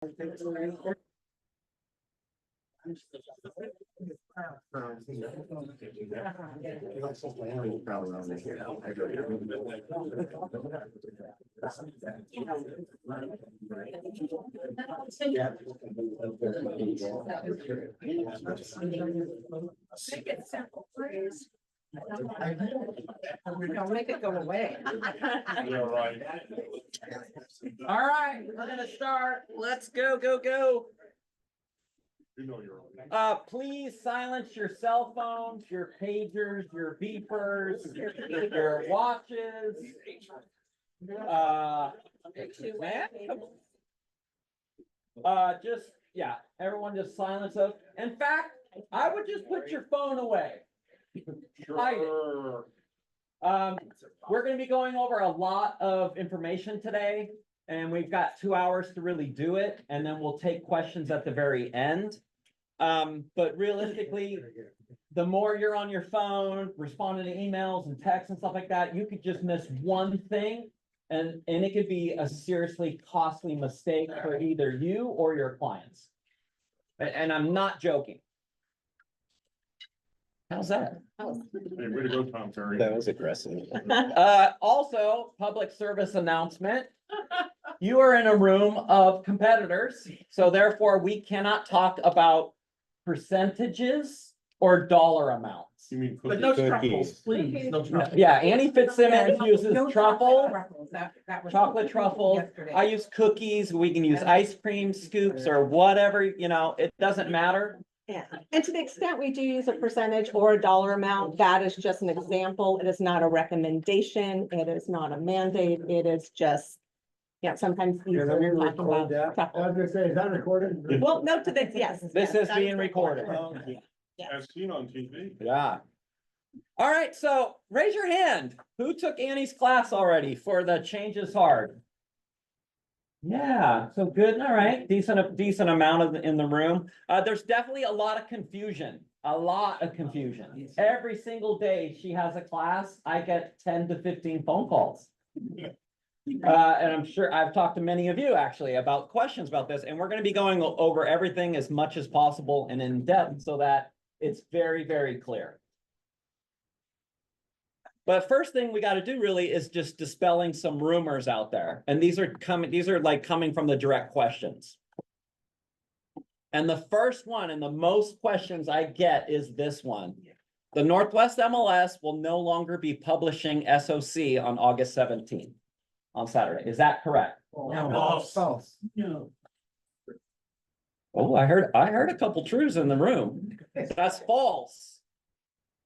Don't make it go away. All right, we're gonna start. Let's go, go, go. Please silence your cell phones, your pagers, your beepers, your watches. Yeah, everyone just silence them. In fact, I would just put your phone away. Hide it. We're gonna be going over a lot of information today, and we've got 2 hours to really do it, and then we'll take questions at the very end. But realistically, the more you're on your phone, responding to emails and texts and stuff like that, you could just miss one thing, and it could be a seriously costly mistake for either you or your clients. And I'm not joking. How's that? Hey, way to go, Tom Ferry. That was aggressive. Also, public service announcement. You are in a room of competitors, so therefore we cannot talk about percentages or dollar amounts. You mean But no cookies? truffles, please. No truffles. Yeah, Annie Fitzsimmons uses No truffle, truffles. That was chocolate truffle. yesterday. I use cookies. We can use ice cream scoops or whatever, you know, it doesn't matter. Yeah, and to the extent we do use a percentage or a dollar amount, that is just an example. It is not a recommendation. It is not a mandate. It is just, yeah, sometimes. Yeah, let me record that. I Truffle. was gonna say, is that recorded? Well, no, to this, yes. This yes, is that being recorded. As seen on TV. Yeah. All right, so raise your hand. Who took Annie's class already for the Change is Hard? Yeah, so good. All right, decent amount of in the room. There's definitely a lot of confusion, Every single day she has a class, I get 10 to 15 phone calls. And I'm sure I've talked to many of you actually about questions about this, and we're going to be going over everything as much as possible and in depth so that it's very, very clear. But first thing we got to do really is just dispelling some rumors out there. And these are coming from the direct questions. And the first one and the most questions I get is this one. The Northwest MLS will no longer be publishing SOC on August 17th on Saturday. Is that correct? No. False. No. Oh, I heard a couple truths in the room. That's false.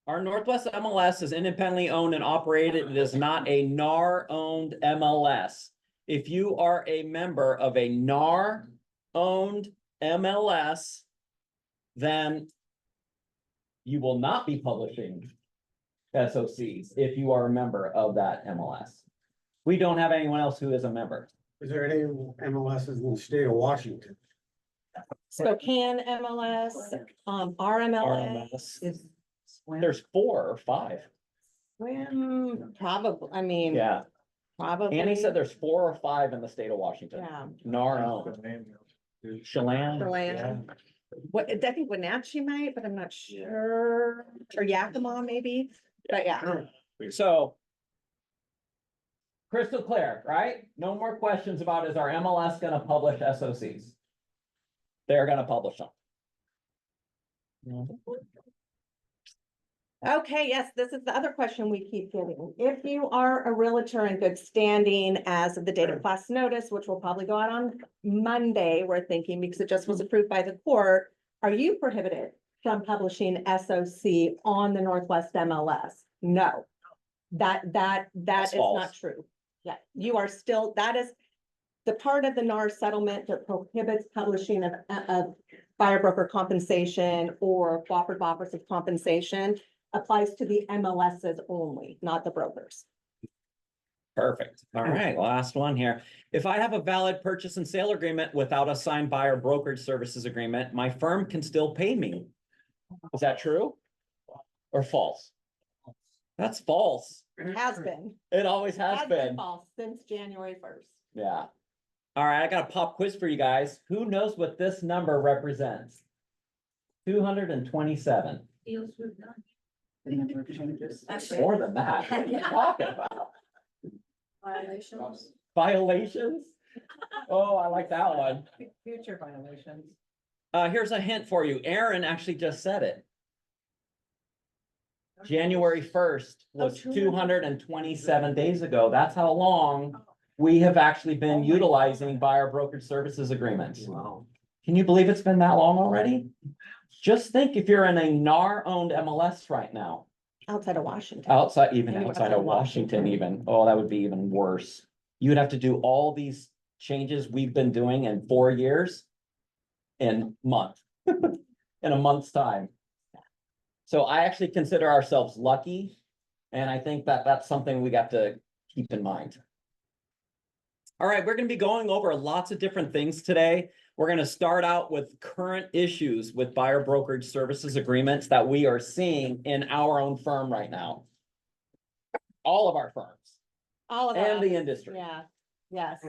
Our Northwest MLS is independently owned and operated. It is not a NAR-owned MLS. If you are a member of a NAR-owned MLS, then you will not be publishing SOCs if you are a member of that MLS. We don't have anyone else who is a member. Is there any MLSs in the state of Washington? Spokane MLS, RMLS. RMS. There's 4 or 5. Probably, I mean. Yeah. Probably. Annie said there's 4 or 5 in the state of Washington. Yeah. NAR-owned. Chelan. Chelan. What, I think Wenatchee might, but I'm not sure, or Yakima maybe, but yeah. So. Crystal clear, right? No more questions about is our MLS gonna publish SOCs? They're gonna publish them. Okay, yes, this is the other question we keep getting. If you are a realtor in good standing as of the date of class notice, which will probably go out on Monday, we're thinking, because it just was approved by the court, are you prohibited from publishing SOC on the Northwest MLS? No, that is false. not true. Yeah, you are still, that is the part of the NAR settlement that prohibits publishing of buyer broker compensation or cooperative offers of compensation applies to the MLSs only, not the brokers. Perfect. All right, last one here. If I have a valid purchase and sale agreement without a signed buyer brokerage services agreement, my firm can still pay me. Is that true or false? That's false. Has been. It always has been. False since January 1st. Yeah. All right, I got a pop quiz for you guys. Who knows what this number represents? 227. Deals with none. More than that. What are you talking about? Violations. Violations? Oh, I like that one. Future violations. Here's a hint for you. Erin actually just said it. January 1st was 227 days ago. That's how long we have actually been utilizing buyer brokerage services agreements. Wow. Can you believe it's been that long already? Just think if you're in a NAR-owned MLS right now, Outside of Washington. outside, even Maybe outside of Washington even, oh, that would be even worse. You would have to do all these changes we've been doing in 4 years in a month's time. So I actually consider ourselves lucky, and I think that that's something we got to keep in mind. All right, we're gonna be going over lots of different things today. We're gonna start out with current issues with buyer brokerage services agreements that we are seeing in our own firm right now. All of our firms All of and that. the industry. Yeah, yes.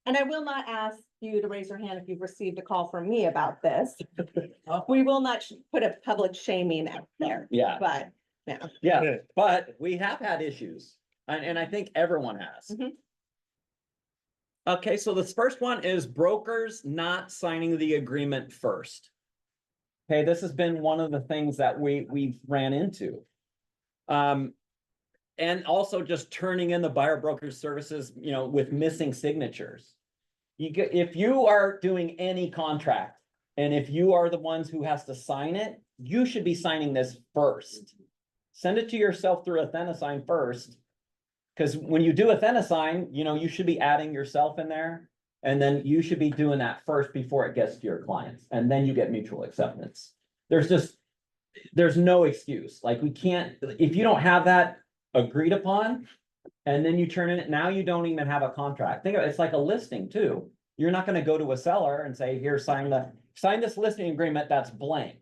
And I will not ask you to raise your hand if you've received a call from me about this. We will not put a public shaming out there, Yeah, but yeah, but we have had issues, and I think everyone has. Mhm. Okay, so this first one is brokers not signing the agreement first. Okay, this has been one of the things that we've ran into. And also just turning in the buyer brokerage services, with missing signatures. If you are doing any contract, and if you are the ones who has to sign it, you should be signing this first. Send it to yourself through Athenasign first. Because when you do Athenasign, you should be adding yourself in there. And then you should be doing that first before it gets to your clients. And then you get mutual acceptance. There's no excuse. Like we can't, if you don't have that agreed upon, and then you turn in it, now you don't even have a contract. Think of it, it's like a listing too. You're not gonna go to a seller and say, here, sign this listing agreement that's blank.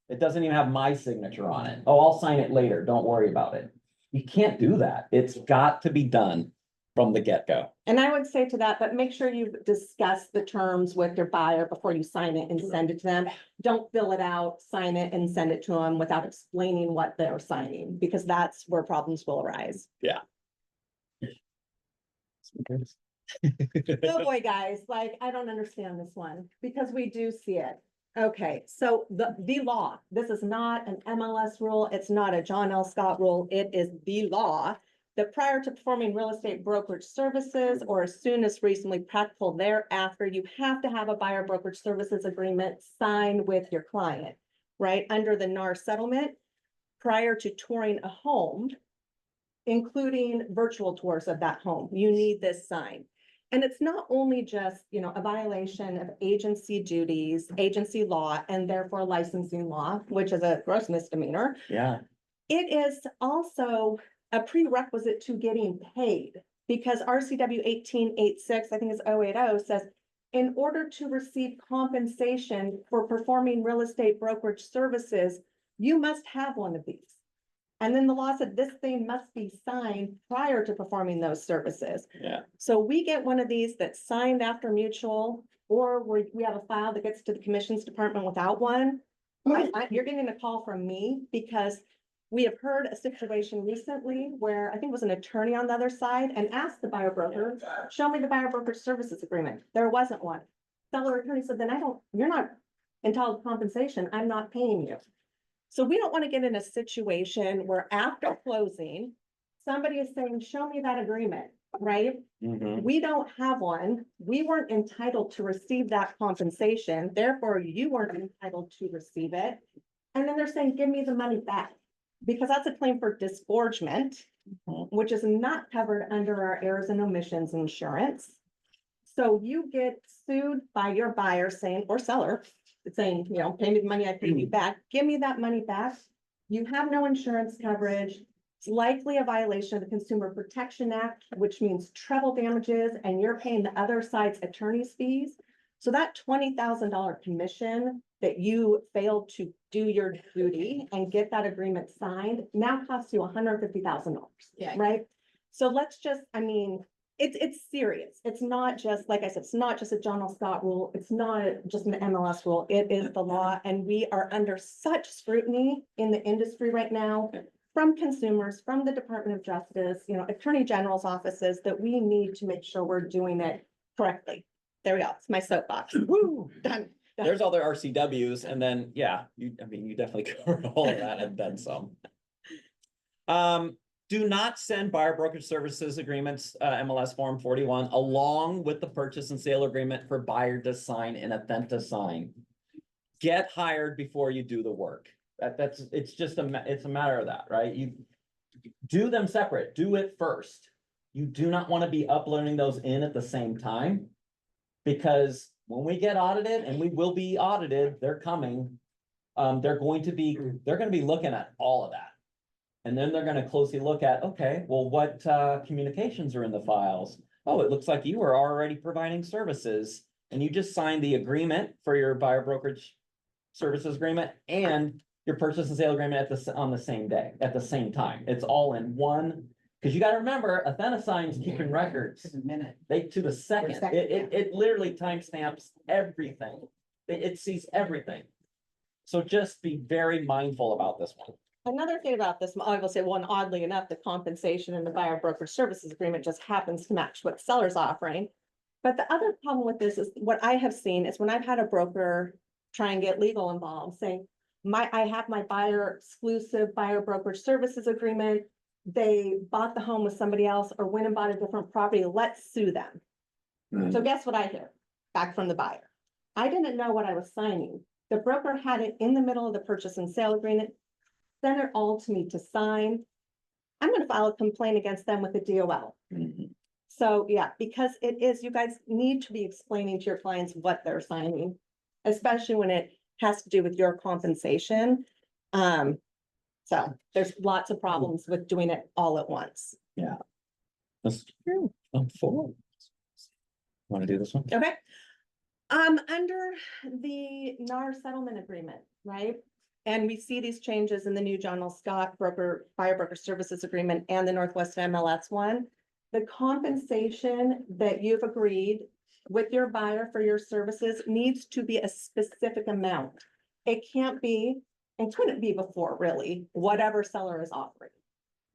It doesn't even have my signature on it. Oh, I'll sign it later. Don't worry about it. You can't do that. It's got to be done from the get-go. and I would say to that, but make sure you discuss the terms with your buyer before you sign it and send it to them. Don't fill it out, sign it and send it to them without explaining what they're signing, because that's where problems will arise. Oh boy, guys, like, I don't understand this one, because we do see it. Okay, so the law, this is not an MLS rule, it's not a John L. Scott rule, it is the law. That prior to performing real estate brokerage services, or as soon as reasonably practical thereafter, you have to have a buyer brokerage services agreement signed with your client, right? Under the NAR settlement, prior to touring a home, including virtual tours of that home, you need this signed. And it's not only just, a violation of agency duties, agency law, and therefore licensing law, which is a gross misdemeanor. Yeah. It is also a prerequisite to getting paid, because RCW 1886, I think it's 080, says, in order to receive compensation for performing real estate brokerage services, you must have one of these. And then the law said this thing must be signed prior to performing those services. Yeah. So we get one of these that's signed after mutual, or we have a file that gets to the commissions department without one. You're getting a call from me, because we have heard a situation recently where I think it was an attorney on the other side and asked the buyer broker, show me the buyer brokerage services agreement. There wasn't one. Seller attorney said, then you're not entitled to compensation. I'm not paying you. So we don't want to get in a situation where after closing, somebody is saying, show me that agreement, right? Mhm. We don't have one. We weren't entitled to receive that compensation. Therefore, you weren't entitled to receive it. And then they're saying, give me the money back, because that's a claim for disgorgement, which is not covered under our errors and omissions insurance. So you get sued by your buyer saying, or seller, saying, pay me the money I paid you back, give me that money back. You have no insurance coverage. It's likely a violation of the Consumer Protection Act, which means treble damages, and you're paying the other side's attorney's fees. So that $20,000 commission that you failed to do your duty and get that agreement signed now costs you $150,000, Yeah. right? So let's just, it's serious. It's not just, like I said, it's not just a John L. Scott rule. It's not just an MLS rule. It is the law, and we are under such scrutiny in the industry right now from consumers, from the Department of Justice, Attorney General's offices, that we need to make sure we're doing it correctly. There we go. It's my soapbox. Woo, done. There's all the RCWs, and then, yeah, you definitely covered all of that and then some. Do not send buyer brokerage services agreements, MLS Form 41, along with the purchase and sale agreement for buyer to sign and Athenta sign. Get hired before you do the work. It's a matter of that, right? You do them separate, do it first. You do not want to be uploading those in at the same time, because when we get audited, and we will be audited, they're coming. They're going to be looking at all of that. And then they're gonna closely look at, okay, well, what communications are in the files? Oh, it looks like you were already providing services, and you just signed the agreement for your buyer brokerage services agreement and your purchase and sale agreement on the same day, at the same time. It's all in one, because you gotta remember, Athena signs keeping records. Just a minute. To the second. It literally timestamps everything. It sees everything. So just be very mindful about this one. Another thing about this, I will say, one, oddly enough, the compensation in the buyer brokerage services agreement just happens to match what seller's offering. But the other problem with this is, what I have seen is when I've had a broker try and get legal involved, saying, I have my buyer exclusive buyer brokerage services agreement. They bought the home with somebody else or went and bought a different property. Let's sue them. So guess what I hear back from the buyer? I didn't know what I was signing. The broker had it in the middle of the purchase and sale agreement, sent it all to me to sign. I'm going to file a complaint against them with the DOL. So yeah, because it is, you guys need to be explaining to your clients what they're signing, especially when it has to do with your compensation. So there's lots of problems with doing it all at once. Yeah. That's true. I'm for it. Want to do this one? Okay. Under the NAR settlement agreement, right? And we see these changes in the new John L. Scott buyer broker services agreement and the Northwest MLS one. The compensation that you've agreed with your buyer for your services needs to be a specific amount. It can't be, and couldn't be before, really, whatever seller is offering.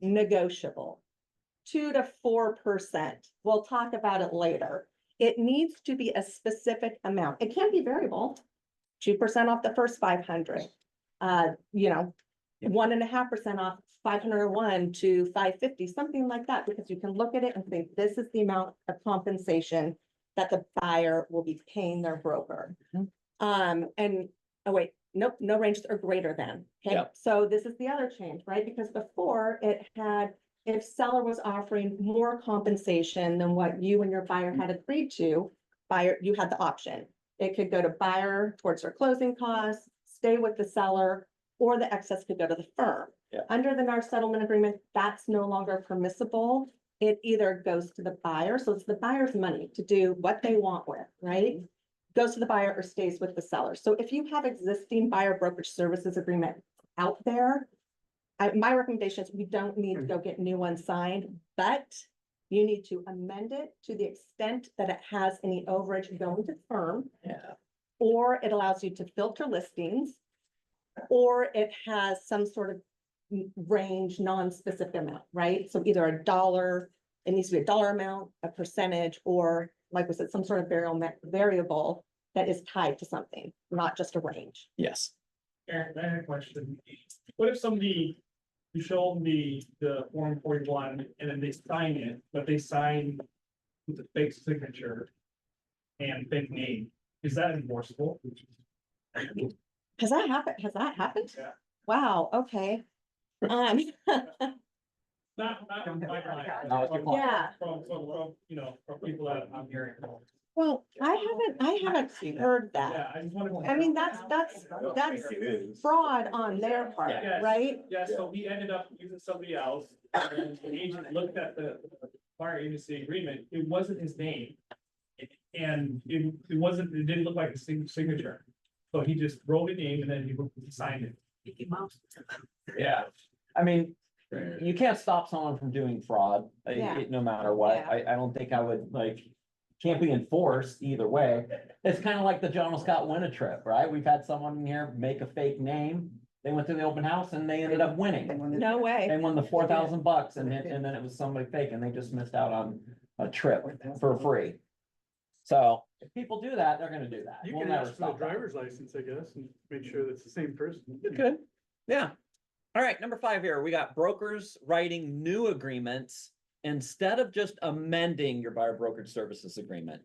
Negotiable. 2 to 4%. We'll talk about it later. It needs to be a specific amount. It can be variable. 2% off the first 500. 1.5% off 501 to 550, something like that, because you can look at it and think, this is the amount of compensation that the buyer will be paying their broker. Nope, no ranges are greater than. Okay, Yep. So this is the other change, right? Because before it had, if seller was offering more compensation than what you and your buyer had agreed to, you had the option. It could go to buyer towards their closing costs, stay with the seller, or the excess could go to the firm. Yeah. Under the NAR settlement agreement, that's no longer permissible. It either goes to the buyer, so it's the buyer's money to do what they want with, right? Goes to the buyer or stays with the seller. So if you have existing buyer brokerage services agreement out there, my recommendation is we don't need to go get new ones signed, but you need to amend it to the extent that it has any overage going to the firm. Yeah. Or it allows you to filter listings, or it has some sort of range, non-specific amount, right? So either a dollar, it needs to be a dollar amount, a percentage, or like we said, some sort of variable that is tied to something, not just a range. Yes. Erin, I have a question. What if somebody, you show them the Form 41 and then they sign it, but they sign with a fake signature and fake name? Is that enforceable? Has that happened? Has that happened? Yeah. Wow, okay. Not from my client. No, it's your client. Yeah. From, from people that I'm hearing. Well, I haven't heard that. Yeah, I just want I mean, that's fraud on their part, Yes. right? Yeah, so we ended up using somebody else, and the agent looked at the buyer agency agreement, it wasn't his name. And it didn't look like a signature, so he just wrote a name and then he signed it. Yeah, I mean, you can't stop someone from doing fraud, Yeah. no matter what. Yeah. I don't think I would like, can't be enforced either way. It's kind of like the John Scott win a trip, right? We've had someone in here make a fake name. They went to the open house and they ended up winning. No way. They won the $4,000 and then it was somebody fake and they just missed out on a trip for free. So if people do that, they're gonna do that. You We'll can never ask for the stop that. driver's license, I guess, and make sure that's the same person. You could, yeah. All right, number 5 here, we got brokers writing new agreements instead of just amending your buyer brokerage services agreement.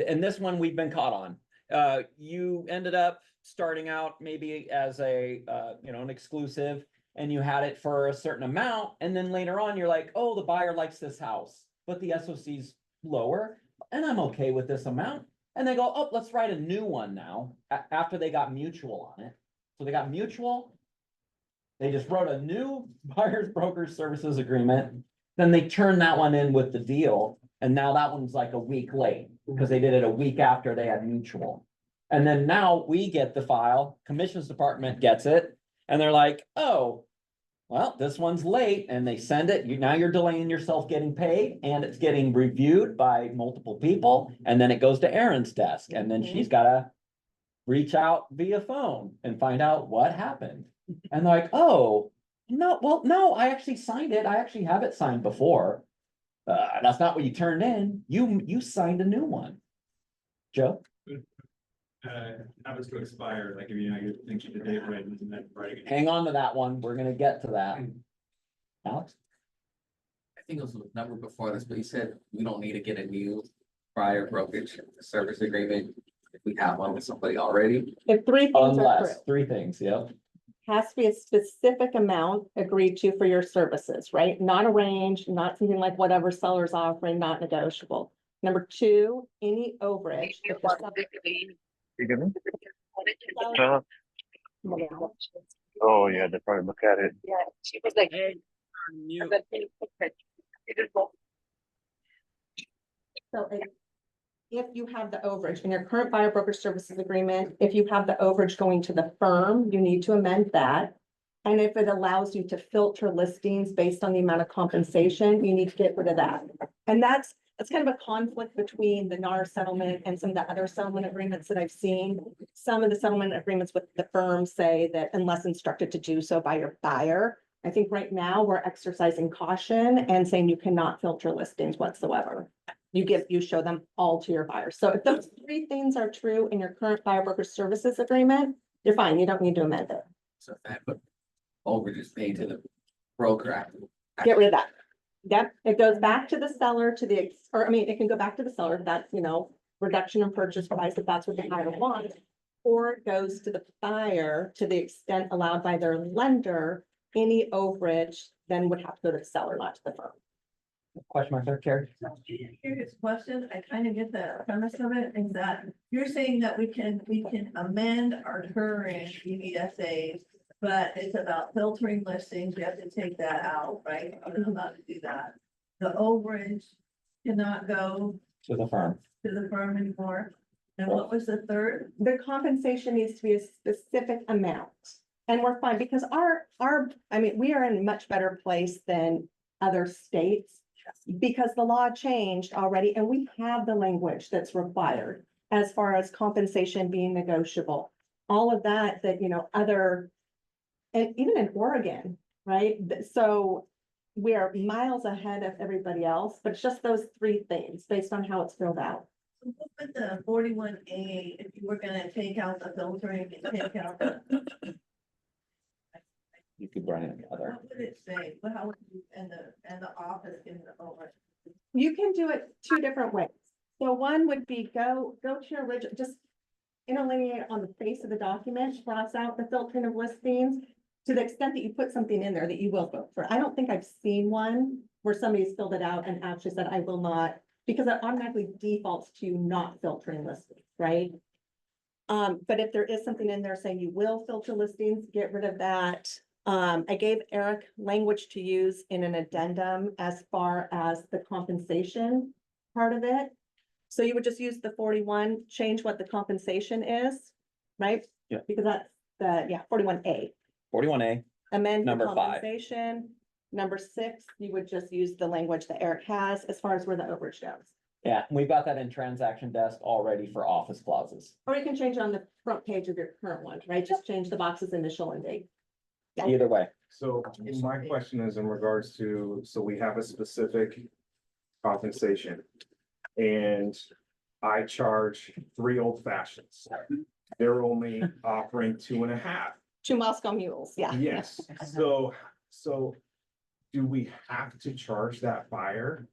And this one we've been caught on. You ended up starting out maybe as a, an exclusive, and you had it for a certain amount, and then later on, you're like, oh, the buyer likes this house, but the SOC's lower, and I'm okay with this amount. And they go, oh, let's write a new one now, after they got mutual on it. So they got mutual. They just wrote a new buyer's brokerage services agreement. Then they turned that one in with the deal. And now that one's like a week late because they did it a week after they had mutual. And then now we get the file, commissions department gets it, and they're like, oh, well, this one's late, and they send it. Now you're delaying yourself getting paid, and it's getting reviewed by multiple people, and then it goes to Erin's desk, and then she's gotta reach out via phone and find out what happened. And they're like, oh, no, well, no, I actually signed it. I actually have it signed before. That's not what you turned in. You signed a new one. Joe? Happens to expire, like if you think you the date right, and then writing it. Hang on to that one. We're gonna get to that. Alex? I think it was a number before this, but you said we don't need to get a new prior brokerage service agreement if we have one with somebody already. If 3 things are true, Unless, 3 things, yep. has to be a specific amount agreed to for your services, right? Not arranged, not something like whatever seller's offering, not negotiable. Number 2, any overage. if the seller- Oh, yeah, they probably look at it. Yeah, she was like. So if you have the overage in your current buyer broker services agreement, if you have the overage going to the firm, you need to amend that. And if it allows you to filter listings based on the amount of compensation, you need to get rid of that. And that's kind of a conflict between the NAR settlement and some of the other settlement agreements that I've seen. Some of the settlement agreements with the firm say that unless instructed to do so by your buyer. I think right now we're exercising caution and saying you cannot filter listings whatsoever. You show them all to your buyer. So if those 3 things are true in your current buyer broker services agreement, you're fine. You don't need to amend it. So if that put overages paid to the broker. Get rid of that. Yep, it goes back to the seller it can go back to the seller if that's, reduction in purchase price, if that's what the buyer wants. Or it goes to the buyer to the extent allowed by their lender, any overage then would have to go to the seller, not to the firm. Question mark there, Carrie? Curious question, I kind of get the premise of it, is that you're saying that we can amend our current BBSAs, but it's about filtering listings, we have to take that out, right? I'm not allowed to do that. The overage cannot go To the firm. to the firm anymore. And what was the third? The compensation needs to be a specific amount. And we're fine because we are in a much better place than other states. Because the law changed already and we have the language that's required as far as compensation being negotiable. All of that, and even in Oregon, right? So we are miles ahead of everybody else, but it's just those 3 things based on how it's filled out. So what would the 41A, if you were gonna take out the filtering and take out the, You could run it together. what would it say? How would you, and the office in the over? You can do it 2 different ways. So one would be go to your original, just interlineate on the face of the document, cross out the filtering of listings to the extent that you put something in there that you will filter. I don't think I've seen one where somebody's filled it out and actually said, I will not, because it automatically defaults to not filtering listings, right? But if there is something in there saying you will filter listings, get rid of that. I gave Eric language to use in an addendum as far as the compensation part of it. So you would just use the 41, change what the compensation is, right? Yeah. Because that's 41A. 41A, amend the Number 5. compensation. Number 6, you would just use the language that Eric has as far as where the overage goes. Yeah, we've got that in transaction desk already for office clauses. Or you can change it on the front page of your current one, right? Just change the box's initial and date. Yeah. Either way, So my question is in regards to, so we have a specific compensation. And I charge 3 old fashions. They're only offering 2.5. 2 Moscow mules, yeah. Yes, so do we have to charge that buyer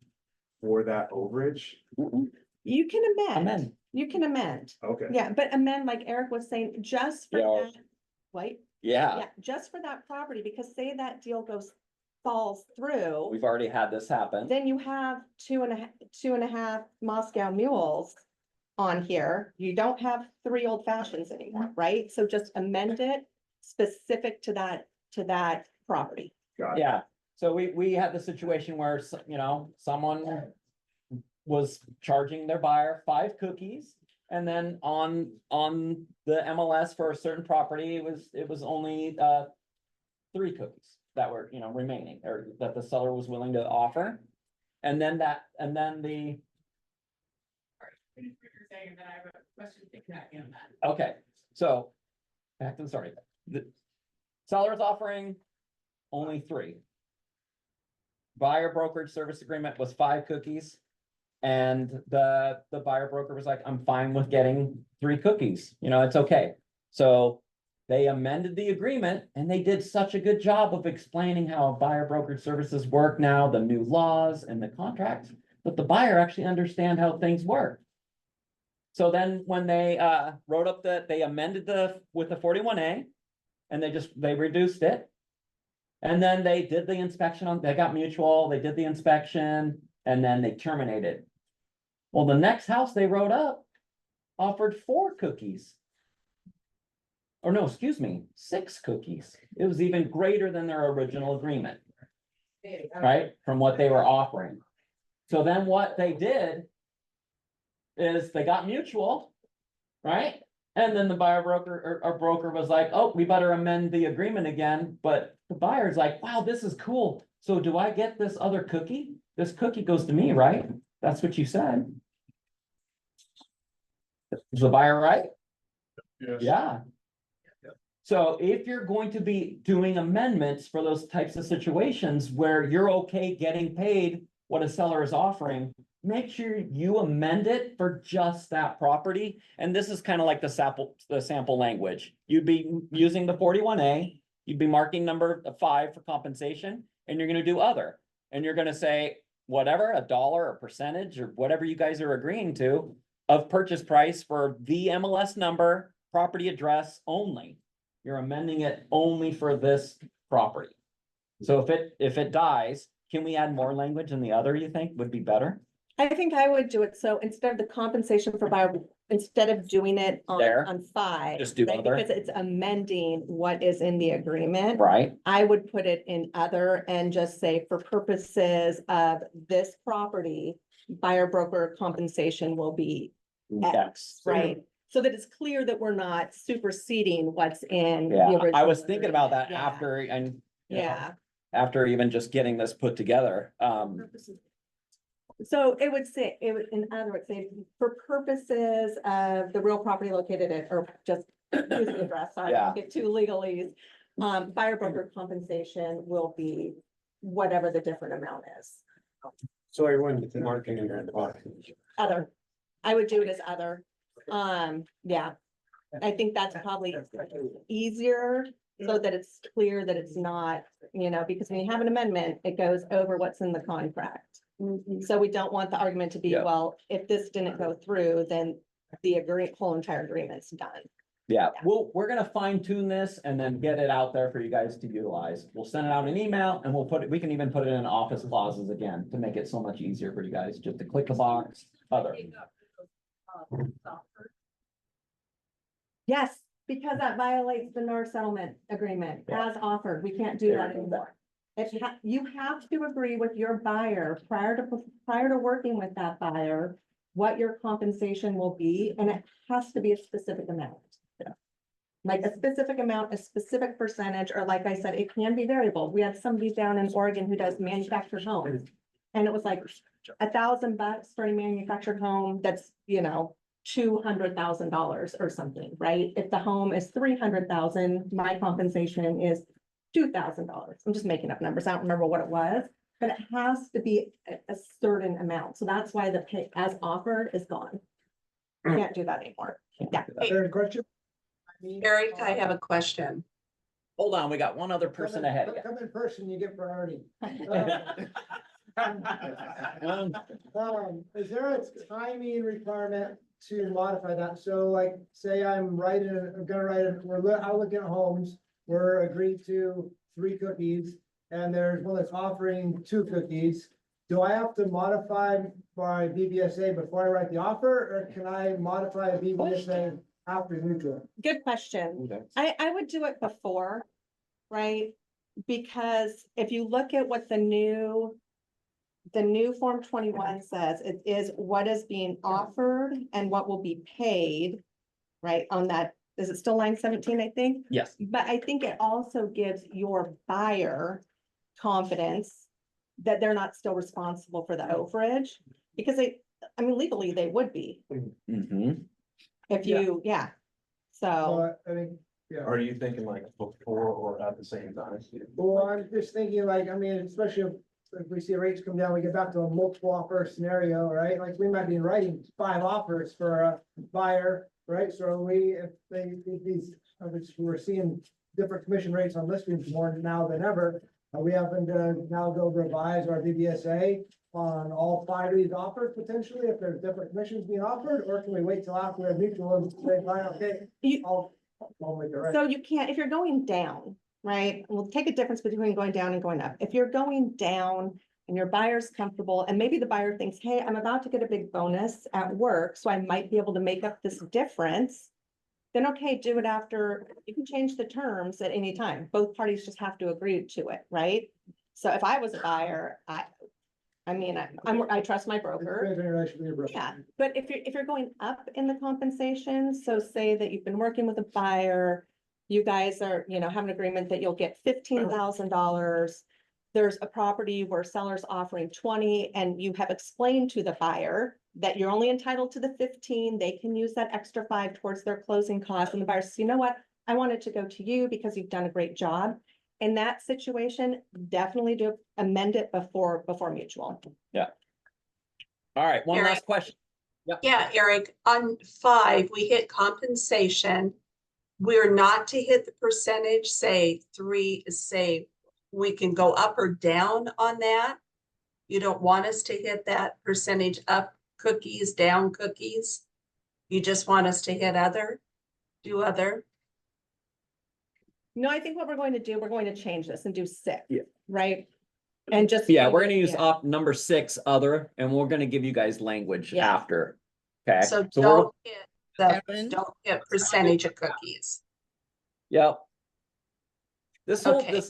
for that overage? You can amend, amend. you can amend. Okay. Yeah, but amend, like Eric was saying, just for Yeah. that, wait, Yeah, yeah, just for that property, because say that deal falls through, we've already had this happen. then you have 2.5 Moscow mules on here. You don't have 3 old fashions anymore, right? So just amend it specific to that property. Got it. Yeah, so we had the situation where, you know, someone was charging their buyer 5 cookies. And then on the MLS for a certain property, it was only 3 cookies that were, you know, remaining, or that the seller was willing to offer. And then the. Okay, so back to the start. The seller's offering only 3. Buyer brokerage service agreement was 5 cookies. And the buyer broker was like, I'm fine with getting 3 cookies, you know, it's okay. So they amended the agreement and they did such a good job of explaining how buyer brokerage services work now, the new laws and the contracts, that the buyer actually understand how things work. So then when they wrote up they amended with the 41A and they reduced it. And then they did the inspection they got mutual, they did the inspection, and then they terminated. Well, the next house they wrote up offered 4 cookies. Or no, excuse me, 6 cookies. It was even greater than their original agreement. Right, from what they were offering. So then what they did is they got mutual, right? And then the buyer broker or broker was like, oh, we better amend the agreement again. But the buyer's like, wow, this is cool. So do I get this other cookie? This cookie goes to me, right? That's what you said. Is the buyer right? Yes. Yeah. So if you're going to be doing amendments for those types of situations where you're okay getting paid what a seller is offering, make sure you amend it for just that property. And this is kind of like the sample language. You'd be using the 41A, you'd be marking number 5 for compensation, and you're gonna do other. And you're gonna say, whatever, $1 or percentage or whatever you guys are agreeing to of purchase price for the MLS number, property address only. You're amending it only for this property. So if it dies, can we add more language in the other, you think would be better? I think I would do it, so instead of the compensation for buyer, instead of doing it There. on 5. Just do right, other. because it's amending what is in the agreement. Right, I would put it in other and just say for purposes of this property, buyer broker compensation will be X. right? So that it's clear that we're not superseding what's in. the Yeah, I original was thinking about that agreement. after and. you know, Yeah, After even just getting this put together, so it would say, in other words, say, for purposes of the real property located at, or just use the address, sorry, I Yeah. don't get too legalese. Buyer broker compensation will be whatever the different amount is. So everyone marking it in the box. Other, I would do it as other. Yeah, I think that's probably easier so that it's clear that it's not, you know, because when you have an amendment, it goes over what's in the contract. So we don't want the argument to be, Yeah. well, if this didn't go through, then the whole entire agreement's done. yeah, we're gonna fine tune this and then get it out there for you guys to utilize. We'll send it out in an email and we can even put it in office clauses again to make it so much easier for you guys, just to click a box, other. Yes, because that violates the NAR settlement agreement as offered. We can't do that anymore. You have to agree with your buyer prior to working with that buyer, what your compensation will be, and it has to be a specific amount. Like a specific amount, a specific percentage, or like I said, it can be variable. We had somebody down in Oregon who does manufactured homes. And it was like $1,000 for a manufactured home that's, $200,000 or something, right? If the home is 300,000, my compensation is $2,000. I'm just making up numbers. I don't remember what it was, but it has to be a certain amount. So that's why the pay as offered is gone. Can't do that anymore. Yeah. Third question? Eric, I have a question. Hold on, we got one other person ahead of you. Come in person, you get priority. Is there a timing requirement to modify that? So like, say I'm gonna write it, I'm looking at homes, we're agreed to 3 cookies, and there's one that's offering 2 cookies. Do I have to modify my BBSA before I write the offer, or can I modify a BBSA after mutual? Good question. I would do it before, right? Because if you look at what the new Form 21 says, it is what is being offered and what will be paid, right, on that. Is it still line 17, I think? Yes. But I think it also gives your buyer confidence that they're not still responsible for the overage, because legally they would be Mhm. if you, So, I mean, Are you thinking like before or at the same time? well, I'm just thinking like, especially if we see rates come down, we get back to a multiple offer scenario, right? Like we might be writing 5 offers for a buyer, right? So we're seeing different commission rates on listings more now than ever. Are we having to now go revise our BBSA on all 5 of these offers potentially, if there's different commissions being offered, or can we wait till after we have mutual and say, fine, okay, I'll make it right? so you can't, if you're going down, right? We'll take a difference between going down and going up. If you're going down and your buyer's comfortable, and maybe the buyer thinks, hey, I'm about to get a big bonus at work, so I might be able to make up this difference. Then okay, do it after, you can change the terms at any time. Both parties just have to agree to it, right? So if I was a buyer, I trust my broker. Yeah, but if you're going up in the compensation, so say that you've been working with a buyer, you guys are, have an agreement that you'll get $15,000. There's a property where seller's offering 20, and you have explained to the buyer that you're only entitled to the 15. They can use that extra 5 towards their closing costs, and the buyer says, you know what? I want it to go to you because you've done a great job. In that situation, definitely do amend it before mutual. Yeah. All right, one Eric. last question. Yep. Yeah, Eric, on 5, we hit compensation. We're not to hit the percentage, say we can go up or down on that. You don't want us to hit that percentage up cookies, down cookies. You just want us to hit do other. No, I think what we're going to do, we're going to change this and do 6. Yeah. Right? And just. Yeah, we're gonna use Yeah. op number 6 other, and we're gonna give you guys language Yeah. after. Okay. So we're- don't hit percentage of cookies. Yep. Okay.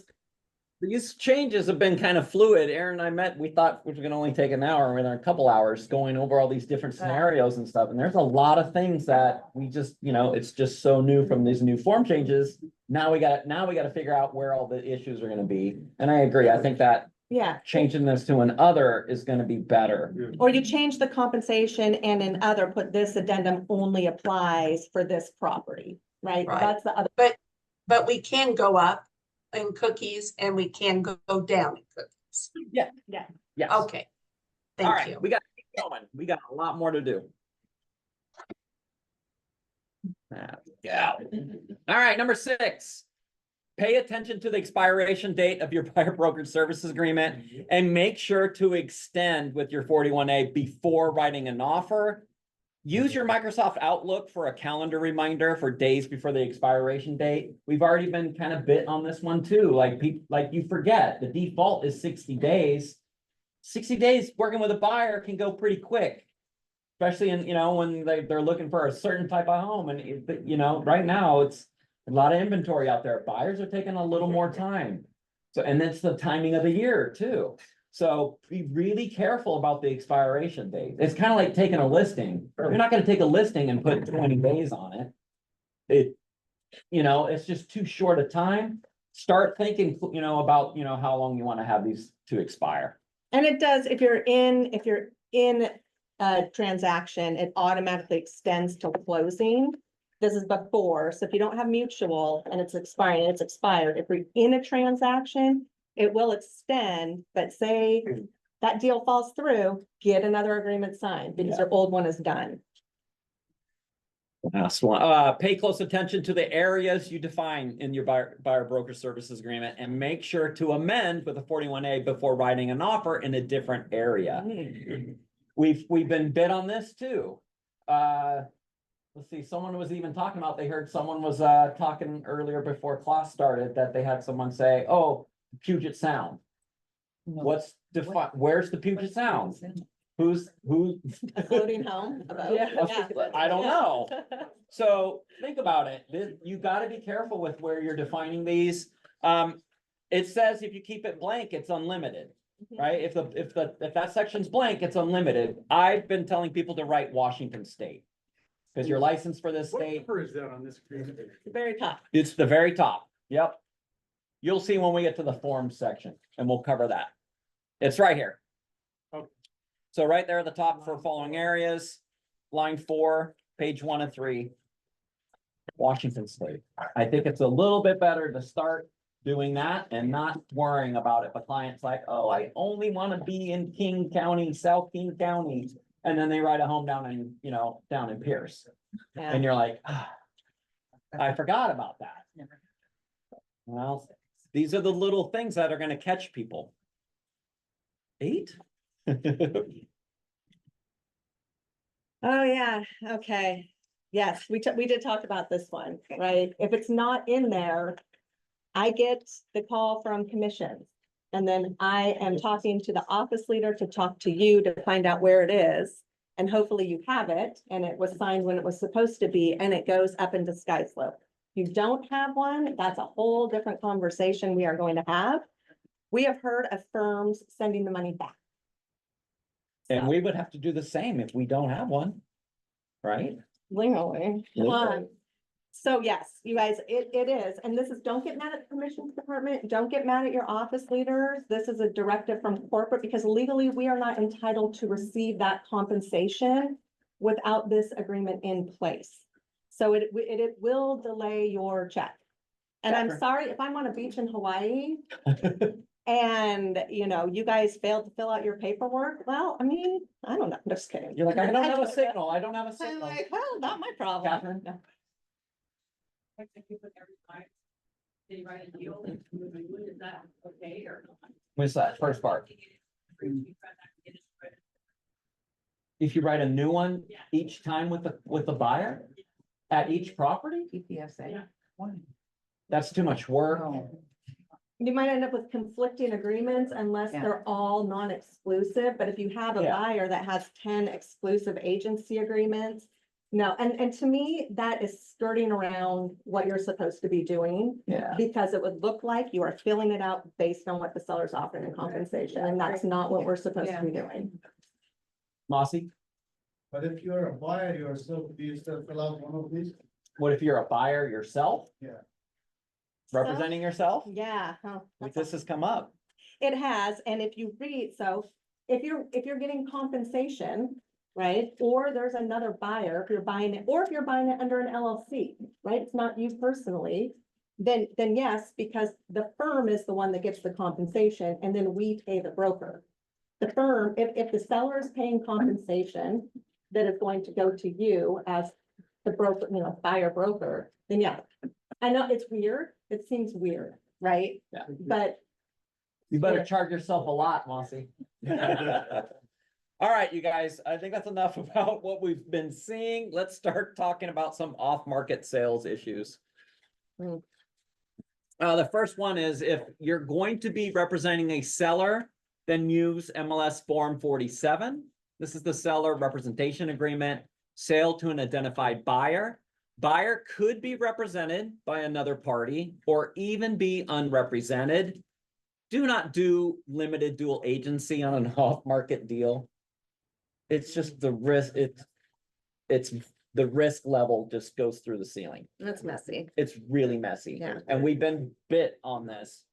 These changes have been kind of fluid. Erin and I met, we thought it was gonna only take an hour, and we're in a couple hours going over all these different scenarios and stuff. And there's a lot of things that we just, it's just so new from these new form changes. Now we gotta figure out where all the issues are gonna be. And I agree. I think that Yeah, changing this to an other is gonna be better. or you change the compensation and in other, put this addendum only applies for this property, right? Right. That's the other. But we can go up in cookies and we can go down in cookies. Yes. Okay. All Thank right, you. we got to keep going. We got a lot more to do. Yeah. All right, number 6. Pay attention to the expiration date of your buyer brokerage services agreement and make sure to extend with your 41A before writing an offer. Use your Microsoft Outlook for a calendar reminder for days before the expiration date. We've already been kind of bit on this one too. Like you forget, the default is 60 days. 60 days working with a buyer can go pretty quick. Especially in, when they're looking for a certain type of home. And, right now it's a lot of inventory out there. Buyers are taking a little more time. So, and that's the timing of the year too. So be really careful about the expiration date. It's kind of like taking a listing. You're not going to take a listing and put 20 days on it. it's just too short a time. Start thinking, about, how long you want to have these to expire. And it does, if you're in a transaction, it automatically extends till closing. This is before, so if you don't have mutual and it's expiring, it's expired. If you're in a transaction, it will extend, but say that deal falls through, get another agreement signed because your old one is done. Last one, pay close attention to the areas you define in your buyer broker services agreement and make sure to amend with a 41A before writing an offer in a different area. We've been bid on this too. Let's see, someone was even talking about, they heard someone was talking earlier before class started that they had someone say, oh, Puget Sound. Where's the Puget Sound? Who? Floating home about. I don't know. So think about it. You gotta be careful with where you're defining these. It says if you keep it blank, it's unlimited, right? If that section's blank, it's unlimited. I've been telling people to write Washington State. Because you're licensed for this state. What number is that on this agreement? Very tough. It's the very top. Yep. You'll see when we get to the forms section and we'll cover that. It's right here. Okay. So right there at the top for following areas, line 4, page 1 and 3. Washington State. I think it's a little bit better to start doing that and not worrying about it. The client's like, oh, I only want to be in King County, South King County. And then they write a home down in, down in Pierce. Yeah. And you're like, I forgot about that. Well, these are the little things that are gonna catch people. 8? Oh, yeah, okay. Yes, we did talk about this one, right? If it's not in there, I get the call from commissions. And then I am talking to the office leader to talk to you to find out where it is. And hopefully you have it and it was signed when it was supposed to be and it goes up into Sky Slope. If you don't have one, that's a whole different conversation we are going to have. We have heard of firms sending the money back. And we would have to do the same if we don't have one, right? Literally. Literally. So yes, you guys, it is, and this is, don't get mad at the commissions department, don't get mad at your office leaders. This is a directive from corporate because legally we are not entitled to receive that compensation without this agreement in place. So it will delay your check. And I'm Gotcha. sorry if I'm on a beach in Hawaii and, you guys failed to fill out your paperwork. Well, I mean, I don't know, I'm just kidding. You're like, I don't have a signal. I don't have a I'm signal. like, well, not my problem. Catherine? No. What's that first part? If you write a new one each time with the buyer at each property, PPSA. that's too much work. You might end up with conflicting agreements unless Yeah. they're all non-exclusive, but if you have a Yeah. buyer that has 10 exclusive agency agreements. No, and to me, that is skirting around what you're supposed to be doing. Yeah. Because it would look like you are filling it out based on what the seller's offering in compensation, and that's not what we're supposed to be doing. Mossy, But if you're a buyer yourself, do you still fill out one of these? what if you're a buyer yourself? Yeah. Representing yourself? Yeah. Like this has come up. It has, and if you read, so if you're getting compensation, right? Or there's another buyer, if you're buying it, or if you're buying it under an LLC, right? It's not you personally. Then yes, because the firm is the one that gets the compensation and then we pay the broker. The firm, if the seller is paying compensation that is going to go to you as the broker, buyer broker, then yeah. I know it's weird. It seems weird, right? Yeah. But You better charge yourself a lot, Mossy. All right, you guys, I think that's enough about what we've been seeing. Let's start talking about some off-market sales issues. The first one is if you're going to be representing a seller, then use MLS Form 47. This is the seller representation agreement, sale to an identified buyer. Buyer could be represented by another party or even be unrepresented. Do not do limited dual agency on an off-market deal. It's just the risk, it's the risk level just goes through the ceiling. That's messy. It's really messy. Yeah. And we've been bit on this,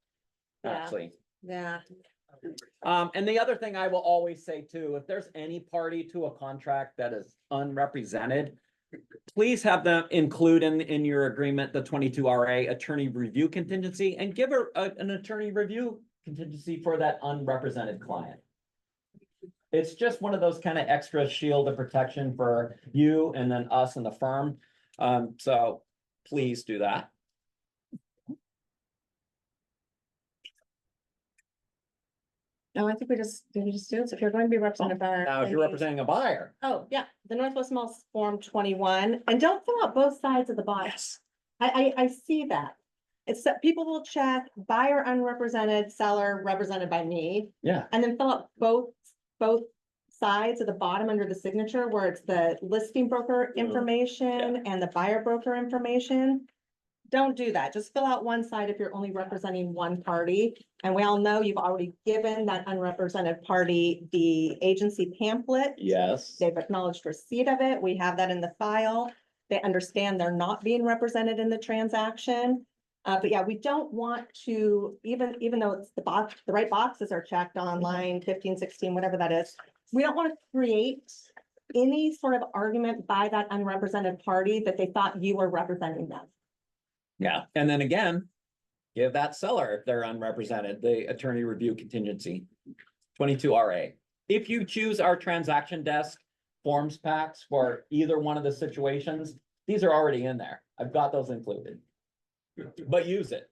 Yeah. actually. Yeah. And the other thing I will always say too, if there's any party to a contract that is unrepresented, please have them include in your agreement, the 22 RA attorney review contingency, and give an attorney review contingency for that unrepresented client. It's just one of those kind of extra shield of protection for you and then us and the firm. So please do that. No, I think did we just do it? So if you're going to be represented by. Now, if you're representing a buyer. Oh, yeah, the Northwest Malls Form 21, and don't fill out both sides of the box. I see that. It's that people will check buyer unrepresented, seller represented by me, Yeah. and then fill out both sides at the bottom under the signature where it's the listing broker information and the buyer broker information. Don't do that. Just fill out one side if you're only representing one party. And we all know you've already given that unrepresented party the agency pamphlet. Yes. They've acknowledged receipt of it. We have that in the file. They understand they're not being represented in the transaction. But yeah, we don't want to, even though it's the right boxes are checked on line 15, 16, whatever that is. We don't want to create any sort of argument by that unrepresented party that they thought you were representing them. Yeah, and then again, give that seller, if they're unrepresented, the attorney review contingency, 22 RA. If you choose our transaction desk forms packs for either one of the situations, these are already in there. I've got those included. But use it.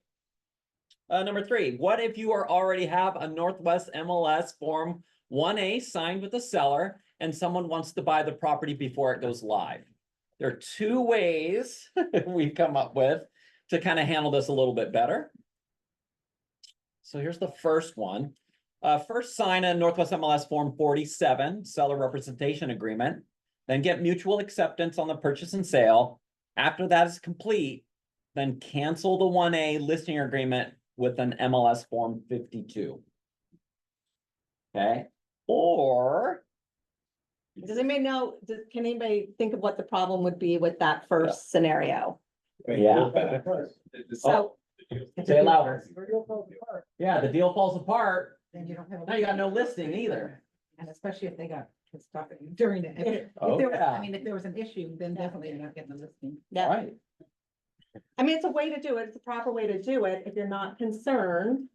Number 3, what if you already have a Northwest MLS Form 1A signed with the seller and someone wants to buy the property before it goes live? There are 2 ways we've come up with to kind of handle this a little bit better. So here's the first one. First sign a Northwest MLS Form 47 seller representation agreement, then get mutual acceptance on the purchase and sale. After that is complete, then cancel the 1A listing agreement with an MLS Form 52. Okay, or Does anybody know, can anybody think of what the problem would be with that first scenario? yeah. So, Say it louder. Yeah, the Then deal falls apart. you don't have. Now you got no listing either. And especially if they got stuff during it. If Oh, there, yeah. I mean, if there was an issue, then definitely you're not getting a listing. yeah, Right. I mean, it's a way to do it. It's a proper way to do it if you're not concerned.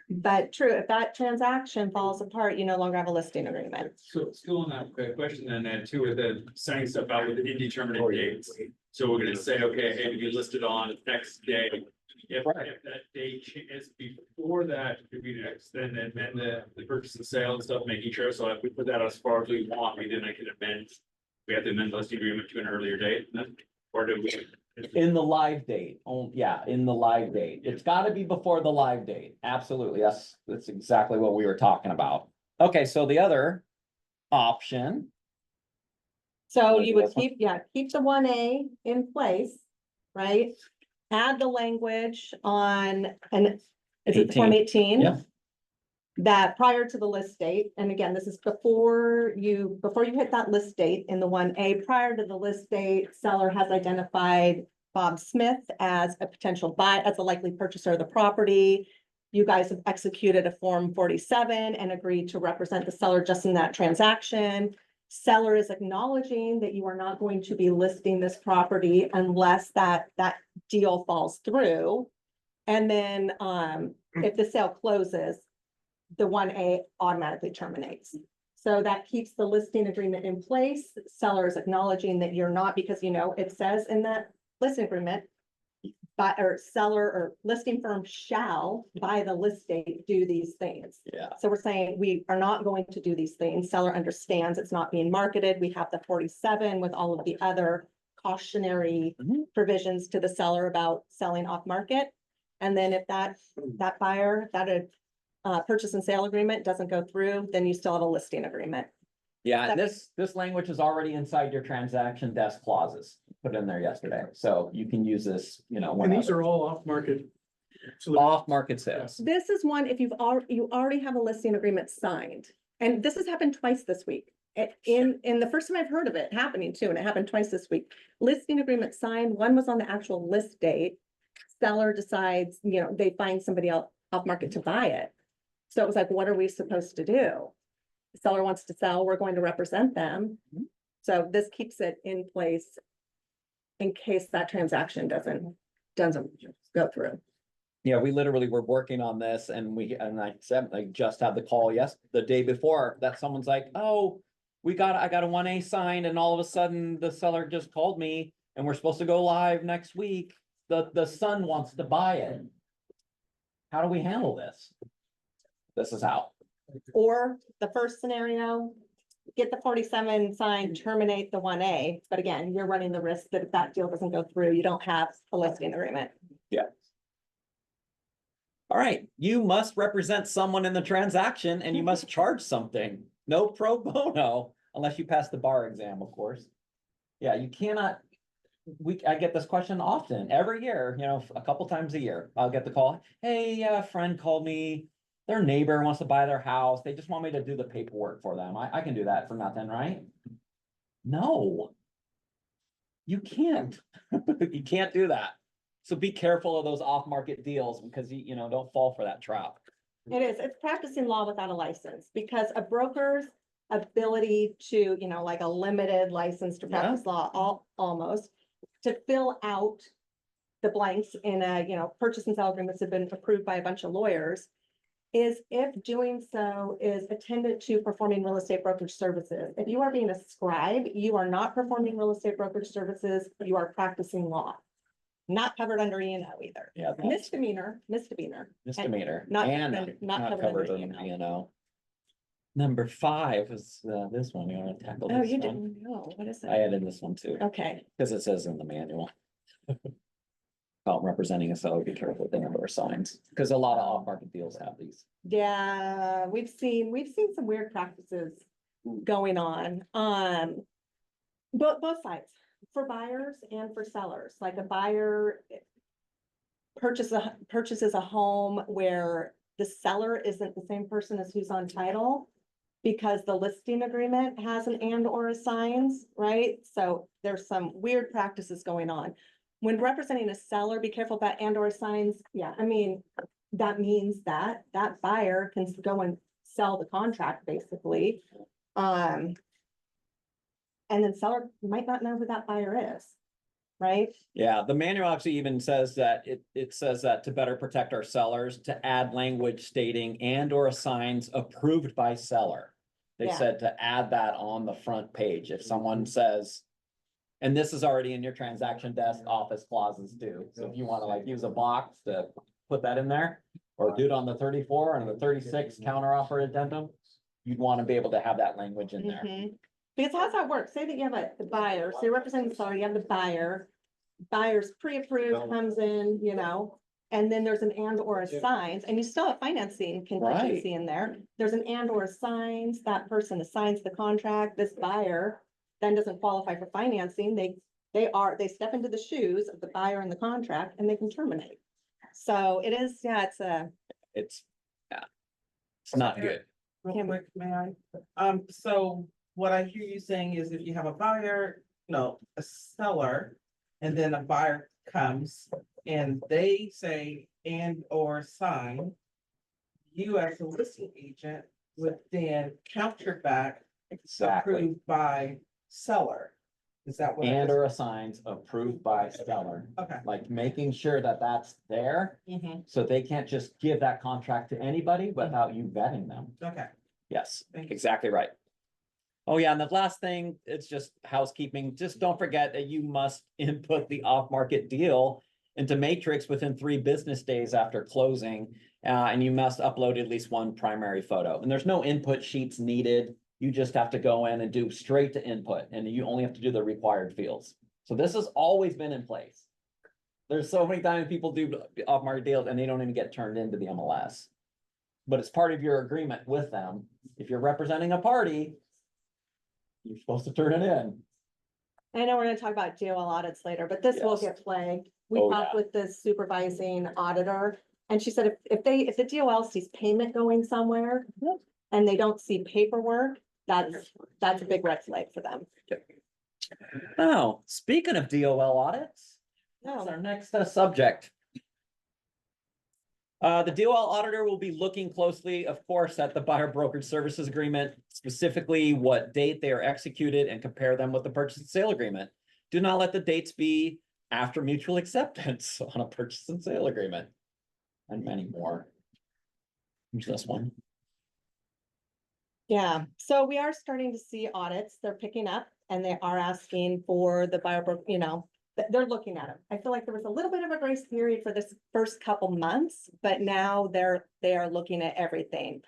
But true, if that transaction falls apart, you no longer have a listing agreement. So still on that question then, too, with the signing stuff out with the indeterminate dates. So we're gonna say, okay, hey, we listed on next day. If that date is before that, if we then amend the purchase and sale and stuff, making sure, so if we put that as far as we want, we then I can amend. We have to amend the listing agreement to an earlier date, or do we? In the live date, oh, yeah, in the live date. It's gotta be before the live date. Absolutely. That's exactly what we were talking about. Okay, so the other option. So you would keep the 1A in place, right? Add the language on, and is it the Form 18? Yeah. That prior to the list date, and again, this is before you hit that list date in the 1A, prior to the list date, seller has identified Bob Smith as a potential as a likely purchaser of the property. You guys have executed a Form 47 and agreed to represent the seller just in that transaction. Seller is acknowledging that you are not going to be listing this property unless that deal falls through. And then if the sale closes, the 1A automatically terminates. So that keeps the listing agreement in place. Seller is acknowledging that you're not, because it says in that listing agreement, seller or listing firm shall by the list date do these things. Yeah. So we're saying we are not going to do these things. Seller understands it's not being marketed. We have the 47 with all of the other cautionary provisions to the seller about selling off market. And then if that buyer, purchase and sale agreement doesn't go through, then you still have a listing agreement. Yeah, and this language is already inside your transaction desk clauses, put in there yesterday, so you can use this, And these whenever. are all off-market. Off-market sales. This is one, if you already have a listing agreement signed, and this has happened twice this week. In the first time I've heard of it happening too, and it happened twice this week. Listing agreement signed, one was on the actual list date. Seller decides, they find somebody else off market to buy it. So it was like, what are we supposed to do? The seller wants to sell, we're going to represent them. So this keeps it in place in case that transaction doesn't go through. Yeah, we literally were working on this and I said, like, just had the call the day before that someone's like, oh, I got a 1A signed and all of a sudden the seller just called me and we're supposed to go live next week. The son wants to buy it. How do we handle this? This is how. Or the first scenario, get the 47 signed, terminate the 1A. But again, you're running the risk that if that deal doesn't go through, you don't have a listing agreement. Yeah. All right, you must represent someone in the transaction and you must charge something. No pro bono, unless you pass the bar exam, of course. Yeah, you cannot, I get this question often, every year, a couple times a year. I'll get the call, hey, a friend called me, their neighbor wants to buy their house. They just want me to do the paperwork for them. I can do that for nothing, right? No. You can't. You can't do that. So be careful of those off-market deals because you don't fall for that trap. It is, it's practicing law without a license because a broker's ability to, like a limited license to practice law, almost, to fill out the blanks in a, purchase and sale agreements have been approved by a bunch of lawyers, is if doing so is attendant to performing real estate brokerage services. If you are being a scribe, you are not performing real estate brokerage services, you are practicing law. Not covered under E&O either. Yeah. Misdemeanor. Not covered under E&O. Number 5 is this one. You want to tackle this? Oh, you one? didn't know. What is it? I added this one too. Okay. Because it says in the manual. About representing a seller, be careful with the number of signs, because a lot of off-market deals have these. Yeah, we've seen some weird practices going on. Both sides, for buyers and for sellers. Like a buyer purchases a home where the seller isn't the same person as who's on title because the listing agreement has an and or assigns, right? So there's some weird practices going on. When representing a seller, be careful about and or assigns. Yeah, I mean, that means that buyer can go and sell the contract basically. And then seller might not know who that buyer is, right? Yeah, the manual actually even says that it says that to better protect our sellers, to add language stating and or assigns approved by seller. They Yeah. said to add that on the front page. If someone says, and this is already in your transaction desk office clauses too. So if you want to like use a box to put that in there or do it on the 34 and the 36 counter offer addendum, you'd want to be able to have that language in there. Mhm. Because how's that work? Say that you have the buyer, so you're representing the seller, you have the buyer. Buyer's pre-approved, comes in, and then there's an and or assigns, and you still have financing contingency in there. There's an and or assigns, that person assigns the contract, this buyer then doesn't qualify for financing. They step into the shoes of the buyer in the contract and they can terminate. So it is, It's not good. Real quick, may I? So what I hear you saying is if you have a buyer, no, a seller, and then a buyer comes and they say and or sign, you as a listing agent would then counter back Exactly. approved by seller. Is that what? And or assigns approved by seller. Okay. Like making sure that that's there. Mhm. So they can't just give that contract to anybody without you vetting them. Okay. Yes, Thank you. exactly right. Oh yeah, and the last thing, it's just housekeeping. Just don't forget that you must input the off-market deal into Matrix within 3 business days after closing. And you must upload at least one primary photo. And there's no input sheets needed. You just have to go in and do straight to input, and you only have to do the required fields. So this has always been in place. There's so many times people do off-market deals and they don't even get turned into the MLS. But it's part of your agreement with them. If you're representing a party, you're supposed to turn it in. I know we're gonna talk about GOL audits later, but this will Yes. get flagged. We Oh, talked yeah. with the supervising auditor, and she said if the DOL sees payment going somewhere and they don't see paperwork, that's a big red flag for them. Oh, speaking of DOL audits, that's No, our next subject. The DOL auditor will be looking closely, of course, at the buyer brokerage services agreement, specifically what date they are executed and compare them with the purchase and sale agreement. Do not let the dates be after mutual acceptance on a purchase and sale agreement. And many more. Who's this one? yeah, so we are starting to see audits, they're picking up and they are asking for the buyer broker, they're looking at them. I feel like there was a little bit of a grace period for this first couple months, but now they are looking at everything.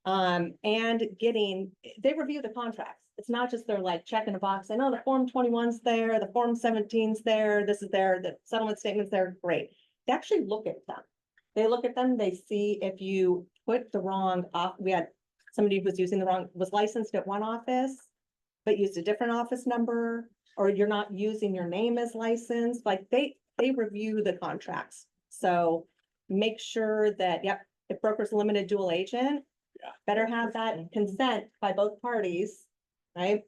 And they review the contracts. It's not just they're like checking a box. I know the Form 21's there, the Form 17's there, this is there, the settlement statement's there, great. They actually look at them. They look at them, they see if you put the wrong off, we had somebody who was using the wrong, was licensed at one office, but used a different office number, or you're not using your name as licensed, like they review the contracts. So make sure that, yep, if broker's limited dual agent, better have that consent by both parties, right?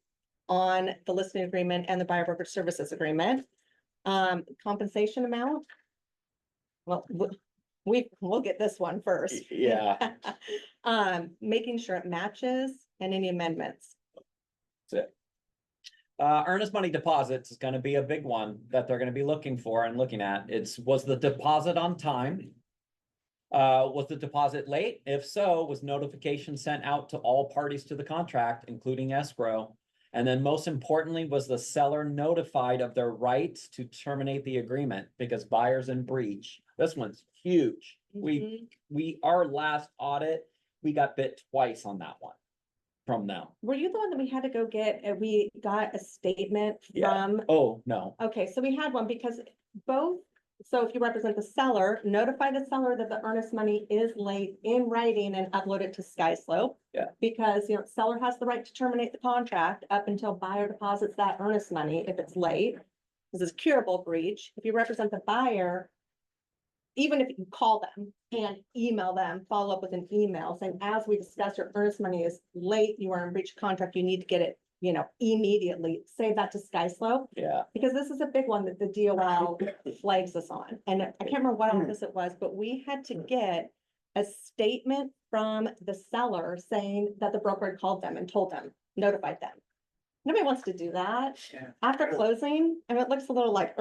On the listing agreement and the buyer brokerage services agreement. Compensation amount. Well, we'll get this one first. Yeah. Making sure it matches and any amendments. That's it. Earnest money deposits is gonna be a big one that they're gonna be looking for and looking at. Was the deposit on time? Was the deposit late? If so, was notification sent out to all parties to the contract, including escrow? And then most importantly, was the seller notified of their rights to terminate the agreement because buyer's in breach? This one's huge. Our last audit, we got bit twice on that one from them. Were you the one that we had to go get, we got a statement Yeah. from? Oh, no. Okay, so we had one because both, so if you represent the seller, notify the seller that the earnest money is late in writing and upload it to SkySlope. Yeah. Because, seller has the right to terminate the contract up until buyer deposits that earnest money if it's late. This is curable breach. If you represent the buyer, even if you call them and email them, follow up with an email saying, as we discussed, your earnest money is late, you are in breach of contract, you need to get it, immediately. Save that to SkySlope. Yeah. Because this is a big one that the DOL flags us on. And I can't remember what office it was, but we had to get a statement from the seller saying that the broker had called them and told them, notified them. Nobody wants to do that after closing, and it looks a little like,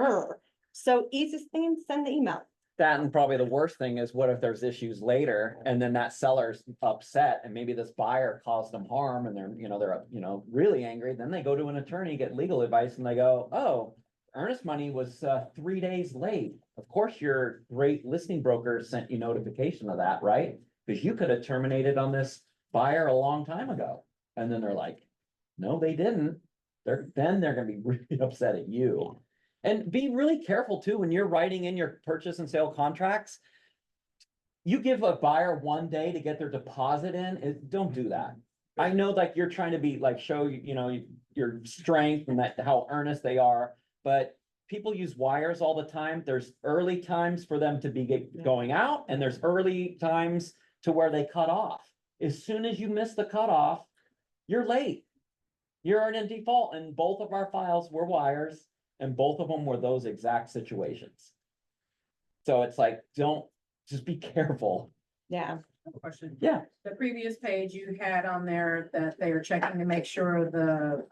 So easiest thing, send the email. That and probably the worst thing is what if there's issues later and then that seller's upset and maybe this buyer caused them harm and they're really angry. Then they go to an attorney, get legal advice and they go, oh, earnest money was 3 days late. Of course, your great listing broker sent you notification of that, right? Because you could have terminated on this buyer a long time ago. And then they're like, no, they didn't. They're gonna be really upset at you. And be really careful too, when you're writing in your purchase and sale contracts. You give a buyer 1 day to get their deposit in, don't do that. I know like you're trying to be like, show, your strength and how earnest they are, but people use wires all the time. There's early times for them to be going out and there's early times to where they cut off. As soon as you miss the cutoff, you're late. You're in default, and both of our files were wires. And both of them were those exact situations. So it's like, just be careful. Yeah. Question. Yeah. The previous page you had on there that they are checking to make sure the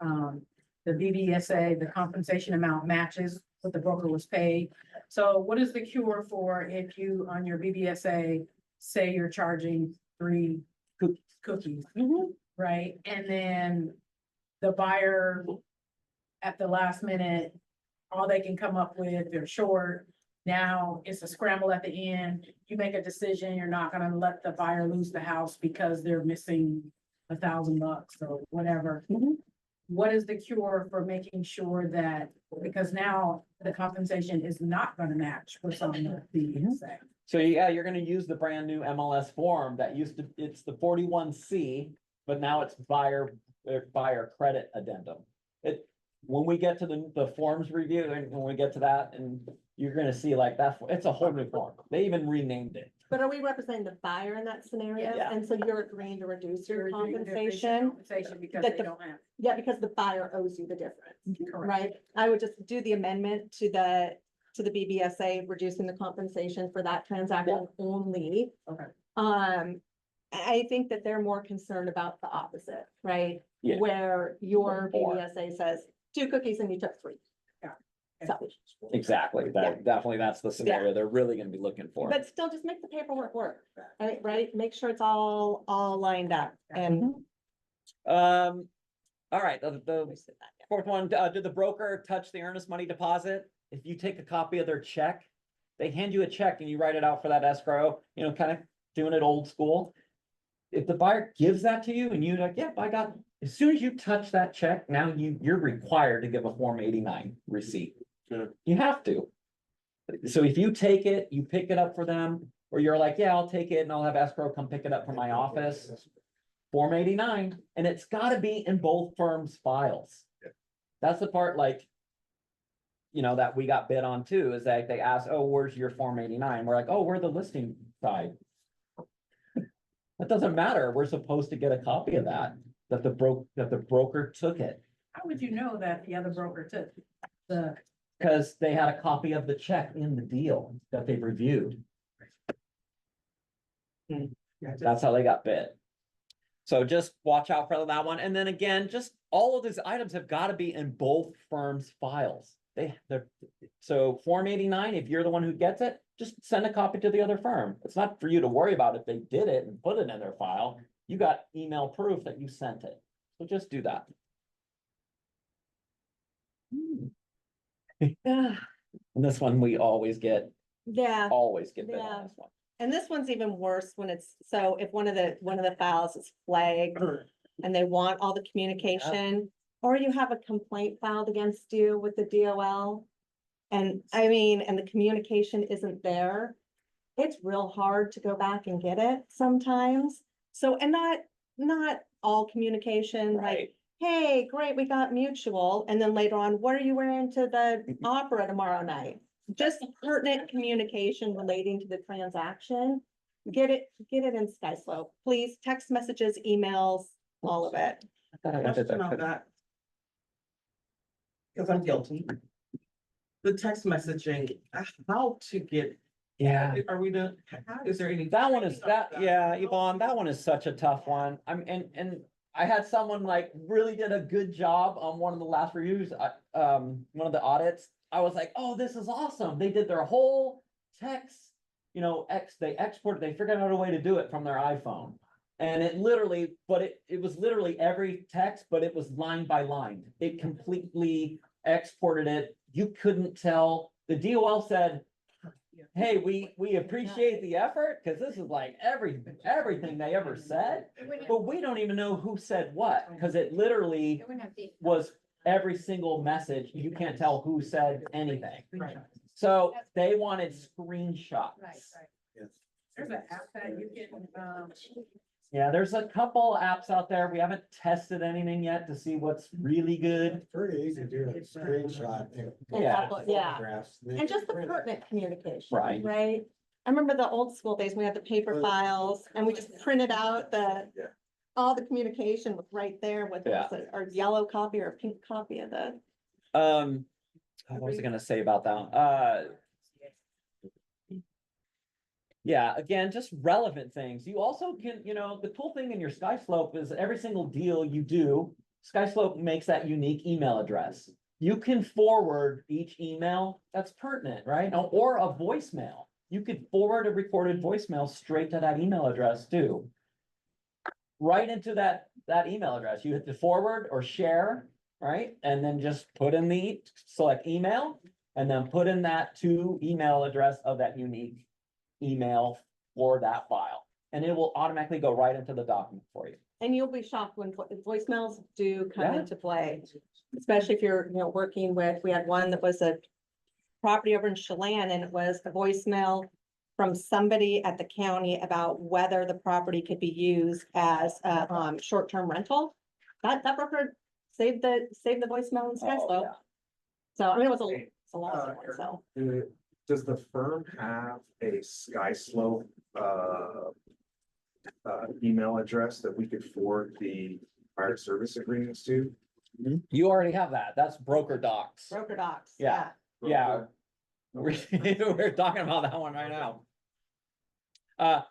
BBSA, the compensation amount matches what the broker was paid. So what is the cure for if you, on your BBSA, say you're charging 3 cookies, right? And then the buyer at the last minute, all they can come up with, they're short. Now it's a scramble at the end. You make a decision, you're not gonna let the buyer lose the house because they're missing $1,000 or whatever. What is the cure for making sure that, because now the compensation is not gonna match what's on the BSA? So yeah, you're gonna use the brand new MLS form that it's the 41C, but now it's buyer credit addendum. When we get to the forms review, and when we get to that in you're gonna see like it's a whole new form. They even renamed it. But are we representing the buyer in that scenario? Yeah. And so you're agreeing to reduce your You're doing compensation? Compensation because that they the- don't have. Yeah, because the buyer owes you the difference, Correct. right? I would just do the amendment to the BBSA, reducing the compensation for that transaction only. Okay. I think that they're more concerned about the opposite, right? Yeah. Where your More. BBSA says 2 cookies and you took 3. Yeah. So, Exactly. Definitely that's the scenario they're really gonna be looking for. but still just make the paperwork work, right? Make sure it's all lined up and. All right, the fourth one, did the broker touch the earnest money deposit? If you take a copy of their check, they hand you a check and you write it out for that escrow, kind of doing it old school. If the buyer gives that to you and you're like, yep, I got, as soon as you touch that check, now you're required to give a Form 89 receipt. Good. You have to. So if you take it, you pick it up for them, or you're like, yeah, I'll take it and I'll have escrow come pick it up from my office. Form 89, and it's gotta be in both firms' files. That's the part that we got bid on too, is that they ask, oh, where's your Form 89? We're like, oh, we're the listing side. That doesn't matter. We're supposed to get a copy of that the broker took it. How would you know that the other broker took the? Because they had a copy of the check in the deal that they reviewed. That's how they got bid. So just watch out for that one. And then again, just all of these items have got to be in both firms' files. So Form 89, if you're the one who gets it, just send a copy to the other firm. It's not for you to worry about if they did it and put it in their file. You got email proof that you sent it. So just do that. And this one we always get bid Yeah. on this one. And this one's even worse when so if one of the files is flagged and they want all the communication, or you have a complaint filed against you with the DOL. And the communication isn't there. It's real hard to go back and get it sometimes. So, and not all communication, like, hey, great, we got mutual. And then later on, what are you wearing to the opera tomorrow night? Just pertinent communication relating to the transaction. Get it in SkySlope, please. Text messages, emails, all of it. Question on that. Because I'm guilty. The text messaging, how to get, Yeah. are we the, is there any? That one is training on Yvonne, that one is such a tough one. And I had someone really did a good job on one of the last reviews, one of the audits. I was like, oh, this is awesome. They did their whole text, they figured out a way to do it from their iPhone. And it was literally every text, but it was line by line. It completely exported it. You couldn't tell. The DOL said, hey, we appreciate the effort, because this is like everything they ever said, but we don't even know who said what, because it literally was every single message. You can't tell who said anything. Right. So they wanted screenshots. There's an app that you can, Yeah, there's a couple apps out there. We haven't tested anything yet to see what's really good. Pretty easy to do a screenshot. Yeah. And just the pertinent communication. Right. Right? I remember the old school days, we had the paper files and we just printed out all the communication was right there with our yellow copy or a pink copy of the. What was I gonna say about that? Yeah, again, just relevant things. You also can, the cool thing in your SkySlope is every single deal you do, SkySlope makes that unique email address. You can forward each email that's pertinent, right? Or a voicemail. You could forward a recorded voicemail straight to that email address too. Right into that email address. You hit the forward or share, right? And then just select email, and then put in that email address of that unique email for that file, and it will automatically go right into the document for you. And you'll be shocked when voicemails do come into play, especially if you're, working with, we had one that was a property over in Chelan, and it was a voicemail from somebody at the county about whether the property could be used as a short-term rental. That broker saved the voicemail in SkySlope. So, it was a long one, so. Does the firm have a Sky Slope, email address that we could forward the fire service agreements to? You already have that. That's broker docs. Broker docs, Yeah. yeah. Yeah. We're talking about that one right now.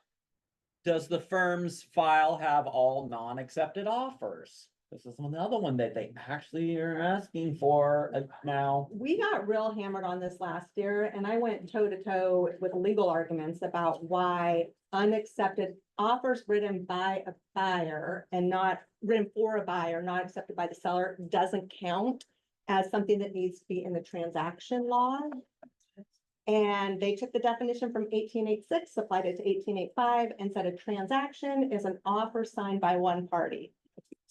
Does the firm's file have all non-accepted offers? This is another one that they actually are asking for now. We got real hammered on this last year and I went toe to toe with legal arguments about why unaccepted offers written by a buyer and not written for a buyer, not accepted by the seller, doesn't count as something that needs to be in the transaction log. And they took the definition from 1886, applied it to 1885 and said a transaction is an offer signed by one party.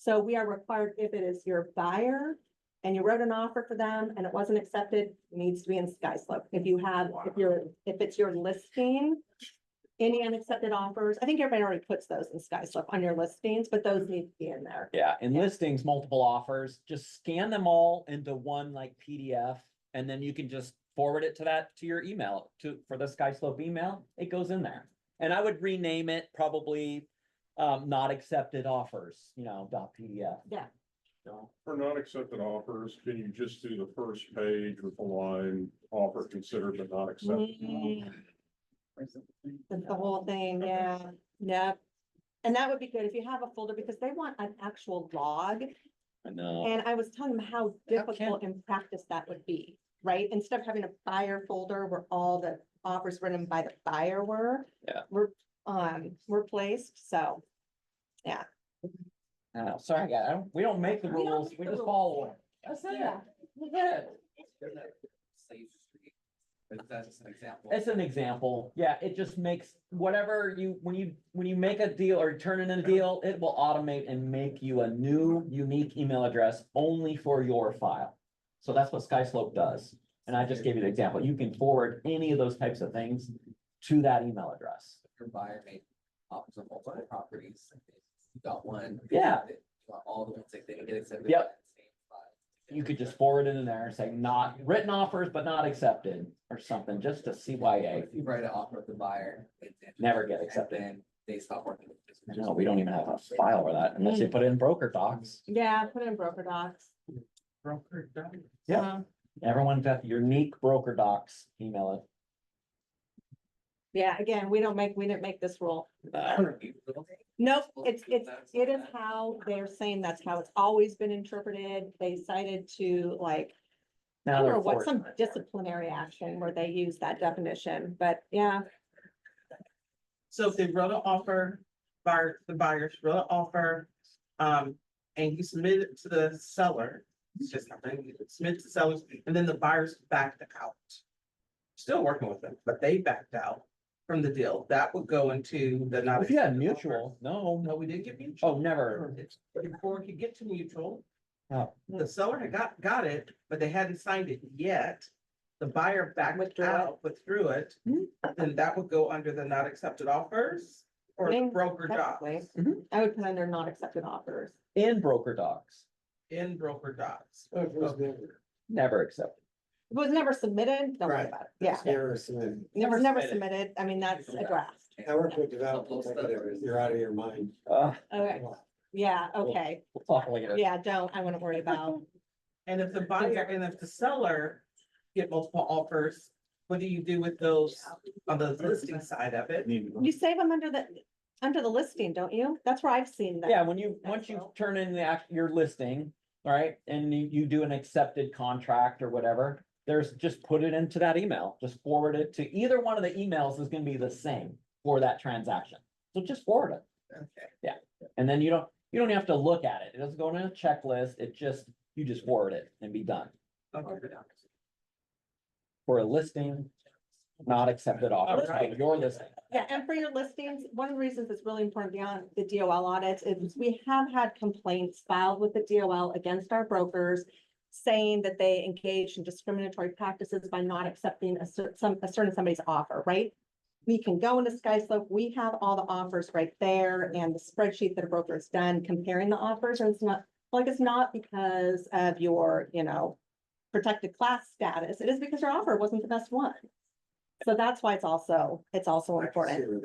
So we are required, if it is your buyer and you wrote an offer for them and it wasn't accepted, it needs to be in Sky Slope. If you have, if it's your listing, any unaccepted offers, I think everybody already puts those in Sky Slope on your listings, but those need to be in there. Yeah, in listings, multiple offers, just scan them all into one like PDF. And then you can just forward it to your email for the Sky Slope email. It goes in there. And I would rename it probably not accepted offers, .pdf. Yeah. So, For not accepted offers, can you just do the first page with the line, offer considered but not accepted? The whole thing, yeah, yep. And that would be good if you have a folder because they want an actual log. I know. And I was telling them how difficult in practice that would be, right? Instead of having a buyer folder where all the offers written by the buyer were placed, so, yeah. Sorry, guys, we don't make the rules, we just follow them. That's it. Yeah. We get it. But that's an example. It's an example. Yeah, it just makes whatever when you make a deal or turn in a deal, it will automate and make you a new unique email address only for your file. So that's what Sky Slope does. And I just gave you the example. You can forward any of those types of things to that email address. Your buyer made offers on multiple properties. You got one. Yeah. You want all the ones that didn't get accepted. Yep. by that same file. You could just forward it in there and say not written offers, but not accepted or something, just to CYA. If you write an offer with the buyer. Never get accepted. Then they stop working. with this. No, we don't even have a file for that unless you put it in broker docs. Yeah, put in broker docs. Broker doc. Yeah. Everyone's got unique broker docs, email it. Yeah, again, we didn't make this rule. Nope, it is how they're saying that's how it's always been interpreted. They cited to like, I Now don't they're know what, some forcing it. disciplinary action where they use that definition, but yeah. So if they wrote an offer, the buyers wrote an offer, and you submit it to the seller, it's just nothing, you submit to sellers, and then the buyers backed out. Still working with them, but they backed out from the deal, that would go into the not. If you had accepted mutual, offer. No, we didn't get mutual. oh, never. Before it could get to mutual, Oh. the seller had got it, but they hadn't signed it yet. The buyer backed withdrew it, then that would go under the not accepted offers or the Think broker docs. technically, I would put under not accepted offers. In broker docs, In broker docs. never accepted. If it was never submitted, don't worry Right. about it. Yeah, Never submitted. never submitted. I mean, that's a draft. I work with development executives, you're out of your mind. Okay, yeah, okay. We'll talk later. Yeah, I wouldn't worry about. And if the buyer and if the seller get multiple offers, what do you do with those on the listing side of it? You save them under the listing, don't you? That's where I've seen that. Yeah, once you turn in your listing, all right, and you do an accepted contract or whatever, just put it into that email, just forward it to either one of the emails is gonna be the same for that transaction. So just forward it. Okay. Yeah, and then you don't have to look at it. It doesn't go in a checklist. You just forward it and be done. Okay. For a listing, not accepted offers, Okay. but your listing. Yeah, and for your listings, one of the reasons it's really important beyond the DOL audits is we have had complaints filed with the DOL against our brokers saying that they engaged in discriminatory practices by not accepting a certain somebody's offer, right? We can go into Sky Slope, we have all the offers right there and the spreadsheet that a broker has done comparing the offers, and it's not because of your, protected class status. It is because your offer wasn't the best one. So that's why it's also important.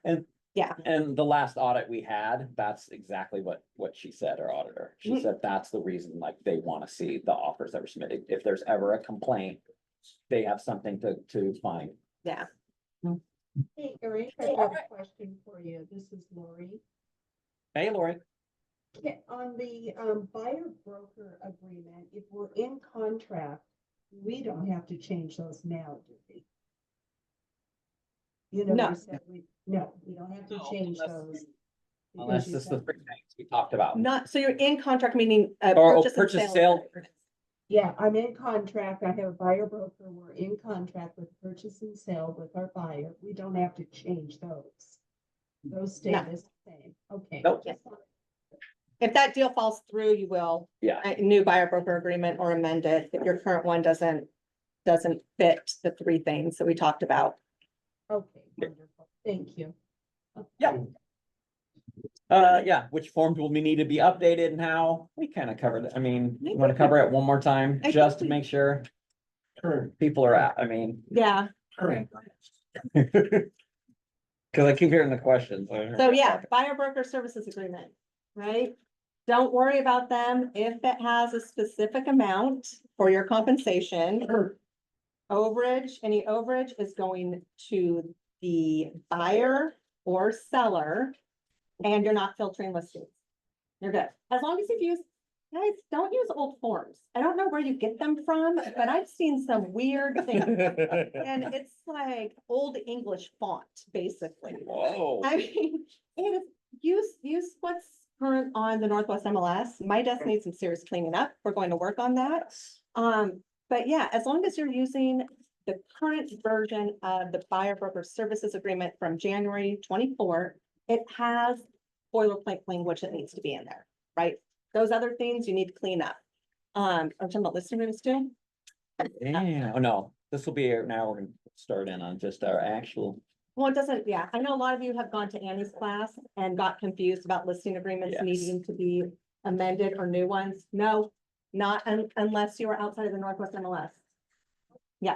And Yeah. And the last audit we had, that's exactly what she said, our auditor. She Mhm. said that's the reason, like, they want to see the offers that were submitted. If there's ever a complaint, they have something to find. Yeah. Hey, Erin, I have a question for you. This is Lori. Hey, Lori. On the buyer broker agreement, if we're in contract, we don't have to change those now, do we? You know, No. you said no, we don't have to No, change unless- those. Unless because you it's the said- three things we talked about. Not, so you're in contract, meaning. Or purchase sale. Yeah, I'm in contract. I have a buyer broker. We're in contract with purchase and sale with our buyer. We don't have to change those. Those stay No. the same. Okay. Nope. Just If that deal falls through, you will. Yeah. A new buyer broker agreement or amend it if your current one doesn't fit the three things that we talked about. Okay, wonderful. Thank you. Yeah. Yeah, which forms will we need to be updated and how? We kind of covered it. I mean, you want to cover it one more time, I just to think make sure people are at, I mean. Yeah. Cause I keep hearing the questions. So yeah, buyer broker services agreement, right? Don't worry about them if it has a specific amount for your compensation. Overage, any overage is going to the buyer or seller. And you're not filtering listings. You're good. As long as you've used, guys, don't use old forms. I don't know where you get them from, but I've seen some weird things. And it's like old English font, basically. Whoa. I mean, it is, use what's current on the Northwest MLS. My desk needs some serious cleaning up. We're going to work on that. But yeah, as long as you're using the current version of the buyer broker services agreement from January 24, it has boilerplate language that needs to be in there, right? Those other things you need to clean up. Are you talking about listing rooms too? Yeah, oh no, this will be, now we're gonna start in on just our actual. Well, it doesn't, yeah, I know a lot of you have gone to Annie's class and got confused about listing agreements Yes. needing to be amended or new ones. No, not unless you are outside of the Northwest MLS. Yeah.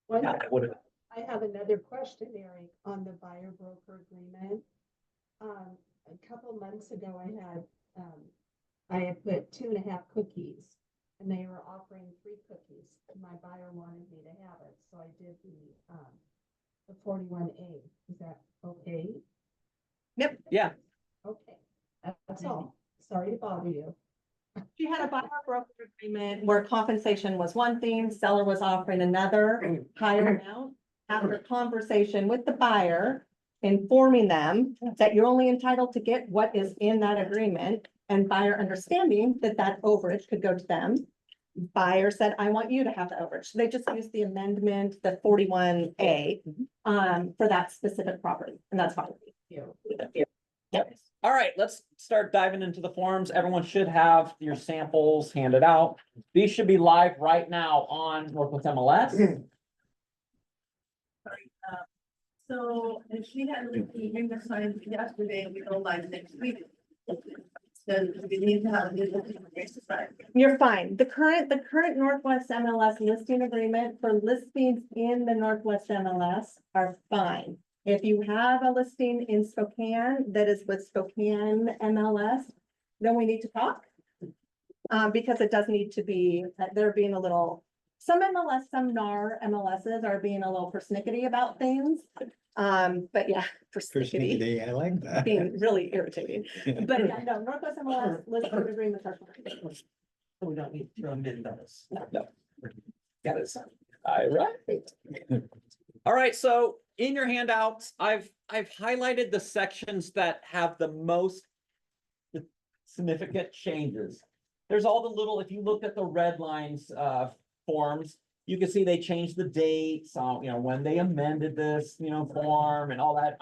One- Yeah, that would've- I have another question, Eric, on the buyer broker agreement. A couple months ago, I had put 2.5 cookies and they were offering 3 cookies. My buyer wanted me to have it, so I did the 41A. Is that okay? Yep. Yeah. Okay, that's all. Sorry to bother you. She had a buyer broker agreement where compensation was one thing, seller was offering another higher amount. After conversation with the buyer, informing them that you're only entitled to get what is in that agreement, and buyer understanding that that overage could go to them. Buyer said, I want you to have the overage. They just used the amendment, the 41A, for that specific property, and that's fine. Yep. All right, let's start diving into the forms. Everyone should have your samples handed out. These should be live right now on Northwest MLS. So if she had the agreement signed yesterday, we go live next week. So we need to have a new agreement signed. You're fine. The current Northwest MLS listing agreement for listings in the Northwest MLS are fine. If you have a listing in Spokane that is with Spokane MLS, then we need to talk. Because it does need to be, they're being a little, some MLS, some NAR MLSs are being a little persnickety about things. But yeah, persnickety, I like that. being really irritating. But yeah, no, Northwest MLS listing agreements are fine. So we don't need to amend those. No. Got it. All right. All right, so in your handouts, I've highlighted the sections that have the most significant changes. There's all the little, if you look at the red lines, forms, you can see they changed the dates on, when they amended this, form and all that.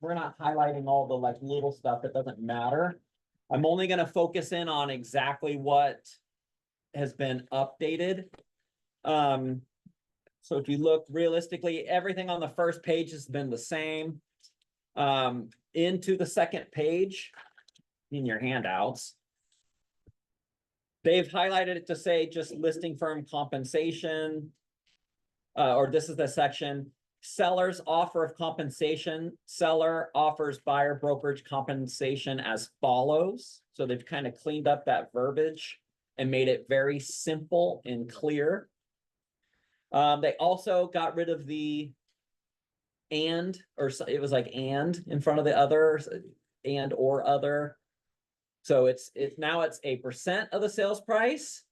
We're not highlighting all the like little stuff that doesn't matter. I'm only gonna focus in on exactly what has been updated. So if you look realistically, everything on the first page has been the same. Into the second page in your handouts, they've highlighted it to say just listing firm compensation. Or this is the section, seller's offer of compensation, seller offers buyer brokerage compensation as follows. So they've kind of cleaned up that verbiage and made it very simple and clear. They also got rid of the and, or it was like and in front of the other, and or other. So it's now it's a percent of the sales price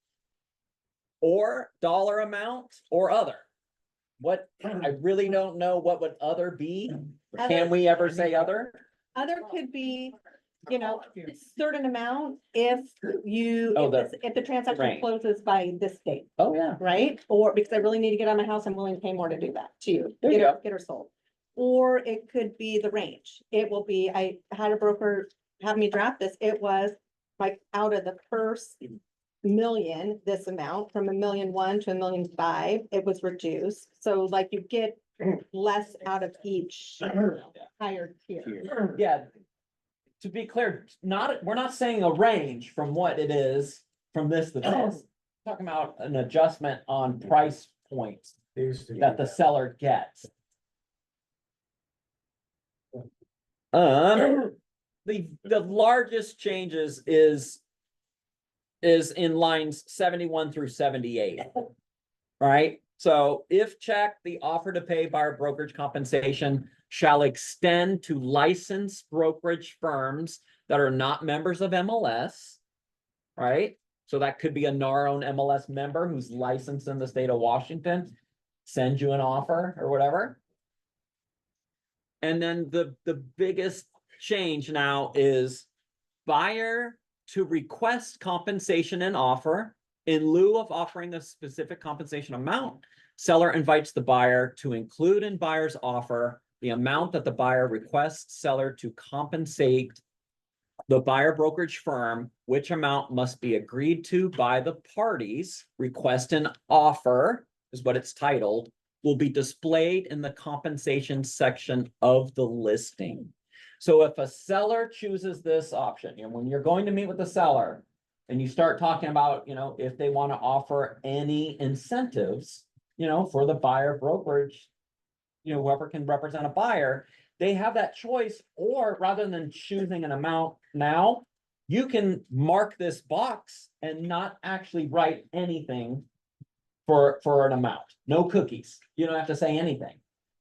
or dollar amount or other. What, I really don't know what would other be. Can we ever say other? Other could be, you know, certain amount if you, Oh, if the transaction range. closes by this date, Oh, yeah. right? Or because I really need to get out of my house, I'm willing to pay more to do that to you. There you Get her- go. Get her sold. Or it could be the range. It will be, I had a broker have me draft this. It was like out of the first million, this amount from 1,000,001 to 1,000,005, it was reduced. So like you get less out of each higher tier. Yeah. To be clear, we're not saying a range from what it is from this to this. Talking about an adjustment on price points that the seller gets. The largest changes is in lines 71 through 78. Right? So if checked, the offer to pay buyer brokerage compensation shall extend to licensed brokerage firms that are not members of MLS. Right? So that could be a NAR-owned MLS member who's licensed in the state of Washington, sends you an offer or whatever. And then the biggest change now is buyer to request compensation and offer. In lieu of offering a specific compensation amount, seller invites the buyer to include in buyer's offer the amount that the buyer requests seller to compensate the buyer brokerage firm, which amount must be agreed to by the parties. Request and offer is what it's titled, will be displayed in the compensation section of the listing. So if a seller chooses this option, you know, when you're going to meet with the seller and you start talking about, you know, if they want to offer any incentives, you know, for the buyer brokerage, you know, whoever can represent a buyer, they have that choice. Or rather than choosing an amount now, you can mark this box and not actually write anything for an amount. No cookies. You don't have to say anything.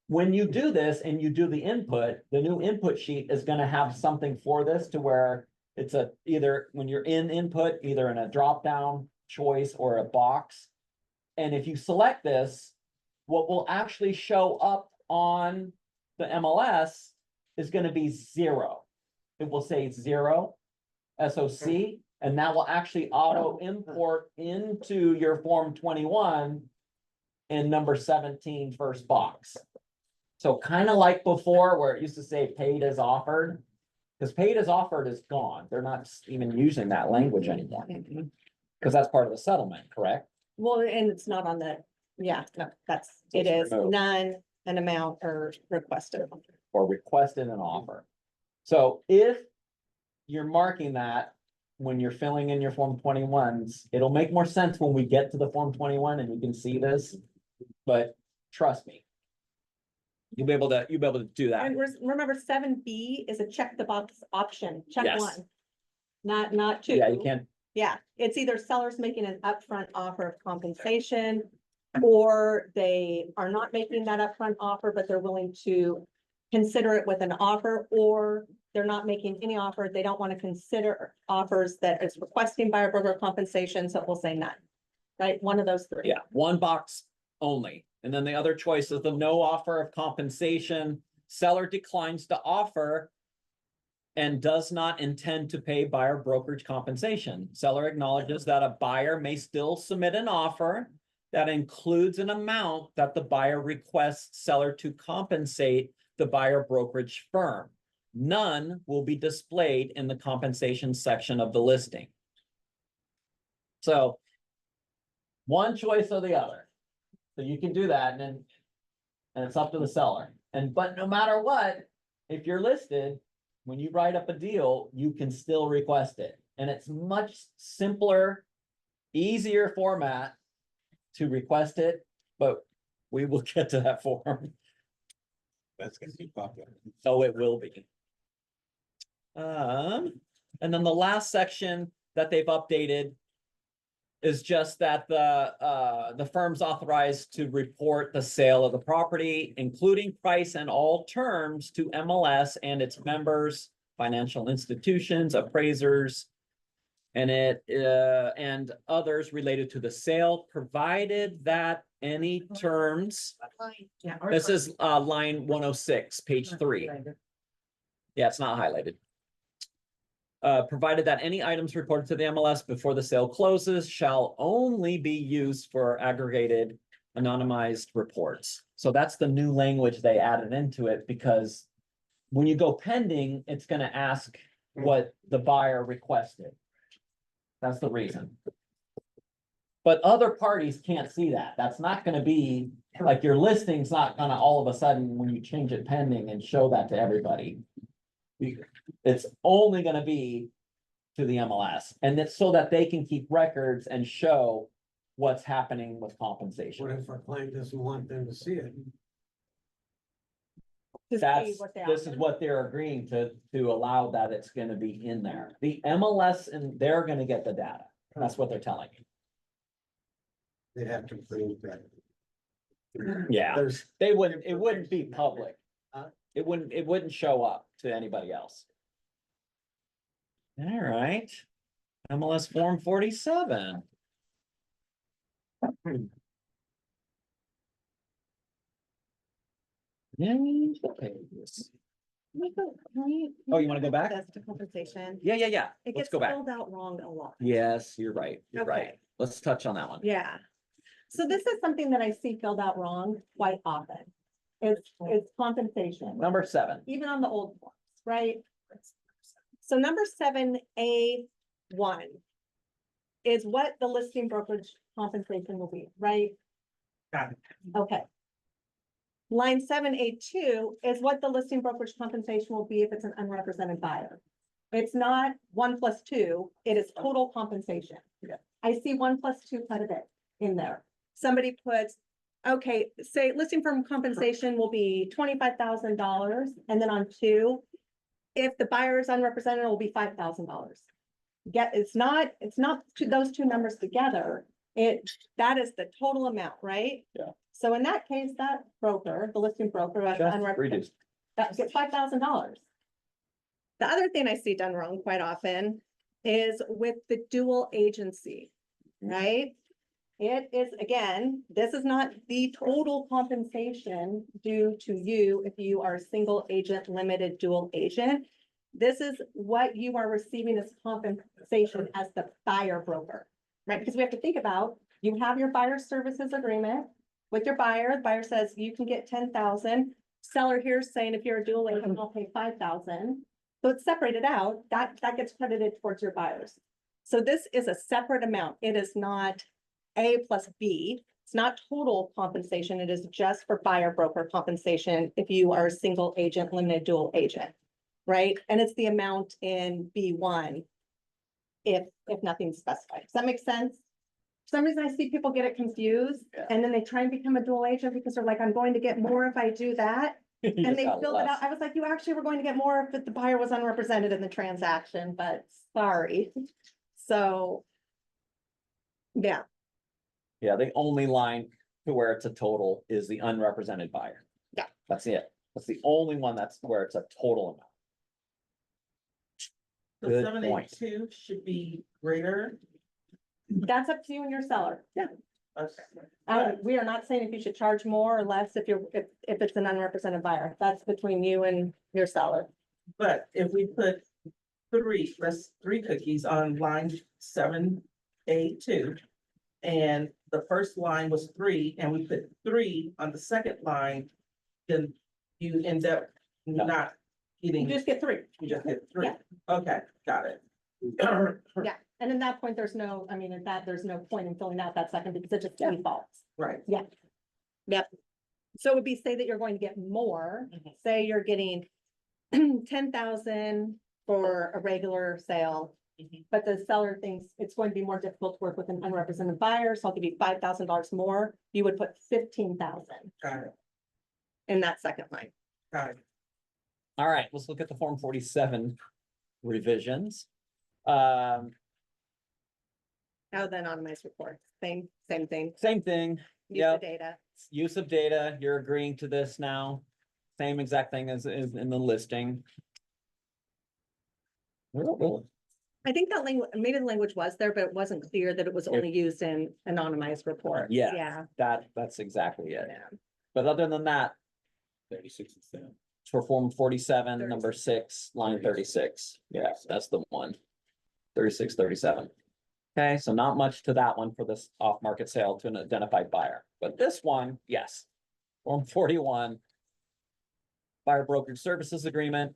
When you do this and you do the input, the new input sheet is going to have something for this to where it's either when you're in input, either in a drop down choice or a box. And if you select this, what will actually show up on the MLS is going to be 0. It will say 0 SOC, and that will actually auto import into your Form 21 in number 17 first box. So kind of like before where it used to say paid as offered, because paid as offered is gone. They're not even using that language anymore. Because that's part of the settlement, correct? Well, and it's not on the, yeah, no, it is removed. none, an amount or requested. Or requested an offer. So if you're marking that when you're filling in your Form 21s, it'll make more sense when we get to the Form 21 and you can see this. But trust me, you'll be able to do that. And remember, 7B is a check the box option, check Yes. 1. Not 2. Yeah, you can't. Yeah, it's either sellers making an upfront offer of compensation, or they are not making that upfront offer, but they're willing to consider it with an offer, or they're not making any offer. They don't want to consider offers that is requesting buyer broker compensation, so we'll say none. Right, one of those 3. Yeah, one box only. And then the other choice is the no offer of compensation. Seller declines to offer and does not intend to pay buyer brokerage compensation. Seller acknowledges that a buyer may still submit an offer that includes an amount that the buyer requests seller to compensate the buyer brokerage firm. None will be displayed in the compensation section of the listing. So one choice or the other. So you can do that and it's up to the seller. But no matter what, if you're listed, when you write up a deal, you can still request it. And it's much simpler, easier format to request it, but we will get to that form. That's gonna be popular. Oh, it will be. And then the last section that they've updated is just that the firm's authorized to report the sale of the property, including price and all terms to MLS and its members, financial institutions, appraisers, and others related to the sale, provided that any terms, Yeah. this is line 106, page 3. Yeah, it's not highlighted. Provided that any items reported to the MLS before the sale closes shall only be used for aggregated anonymized reports. So that's the new language they added into it, because when you go pending, it's gonna ask what the buyer requested. That's the reason. But other parties can't see that. That's not gonna be, like, your listing's not gonna all of a sudden, when you change it pending, and show that to everybody. It's only gonna be to the MLS, and it's so that they can keep records and show what's happening with compensation. if our client doesn't want them to see it? To see That's, what they this is offer. what they're agreeing to allow, that it's gonna be in there. The MLS, and they're gonna get the data. That's what they're telling you. They'd have to prove that. Yeah, There's, they wouldn't, it wouldn't be public. Huh? It wouldn't show up to anybody else. All right, MLS Form 47. Yeah, okay. Oh, you wanna go back? That's the compensation. Yeah. It Let's gets go back. filled out wrong a lot. Yes, you're right. You're right. Okay. Let's touch on that one. Yeah. So this is something that I see filled out wrong quite often. It's compensation, Number 7. even on the old forms, right? So number 7A1 is what the listing brokerage compensation will be, right? Got it. Okay. Line 7A2 is what the listing brokerage compensation will be if it's an unrepresented buyer. It's not 1 + 2, it is total compensation. Yeah. I see 1 + 2 quite a bit in there. Somebody puts, okay, say listing firm compensation will be $25,000, and then on 2, if the buyer is unrepresented, it will be $5,000. It's not those two numbers together. That is the total amount, right? Yeah. So in that case, that broker, the listing broker, that's Just unrepresented, reduced. that gets $5,000. The other thing I see done wrong quite often is with the dual agency, right? It is, again, this is not the total compensation due to you if you are a single agent, limited dual agent. This is what you are receiving as compensation as the buyer broker, right? Because we have to think about, you have your buyer services agreement with your buyer. The buyer says you can get 10,000. Seller here's saying if you're a dual agent, I'll pay 5,000. So it's separated out, that gets credited towards your buyers. So this is a separate amount. It is not A plus B. It's not total compensation. It is just for buyer broker compensation if you are a single agent, limited dual agent, right? And it's the amount in B1 if nothing's specified. Does that make sense? For some reason I see people get it confused and then they try and become a dual agent because they're like, I'm going to get more if I do that. And they filled it out. I was like, you actually were going to get more if the buyer was unrepresented in the transaction, but sorry. So. Yeah, Yeah, the only line to where it's a total is the unrepresented buyer. Yeah. That's it. That's the only one that's where it's a total amount. So Good point. 782 should be greater. that's up to you and your seller. Yeah. Okay. We are not saying if you should charge more or less if it's an unrepresented buyer. That's between you and your seller. But if we put that's 3 cookies on line 7A2. And the first line was 3, and we put 3 on the second line, then you end up not You getting, just get 3. you just get 3. Yeah. Okay, got it. Yeah, and in that point, there's no point in filling out that second because it just defaults. Right. Yeah. Yep. So it would be, say that you're going to get more, say you're getting 10,000 for a regular sale. But the seller thinks it's going to be more difficult to work with an unrepresented buyer, so I'll give you $5,000 more. You would put 15,000 Got it. in that second line. Got it. All right, let's look at the Form 47 revisions. Oh, then anonymized report, same thing, Same thing, use yeah, the data. use of data, you're agreeing to this now. Same exact thing as is in the listing. I think that language, maybe the language was there, but it wasn't clear that it was only used in anonymized reports. Yeah. Yeah. That's exactly it. Yeah. But other than that, 36 and 7. for Form 47, number 6, line 36, yeah, that's the one. 36, 37. Okay, so not much to that one for this off-market sale to an identified buyer, but this one, yes. Form 41. Buyer brokerage services agreement.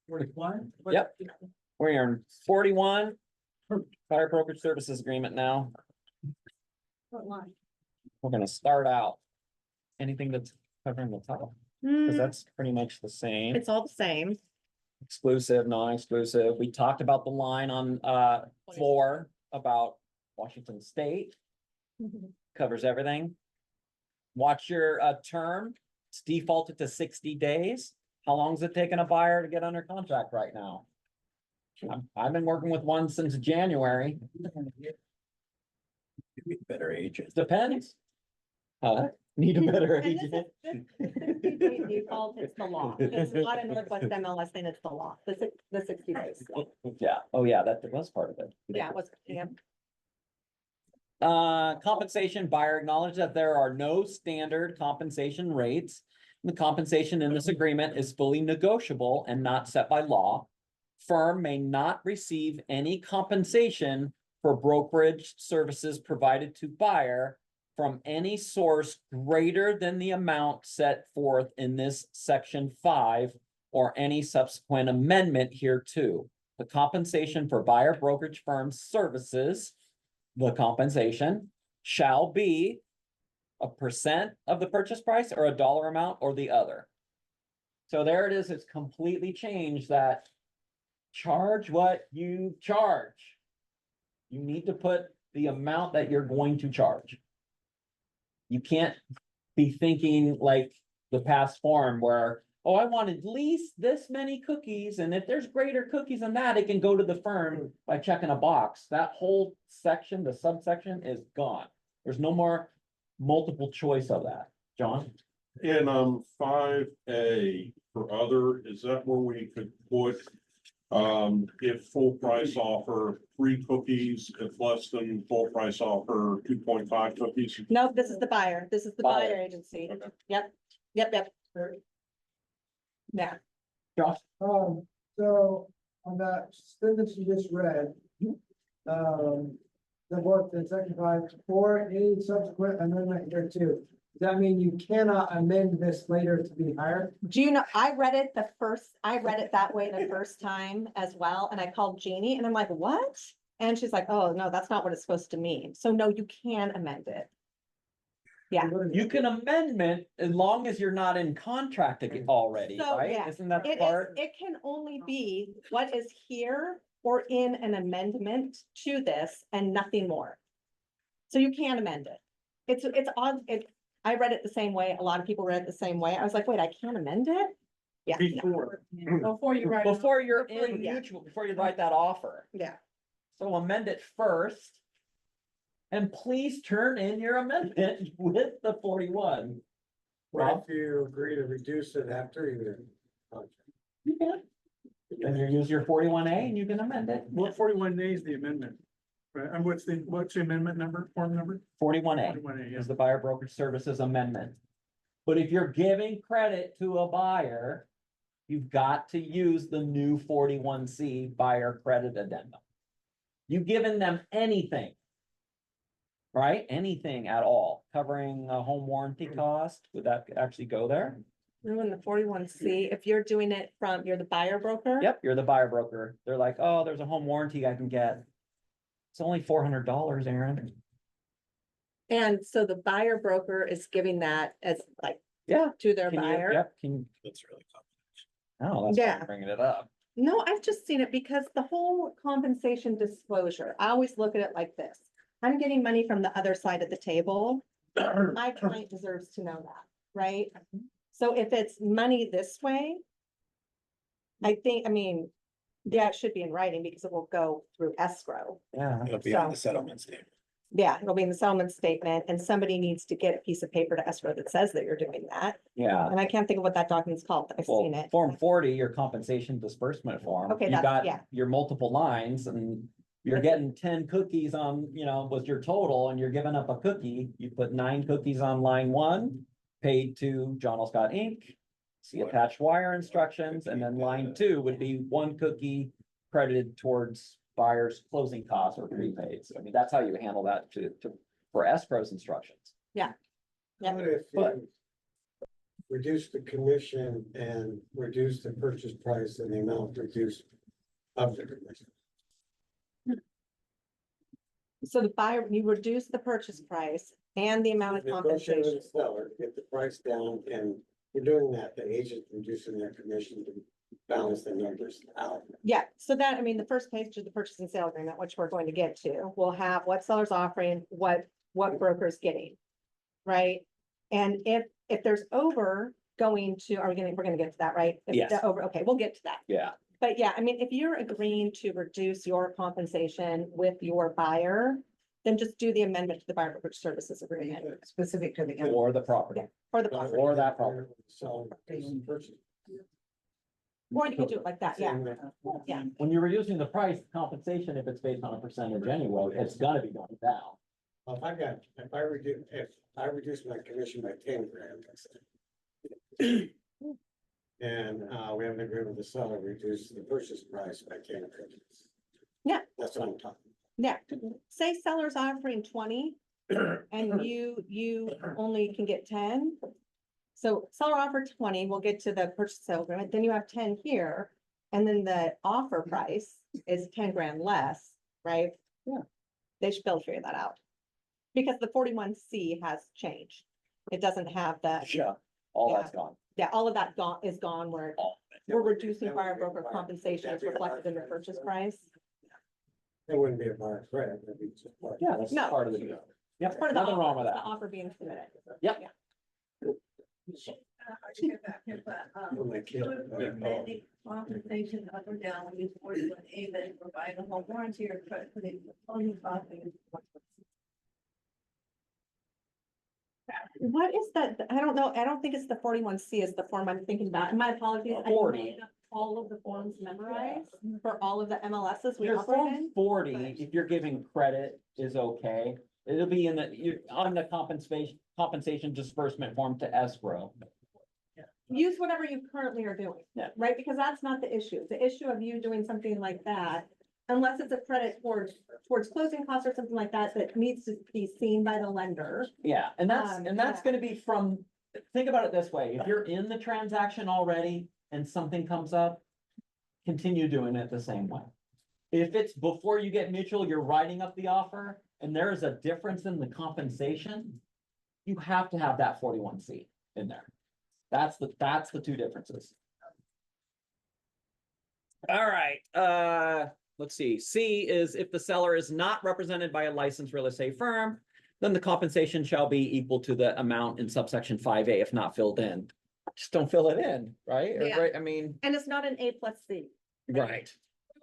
41? Yep. We're in 41. Buyer brokerage services agreement now. What line? We're gonna start out. Anything that's covering the top, because that's pretty much the same. It's all the same. Exclusive, non-exclusive. We talked about the line on 4 about Washington State. Covers everything. Watch your term. It's defaulted to 60 days. How long is it taking a buyer to get under contract right now? I've been working with one since January. Better agent. Depends. Need a better And this agent. is- this 60-day default, it's the law. It's not a Northwest MLS thing, it's the law, the 60 days. Yeah, oh yeah, that was part of it. Yeah, it was, yeah. Compensation, buyer acknowledged that there are no standard compensation rates. The compensation in this agreement is fully negotiable and not set by law. Firm may not receive any compensation for brokerage services provided to buyer from any source greater than the amount set forth in this section 5 or any subsequent amendment hereto. The compensation for buyer brokerage firm services, the compensation shall be a % of the purchase price or a dollar amount or the other. So there it is. It's completely changed that charge what you charge. You need to put the amount that you're going to charge. You can't be thinking like the past form where, oh, I want at least this many cookies, and if there's greater cookies than that, it can go to the firm by checking a box. That whole section, the subsection is gone. There's no more multiple choice of that. John? In 5A for other, is that where we could put if full price offer 3 cookies, if less than full price offer 2.5 cookies? No, this is the buyer. This is the buyer Buyer. agency. Okay. Yep. Yeah. Josh? So on that sentence you just read, the work in section 5, or any subsequent amendment here too. Does that mean you cannot amend this later to be higher? Do you know, I read it that way the first time as well, and I called Jeannie and I'm like, what? And she's like, oh, no, that's not what it's supposed to mean. So no, you can amend it. Yeah. You can amendment as long as you're not in contract already, So, right? yeah, Isn't that It is, part? it can only be what is here or in an amendment to this and nothing more. So you can amend it. It's odd, I read it the same way, a lot of people read it the same way, I was like, wait, I can't amend it? Yeah. Before. Before you write. Before you're Before in you- yeah. mutual, before you write that offer. Yeah. So amend it first. And please turn in your amendment with the 41. Rob? If you agree to reduce it after you. You can. Then you use your 41A and you can amend it. What 41A is the amendment? Right, and what's the amendment number, form number? 41A 41A, yeah. is the buyer brokerage services amendment. But if you're giving credit to a buyer, you've got to use the new 41C buyer credit addendum. You've given them anything. Right? Anything at all, covering a home warranty cost, would that actually go there? In the 41C, if you're doing it from, you're the buyer broker? Yep, you're the buyer broker. They're like, oh, there's a home warranty I can get. It's only $400, Aaron. And so the buyer broker is giving that as like Yeah. to their Can you- buyer? Yep, That's really oh, that's why Yeah. I'm bringing it up. No, I've just seen it because the whole compensation disclosure, I always look at it like this. I'm getting money from the other side of the table. My client deserves to know that, right? So if it's money this way, I think, I mean, yeah, it should be in writing because it will go through escrow. Yeah. It'll be on the settlement statement. Yeah, it'll be in the settlement statement and somebody needs to get a piece of paper to escrow that says that you're doing that. Yeah. And I can't think of what that document's called. I've Well, seen it. Form 40, your compensation disbursement form. Okay, You that's- yeah. got your multiple lines and you're getting 10 cookies on, was your total and you're giving up a cookie. You put 9 cookies on line 1, paid to John L. Scott Inc. See attached wire instructions, and then line 2 would be 1 cookie credited towards buyer's closing costs or prepaid. So I mean, that's how you handle that for escrow's instructions. Yeah. What if But- you reduce the commission and reduce the purchase price and the amount reduced of the commission? So the buyer, you reduce the purchase price and the amount of Negotiate with compensation. the seller, get the price down, and we're doing that, the agent reducing their commission to balance the numbers out. Yeah, so that, I mean, the first page of the purchase and sale agreement, which we're going to get to, will have what seller's offering, what broker's getting. Right? And if there's over going to, we're gonna get to that, right? If Yes. the over, okay, we'll get to that. Yeah. But yeah, I mean, if you're agreeing to reduce your compensation with your buyer, then just do the amendment to the buyer brokerage services agreement Specific to the. Or the property. or the property. Or that property. So, purchase. Or you can do it like that, yeah. Yeah. When you're reducing the price, compensation, if it's based on a percentage anyway, it's gonna be going down. Well, if I reduce my commission by 10 grand, let's say. And, we have an agreement with the seller, reduce the purchase price by 10 grand. Yeah. That's what I'm talking. Yeah, say seller's offering 20 and you only can get 10. So seller offered 20, we'll get to the purchase sale agreement, then you have 10 here. And then the offer price is 10 grand less, right? Yeah. They should be able to figure that out. Because the 41C has changed. It doesn't have the, Yeah. All that's gone. yeah, all of that is gone where All we're reducing buyer broker compensation is reflected in the purchase price. It wouldn't be a buyer credit, it'd be just. Yeah, that's No. part of the deal. Yep, It's part of the nothing wrong offer, with it's the that. offer being submitted. Yep. I should get back here, but, amending compensation up or down, we use 41A, but if we're buying a home warranty or credit for the closing costs. What is that? I don't know. I don't think it's the 41C is the form I'm thinking about. And my apologies. I 40. made up all of the forms memorized for all of the MLSs we Your operate form in. 40, if you're giving credit, is okay. It'll be on the compensation disbursement form to escrow. Use whatever you currently are doing. Yeah. Right? Because that's not the issue. The issue of you doing something like that, unless it's a credit towards closing costs or something like that, that needs to be seen by the lender. Yeah, and that's Yeah. gonna be think about it this way, if you're in the transaction already and something comes up, continue doing it the same way. If it's before you get mutual, you're writing up the offer and there is a difference in the compensation, you have to have that 41C in there. That's the two differences. All right, let's see. C is if the seller is not represented by a licensed real estate firm, then the compensation shall be equal to the amount in subsection 5A if not filled in. Just don't fill it in, right? Or, Yeah. right, I mean, And it's not an A+C. right.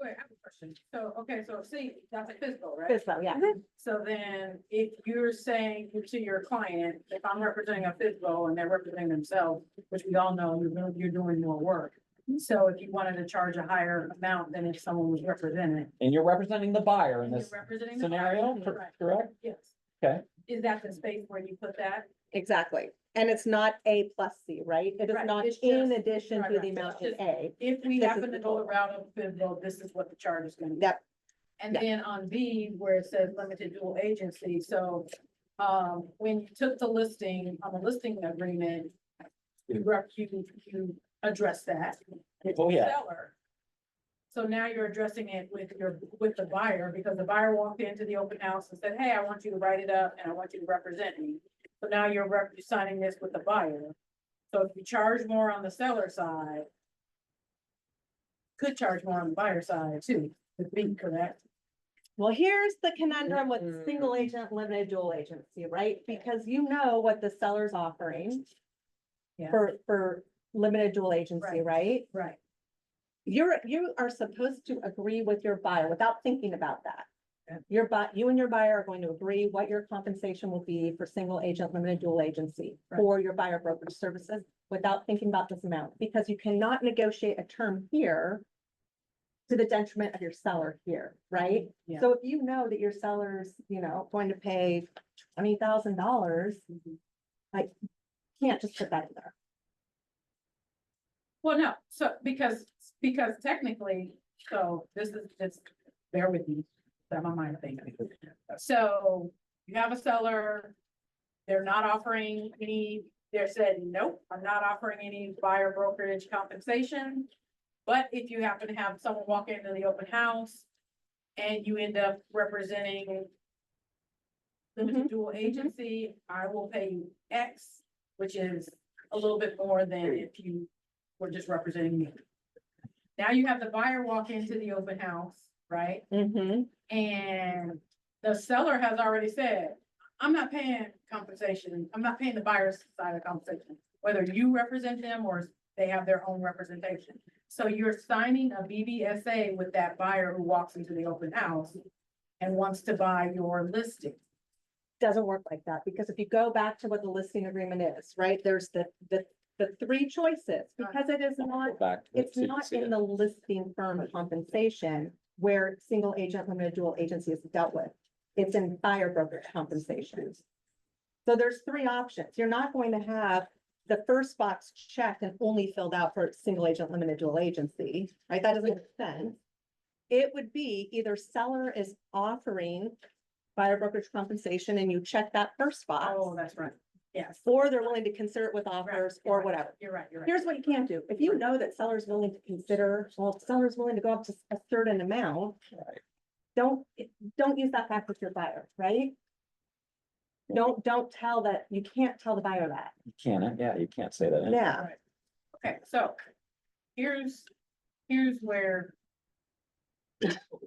Wait, I have a question. So, okay, so see, that's a physical, right? FISBO, yeah. So then if you're saying to your client, if I'm representing a FISBO and they're representing themselves, which we all know you're doing more work. So if you wanted to charge a higher amount than if someone was represented. And you're representing the buyer in and you're this representing the scenario, buyer, right, correct? Yes. Okay. Is that the space where you put that? Exactly. And it's not A+C, right? It is Right, not it's in just- addition right, to right, the it's amount in just- A. If we This is happen the to go the total. route of FISBO, this is what the charge is gonna be. Yep. And Yeah. then on B, where it says limited dual agency, so, when you took the listing, on the listing agreement, you address that. with Oh, the yeah. seller. So now you're addressing it with the buyer, because the buyer walked into the open house and said, hey, I want you to write it up and I want you to represent me. So now you're signing this with the buyer. So if you charge more on the seller side, could charge more on the buyer side too, would be correct. Well, here's the conundrum with single agent, limited dual agency, right? Because you know what the seller's offering. Yeah. for limited dual agency, right? Right. You are supposed to agree with your buyer without thinking about that. You and your buyer are going to agree what your compensation will be for single agent, limited dual agency for your buyer brokerage services without thinking about this amount, because you cannot negotiate a term here to the detriment of your seller here, right? Yeah. So if you know that your seller's, going to pay $20,000, like, can't just put that in there. Well, no, so because technically, so this is just, bear with me, that my mind thinking. So you have a seller, they're not offering any, they said, nope, I'm not offering any buyer brokerage compensation. But if you happen to have someone walk into the open house and you end up representing the dual agency, I will pay you X, which is a little bit more than if you were just representing me. Now you have the buyer walk into the open house, right? And the seller has already said, I'm not paying compensation. I'm not paying the buyer's side of compensation, whether you represent them or they have their own representation. So you're signing a BBSA with that buyer who walks into the open house and wants to buy your listing. Doesn't work like that, because if you go back to what the listing agreement is, right, there's the three choices, because it is not, it's not in the listing firm compensation where single agent, limited dual agency is dealt with. It's in buyer brokerage compensation. So there's three options. You're not going to have the first box checked and only filled out for single agent, limited dual agency, right? That doesn't make sense. It would be either seller is offering buyer brokerage compensation and you check that first box. Oh, that's right. Yes. Or they're willing to consider it with offers or whatever. You're right. Here's what you can't do. If you know that seller's willing to consider, well, if seller's willing to go up to a certain amount, don't use that back with your buyer, right? Don't tell that, you can't tell the buyer that. You can't, you can't say that. Yeah. Okay, so here's where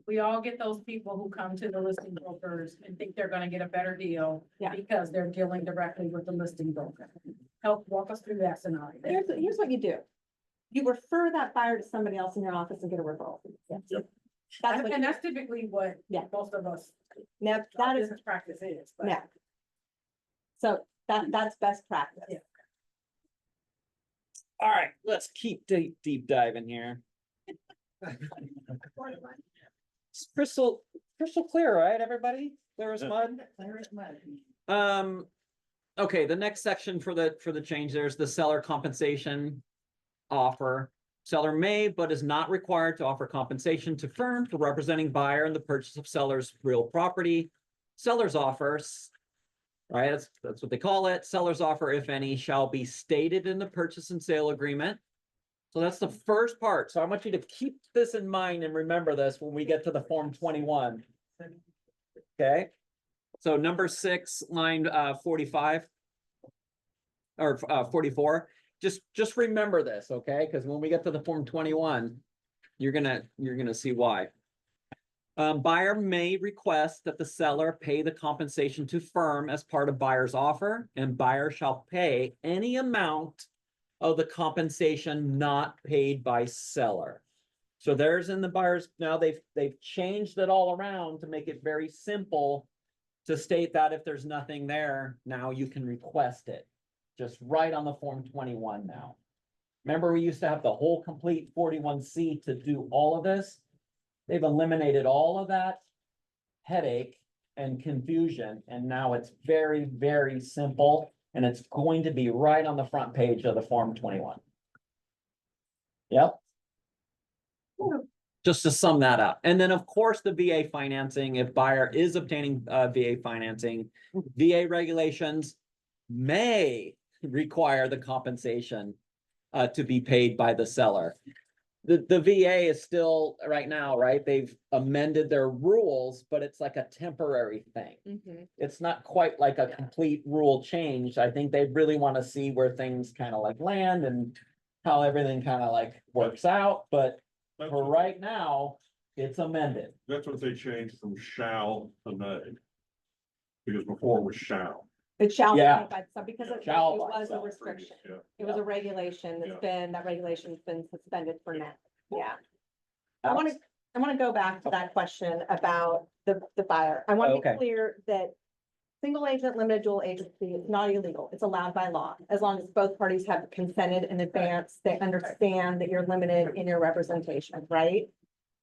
we all get those people who come to the listing brokers and think they're gonna get a better deal because they're dealing directly with the listing broker. Help walk us through that scenario. Here's what you do. You refer that buyer to somebody else in your office and get a referral. Yep. That's what, And that's typically what Yeah. most of us, now, that is, business practice is. but- yeah. So that's best practice. Yeah. All right, let's keep deep diving here. It's crystal clear, right, everybody? Clear as mud? Clear as mud. Okay, the next section for the change, there's the seller compensation offer. Seller may, but is not required to offer compensation to firm for representing buyer in the purchase of seller's real property. Seller's offers, right, that's what they call it. Seller's offer, if any, shall be stated in the purchase and sale agreement. So that's the first part. So I want you to keep this in mind and remember this when we get to the Form 21. Okay, so number 6, line 45 or 44. Just remember this, okay? Because when we get to the Form 21, you're gonna see why. Buyer may request that the seller pay the compensation to firm as part of buyer's offer, and buyer shall pay any amount of the compensation not paid by seller. So there's in the buyers, now they've changed it all around to make it very simple to state that if there's nothing there, now you can request it. Just right on the Form 21 now. Remember, we used to have the whole complete 41C to do all of this? They've eliminated all of that headache and confusion, and now it's very, very simple. And it's going to be right on the front page of the Form 21. Yep. Just to sum that up. And then, of course, the VA financing, if buyer is obtaining VA financing, VA regulations may require the compensation to be paid by the seller. The VA is still right now, right? They've amended their rules, but it's like a temporary thing. It's not quite like a complete rule change. I think they really want to see where things kind of like land and how everything kind of like works out. But for right now, it's amended. That's what they changed from shall to may. Because before it was shall. It shall be Yeah. paid by the sub, because it Shall by was a sub. restriction. Yeah. It was a regulation. Yeah. It's been, that regulation's been suspended for now. Yeah. I Alex? want to go back to that question about the buyer. I want to Okay. be clear that single agent, limited dual agency is not illegal. It's allowed by law, as long as both parties have consented in advance, they understand that you're limited in your representation, right?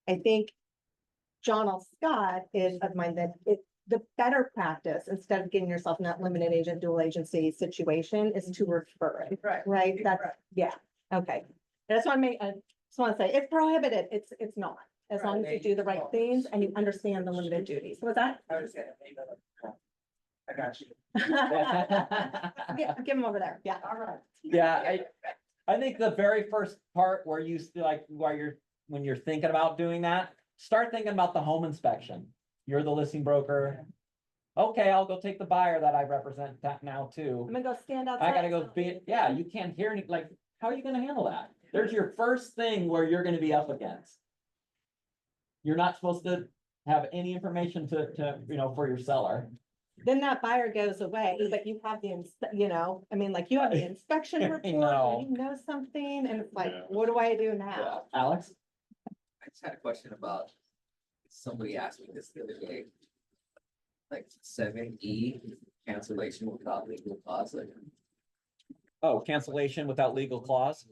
I think John L. Scott is of mind that the better practice, instead of getting yourself in that limited agent, dual agency situation, is to refer it, Right. right? That's, yeah, okay. That's what I just want to say, it's prohibited, it's not, as long as you do the right things and you understand the limited duties. What's that? I got you. Give them over there, yeah. All right. Yeah, I think the very first part where you still like, when you're thinking about doing that, start thinking about the home inspection. You're the listing broker. Okay, I'll go take the buyer that I represent that now too. I'm gonna go stand outside. I gotta go yeah, you can't hear any, like, how are you gonna handle that? There's your first thing where you're gonna be up against. You're not supposed to have any information to, for your seller. Then that buyer goes away, but you have the, I mean, like, you have the inspection report, know. and you know something, and it's like, Yeah. what do I do Yeah. now? Alex? I just had a question about, somebody asked me this the other day. Like 7E, cancellation without legal cause, like, Oh, cancellation without legal clause?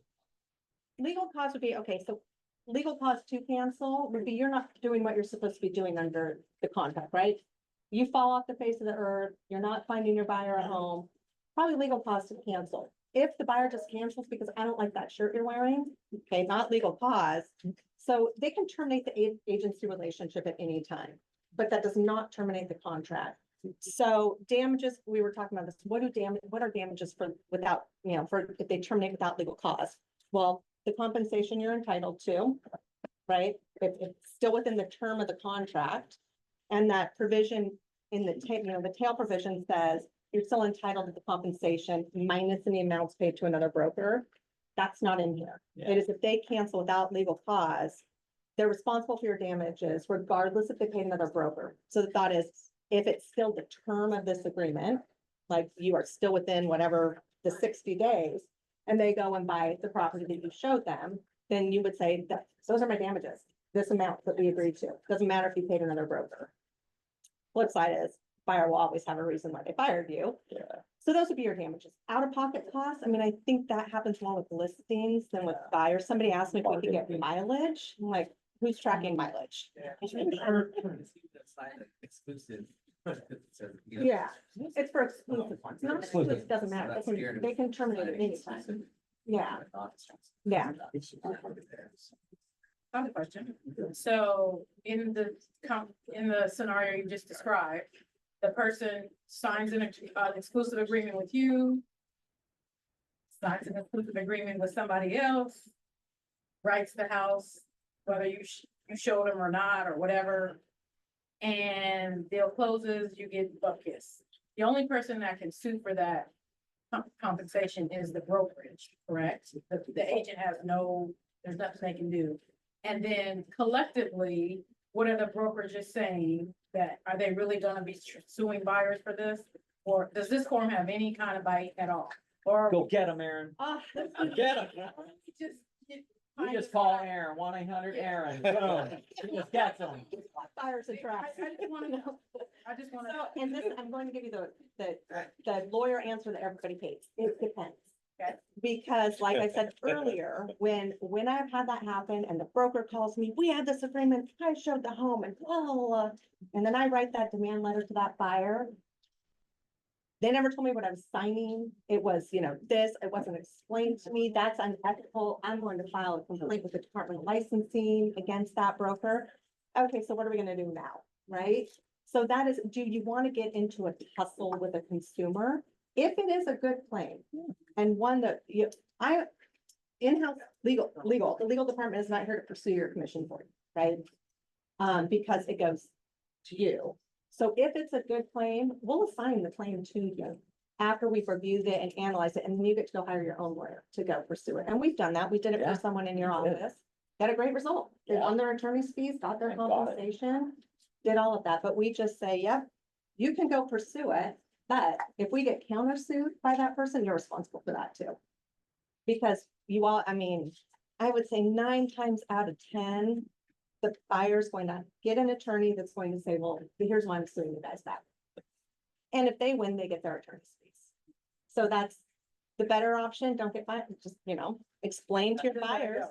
Legal cause would be, okay, so legal cause to cancel would be, you're not doing what you're supposed to be doing under the contract, right? You fall off the face of the earth, you're not finding your buyer at home, probably legal cause to cancel. If the buyer just cancels because I don't like that shirt you're wearing, okay, not legal cause. So they can terminate the agency relationship at any time, but that does not terminate the contract. So damages, we were talking about this, what are damages for without, for if they terminate without legal cause? Well, the compensation you're entitled to, right? If it's still within the term of the contract. And that provision in the the tail provision says you're still entitled to the compensation minus any amounts paid to another broker. That's not in here. Yeah. It is if they cancel without legal cause, they're responsible for your damages regardless if they paid another broker. So the thought is, if it's still the term of this agreement, like you are still within whatever the 60 days, and they go and buy the property that you showed them, then you would say that those are my damages, this amount that we agreed to. Doesn't matter if you paid another broker. Flip side is, buyer will always have a reason why they fired you. Yeah. So those would be your damages. Out of pocket costs, I mean, I think that happens more with listings than with buyers. Somebody asked me if we could get mileage. I'm like, who's tracking mileage? exclusive. Yeah, it's for exclusive ones. Not Exclusive. exclusive, doesn't matter. They can terminate at any time. Yeah, yeah. I have a question. So in the scenario you just described, the person signs an exclusive agreement with you, signs an exclusive agreement with somebody else, writes the house, whether you showed them or not, or whatever, and deal closes, you get buck kiss. The only person that can sue for that compensation is the brokerage, correct? The agent has there's nothing they can do. And then collectively, what are the brokerages saying? That, are they really gonna be suing buyers for this? Or does this form have any kind of bite at all? Or Go get them, Erin. Get them. You just call Erin, 1-800-ERIN. Boom. She just gets them. Buyers and traps. I just wanna. So, and this, I'm going to give you the lawyer answer that everybody hates. It depends. Okay. Because like I said earlier, when I've had that happen and the broker calls me, we had this agreement, I showed the home and blah, blah, blah. And then I write that demand letter to that buyer. They never told me what I was signing. It was, this, it wasn't explained to me. That's unethical. I'm going to file a complaint with the Department of Licensing against that broker. Okay, so what are we gonna do now, right? So that is, do you want to get into a tussle with a consumer? If it is a good claim and one that in-house the legal department is not here to pursue your commission for you, right? Because it goes to you. So if it's a good claim, we'll assign the claim to you after we've reviewed it and analyzed it, and then you get to go hire your own lawyer to go pursue it. And we've done that. We did it Yeah. for someone in your office. Got a great result. They won their attorney's fees, got their Thank God. compensation, did all of that. But we just say, yep, you can go pursue it. But if we get countersued by that person, you're responsible for that too. Because you all, I mean, I would say 9 times out of 10, the buyer's going to get an attorney that's going to say, well, here's why I'm suing you guys back. And if they win, they get their attorney's fees. So that's the better option. Don't get fined, just, explain to your buyers.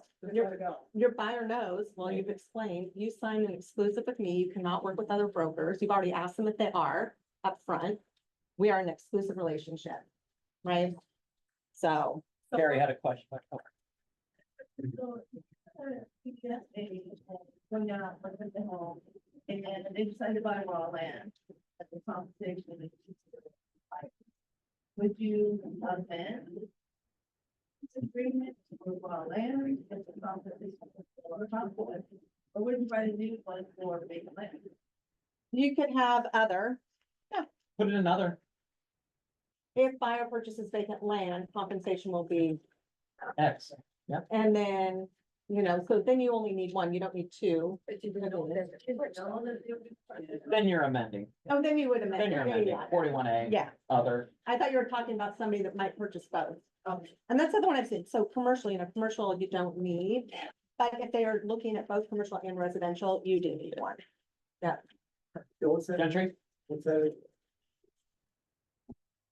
Your buyer knows, well, you've explained, you signed an exclusive with me, you cannot work with other brokers. You've already asked them if they are upfront. We are in an exclusive relationship, right? So. Carrie had a question. So, going down, look at the home, and then they decide to buy raw land at the compensation. Would you amend this agreement for raw land, as a compensation or conflict, or would you write a new one for vacant land? You could have other, Put in another if buyer purchases vacant land, compensation will be, X. and then, so then you only need one, you don't need two. But you don't, Then you're amending. Oh, then you would amend. Then you're Yeah, amending. yeah. 41A. Yeah, Other. I thought you were talking about somebody that might purchase both. And that's the other one I've seen. So commercial, commercial you don't need, but if they are looking at both commercial and residential, you do need one. Gentry?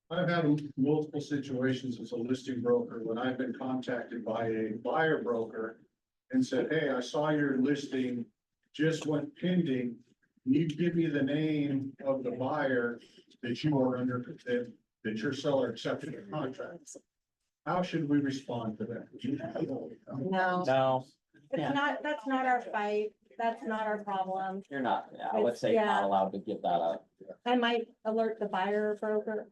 I've had multiple situations as a listing broker when I've been contacted by a buyer broker and said, hey, I saw your listing just went pending. Can you give me the name of the buyer that you are under, that your seller accepted your contract? How should we respond to that? No, No, it's not, that's not our fight. That's not our problem. you're not. Yeah, I would say you're not Yeah. allowed to give that up. I might alert the buyer broker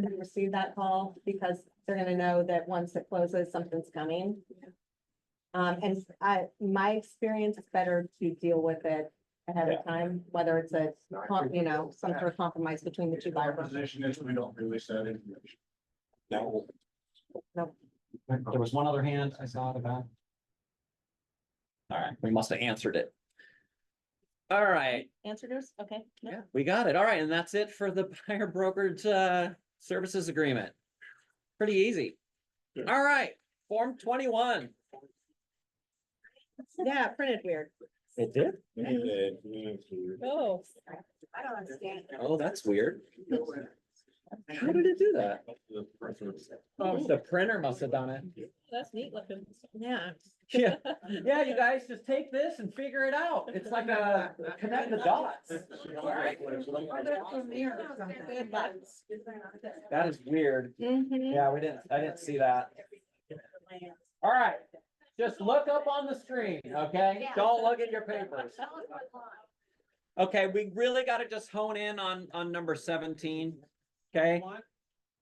that received that call, because they're gonna know that once it closes, something's coming. And my experience, it's better to deal with it ahead of time, whether it's some sort of compromise between the two Our buyer brokers. position is we don't release that information. No. No. There was one other hand I saw it about. All right, we must have answered it. All right, Answered yours? Okay. No. yeah, we got it. All right, and that's it for the buyer brokerage services agreement. Pretty easy. All right, Form 21. Yeah, printed weird. It did? Oh. I don't understand. Oh, that's weird. How did it do that? Oh, the printer must have done it. That's neat looking. Yeah. Yeah, yeah, you guys just take this and figure it out. It's like a connect the dots. That is weird. Mhm. Yeah, I didn't see that. All right, just look up on the screen, okay? Don't look at your papers. Okay, we really gotta just hone in on number 17, okay?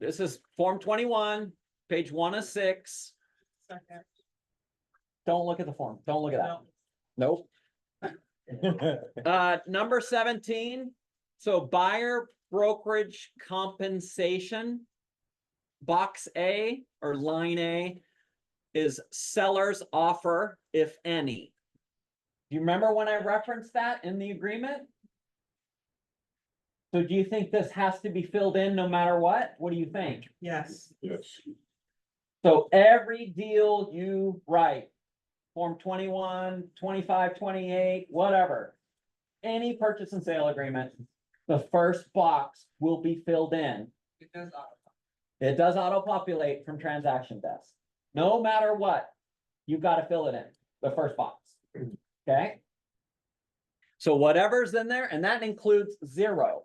This is Form 21, page 1 of 6. Don't look at the form. Don't look at that. Nope. Number 17, so buyer brokerage compensation. Box A or line A is seller's offer, if any. Do you remember when I referenced that in the agreement? So do you think this has to be filled in no matter what? What do you think? Yes. Yes. So every deal you write, Form 21, 25, 28, whatever, any purchase and sale agreement, the first box will be filled in. It does auto-populate from transaction desk. No matter what, you've got to fill it in, the first box, okay? So whatever's in there, and that includes 0.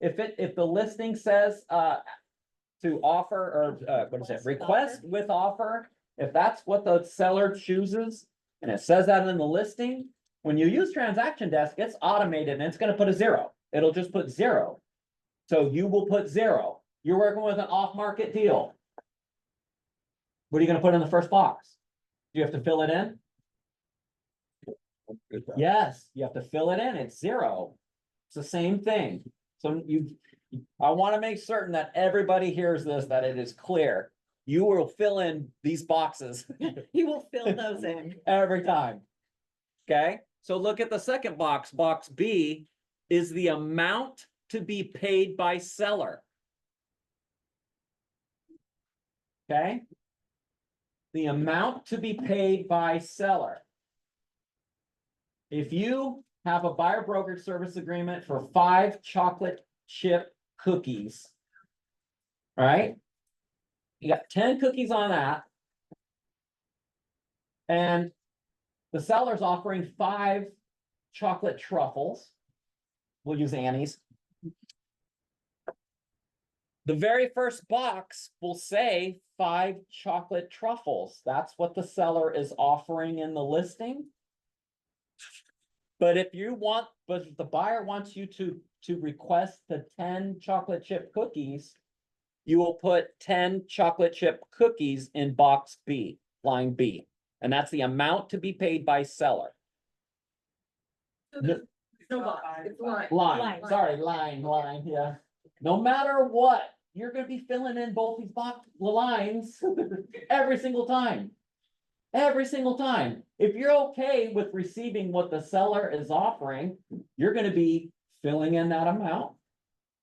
If the listing says, to offer, or, what is it, request with offer, if that's what the seller chooses, and it says that in the listing, when you use transaction desk, it's automated and it's gonna put a 0. It'll just put 0. So you will put 0. You're working with an off-market deal. What are you gonna put in the first box? Do you have to fill it in? Yes, you have to fill it in. It's 0. It's the same thing. So I want to make certain that everybody hears this, that it is clear. You will fill in these boxes You will fill those in. every time. Okay, so look at the second box. Box B is the amount to be paid by seller. Okay? The amount to be paid by seller. If you have a buyer brokerage service agreement for 5 chocolate chip cookies. Right? You got 10 cookies on that. And the seller's offering 5 chocolate truffles. We'll use Annie's. The very first box will say 5 chocolate truffles. That's what the seller is offering in the listing. But if the buyer wants you to request the 10 chocolate chip cookies, you will put 10 chocolate chip cookies in box B, line B. And that's the amount to be paid by seller. No box, it's line. Line, sorry, line, yeah. No matter what, you're gonna be filling in both these lines every single time. Every single time. If you're okay with receiving what the seller is offering, you're gonna be filling in that amount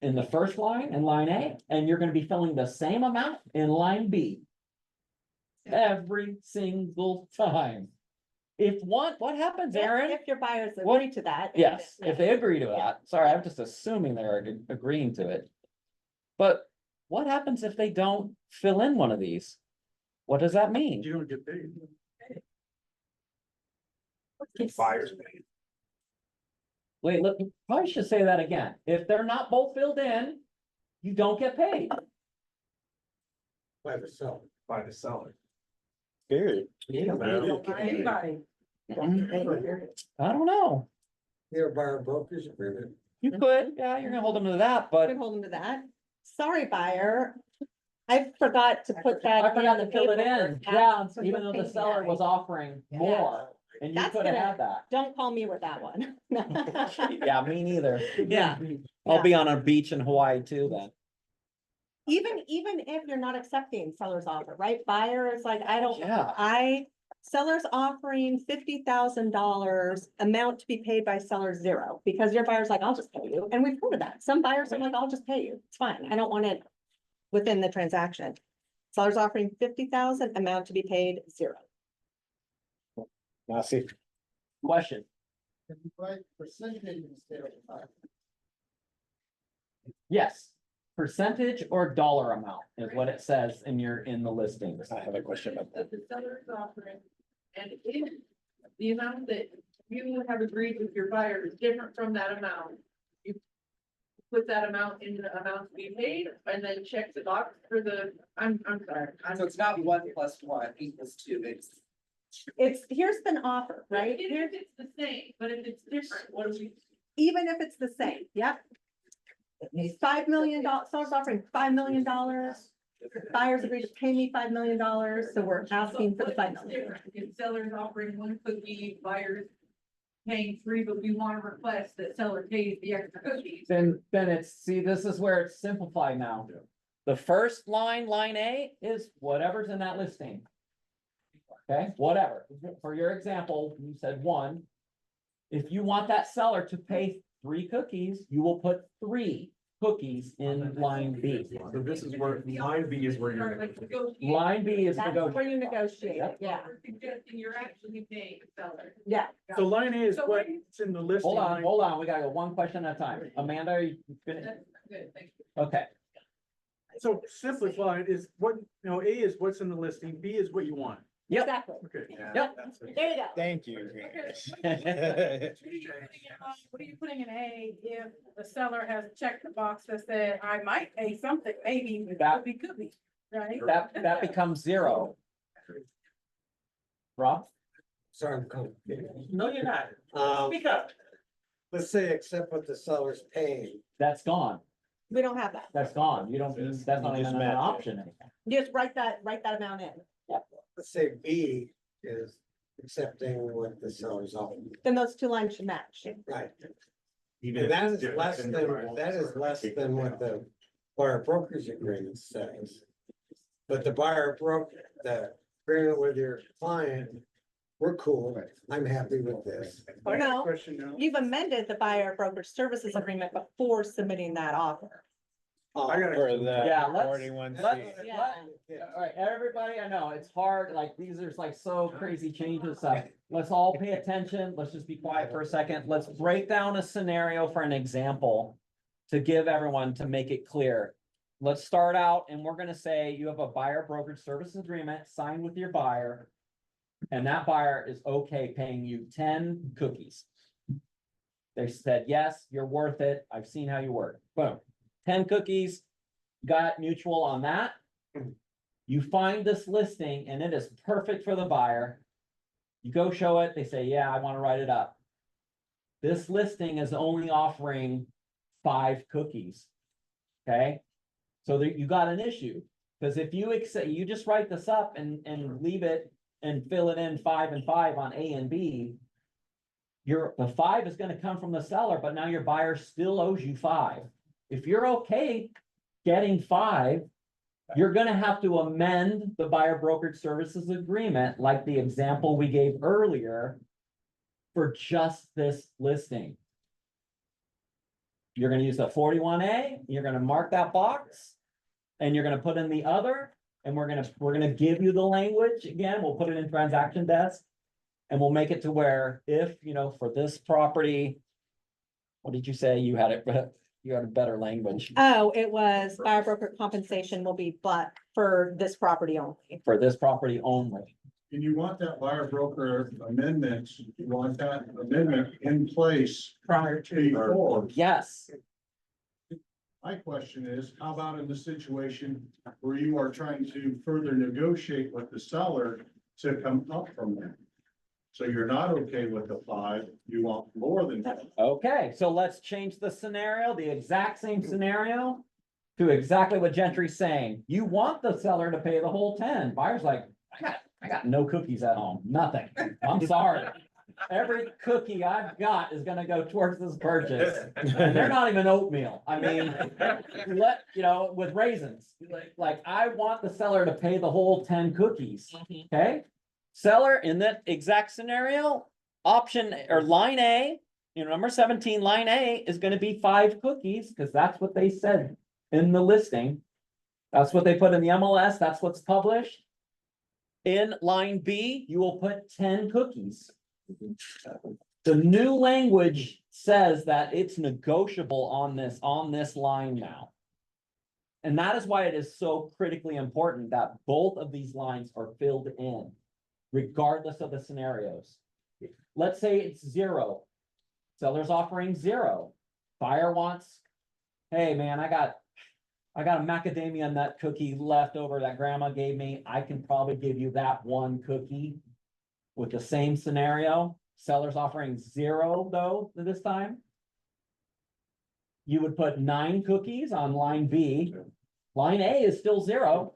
in the first line, in line A, and you're gonna be filling the same amount in line B. Every single time. What happens, Erin? If your buyers What- agree to that. Yes, if they agree to that. Sorry, I'm just assuming they're agreeing to it. But what happens if they don't fill in one of these? What does that mean? You don't get paid. Buyers pay. Wait, look, you probably should say that again. If they're not both filled in, you don't get paid. By the seller. By the seller. Good. Anybody. I don't know. You're a buyer broker's agreement. You could, yeah, you're gonna hold them to that, I but could hold them to that. Sorry, buyer. I forgot to put that. I forgot in to the fill it paperwork. in. Ask Yeah, for even though the seller was offering more, and you That's could have gonna- had that. Don't call me with that one. Yeah, me neither. Yeah. I'll be on a beach in Hawaii too then. Even if you're not accepting seller's offer, right? Buyer is like, Yeah. seller's offering $50,000, amount to be paid by seller 0, because your buyer's like, I'll just pay you. And we've heard of that. Some buyers are like, I'll just pay you. It's fine. I don't want it within the transaction. Seller's offering 50,000, amount to be paid 0. Now see, Question. Percentage instead of time. Yes, percentage or dollar amount is what it says in the listings. I have a question about that. That the seller is offering, and if the amount that you have agreed with your buyer is different from that amount, you put that amount in the amount to be paid, and then check the box for the, I'm sorry. So it's not 1 + 1 = 2, Here's an offer, right? Even if it's the same, but if it's different, what do we? Even if it's the same, yep. $5 million, seller's offering $5 million. Buyers agree to pay me $5 million, so we're asking for the $5 million. If seller's offering 1 cookie, buyers paying 3, but we want to request that seller pays the extra cookies. Then this is where it's simplified now. The first line, line A, is whatever's in that listing. Okay, whatever. For your example, you said 1. If you want that seller to pay 3 cookies, you will put 3 cookies in line B. So this is where, line B is where you're. Line B is That's where you negotiate, yeah, We're suggesting you're actually paying the seller. yeah. So line A is So what's in the listing. Hold on, we gotta go one question at a time. Amanda, are you finished? That's good, thank you. Okay, So simplified is what, A is what's in the listing, B is what you want. Yep. Exactly. Okay. Yep. There you go. Thank you. What are you putting in A if the seller has checked the box that said, I might pay something, maybe That- could be, right? that becomes 0. Rob? Sorry, I'm coming. No, you're not. Speak up. Let's say accept what the seller's paying. That's gone. We don't have that. That's gone. You don't, that's not You just even an match it. option anymore. You just write that amount in. Let's say B is accepting what the seller's offering. Then those 2 lines should match. Right. Even And if that it's is different less than than, the that is less than what the buyer broker's agreement says. But the the agreement with your client, we're cool, I'm happy with this. Or no, Question now. you've amended the buyer brokerage services agreement before submitting that offer. For the Yeah, let's- 41 let's- feet. All right, everybody, I know it's hard, like these are like so crazy changes, so let's all pay attention. Let's just be quiet for a second. Let's break down a scenario for an example to give everyone, to make it clear. Let's start out and we're gonna say you have a buyer brokerage service agreement signed with your buyer. And that buyer is okay paying you 10 cookies. They said, yes, you're worth it. I've seen how you work. Boom. 10 cookies, got mutual on that. You find this listing and it is perfect for the buyer. You go show it, they say, yeah, I want to write it up. This listing is only offering 5 cookies. Okay? So that you got an issue. Because if you accept, you just write this up and leave it and fill it in 5 and 5 on A and B. The 5 is going to come from the seller, but now your buyer still owes you 5. If you're okay getting 5, you're gonna have to amend the buyer brokerage services agreement, like the example we gave earlier, for just this listing. You're gonna use the 41A, you're gonna mark that box, and you're gonna put in the other, and we're gonna give you the language again, we'll put it in transaction desk. And we'll make it to where if, for this property, what did you say? You had it, you had a better language. Oh, it was buyer broker compensation will be but for this property only. For this property only. And you want that buyer broker amendment, you want that amendment in place Prior to. before. Yes. My question is, how about in the situation where you are trying to further negotiate with the seller to come up from there? So you're not okay with the 5, you want more than 5. Okay, so let's change the scenario, the exact same scenario, to exactly what Gentry's saying. You want the seller to pay the whole 10. Buyer's like, I got no cookies at home, nothing. I'm sorry. Every cookie I've got is gonna go towards this purchase. And they're not even oatmeal. I mean, with raisins. Like, I want the seller to pay the whole 10 cookies, okay? Seller in that exact scenario, option or line A, number 17, line A is gonna be 5 cookies, because that's what they said in the listing. That's what they put in the MLS, that's what's published. In line B, you will put 10 cookies. The new language says that it's negotiable on this line now. And that is why it is so critically important that both of these lines are filled in, regardless of the scenarios. Let's say it's 0. Seller's offering 0. Buyer wants, hey man, I got a macadamia nut cookie left over that grandma gave me. I can probably give you that 1 cookie with the same scenario. Seller's offering 0 though this time. You would put 9 cookies on line B. Line A is still 0.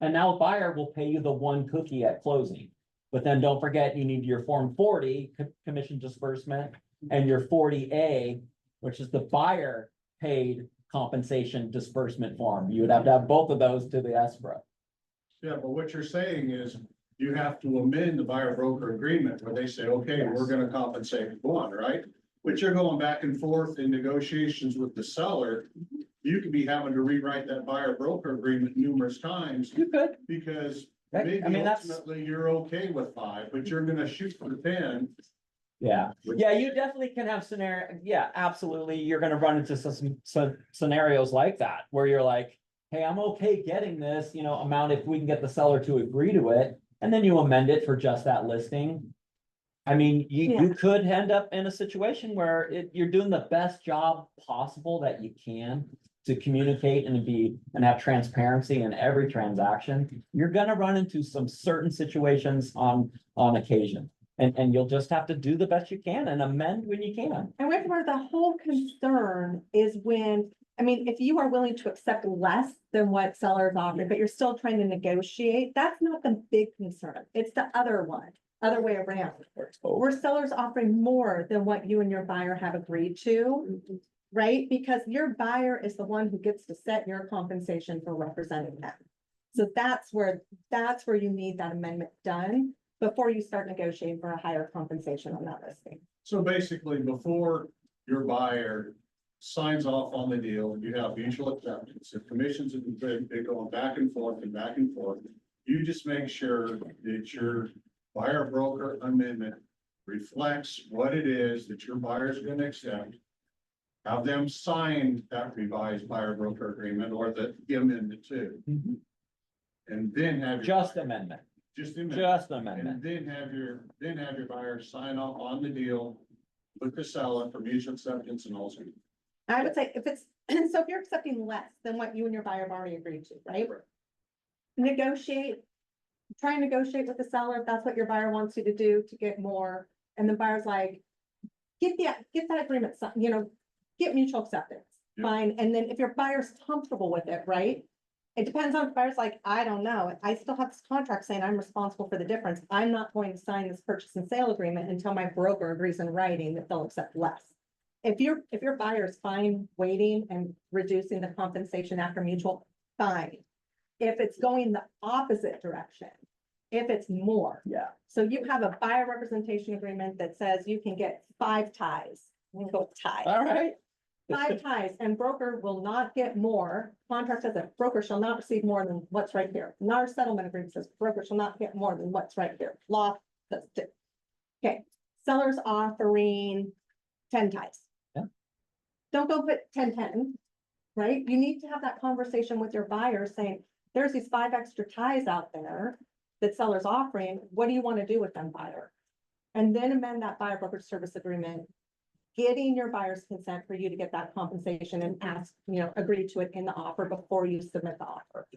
And now a buyer will pay you the 1 cookie at closing. But then don't forget, you need your Form 40 commission disbursement and your 40A, which is the buyer paid compensation disbursement form. You would have to have both of those to the escrow. Yeah, but what you're saying is you have to amend the buyer broker agreement where they say, okay, we're gonna compensate 1, right? But you're going back and forth in negotiations with the seller. You could be having to rewrite that buyer broker agreement numerous times. You could. Because I maybe mean, that's- ultimately you're okay with 5, but you're gonna shoot for 10. Yeah, you definitely can have absolutely. You're gonna run into some scenarios like that where you're like, hey, I'm okay getting this, amount if we can get the seller to agree to it, and then you amend it for just that listing. I mean, you could end up in a situation where you're doing the best job possible that you can to communicate and have transparency in every transaction. You're gonna run into some certain situations on occasion. And you'll just have to do the best you can and amend when you can. And remember, the whole concern is if you are willing to accept less than what sellers offer, but you're still trying to negotiate, that's not the big concern. It's the other way around. Where sellers offering more than what you and your buyer have agreed to, right? Because your buyer is the one who gets to set your compensation for representing them. So that's where you need that amendment done before you start negotiating for a higher compensation on that listing. So basically, before your buyer signs off on the deal, you have mutual acceptance, if commissions have been going back and forth and back and forth. You just make sure that your buyer broker amendment reflects what it is that your buyer is gonna accept. Have them sign that revised buyer broker agreement or the amendment too. And then have. Just amendment, Just amendment. just amendment. And then have your buyer sign off on the deal with the seller for mutual acceptance and also. I would say if it's, so if you're accepting less than what you and your buyer have already agreed to, right? Negotiate, try and negotiate with the seller if that's what your buyer wants you to do to get more. And the buyer's like, get that agreement, get mutual acceptance, Yeah. fine. And then if your buyer's comfortable with it, right? It depends on if the buyer's like, I don't know, I still have this contract saying I'm responsible for the difference. I'm not going to sign this purchase and sale agreement until my broker agrees in writing that they'll accept less. If your buyer's fine waiting and reducing the compensation after mutual, fine. If it's going the opposite direction, if it's more. Yeah. So you have a buyer representation agreement that says you can get 5 ties. We can go with ties. All right. 5 ties, and broker will not get more. Contract says that broker shall not receive more than what's right here. And our settlement agreement says broker shall not get more than what's right here. Law says it. Okay, seller's offering 10 ties. Yeah. Don't go put 10, right? You need to have that conversation with your buyer saying, there's these 5 extra ties out there that seller's offering. What do you want to do with them, buyer? And then amend that buyer brokerage service agreement, getting your buyer's consent for you to get that compensation and ask, agree to it in the offer before you submit the offer.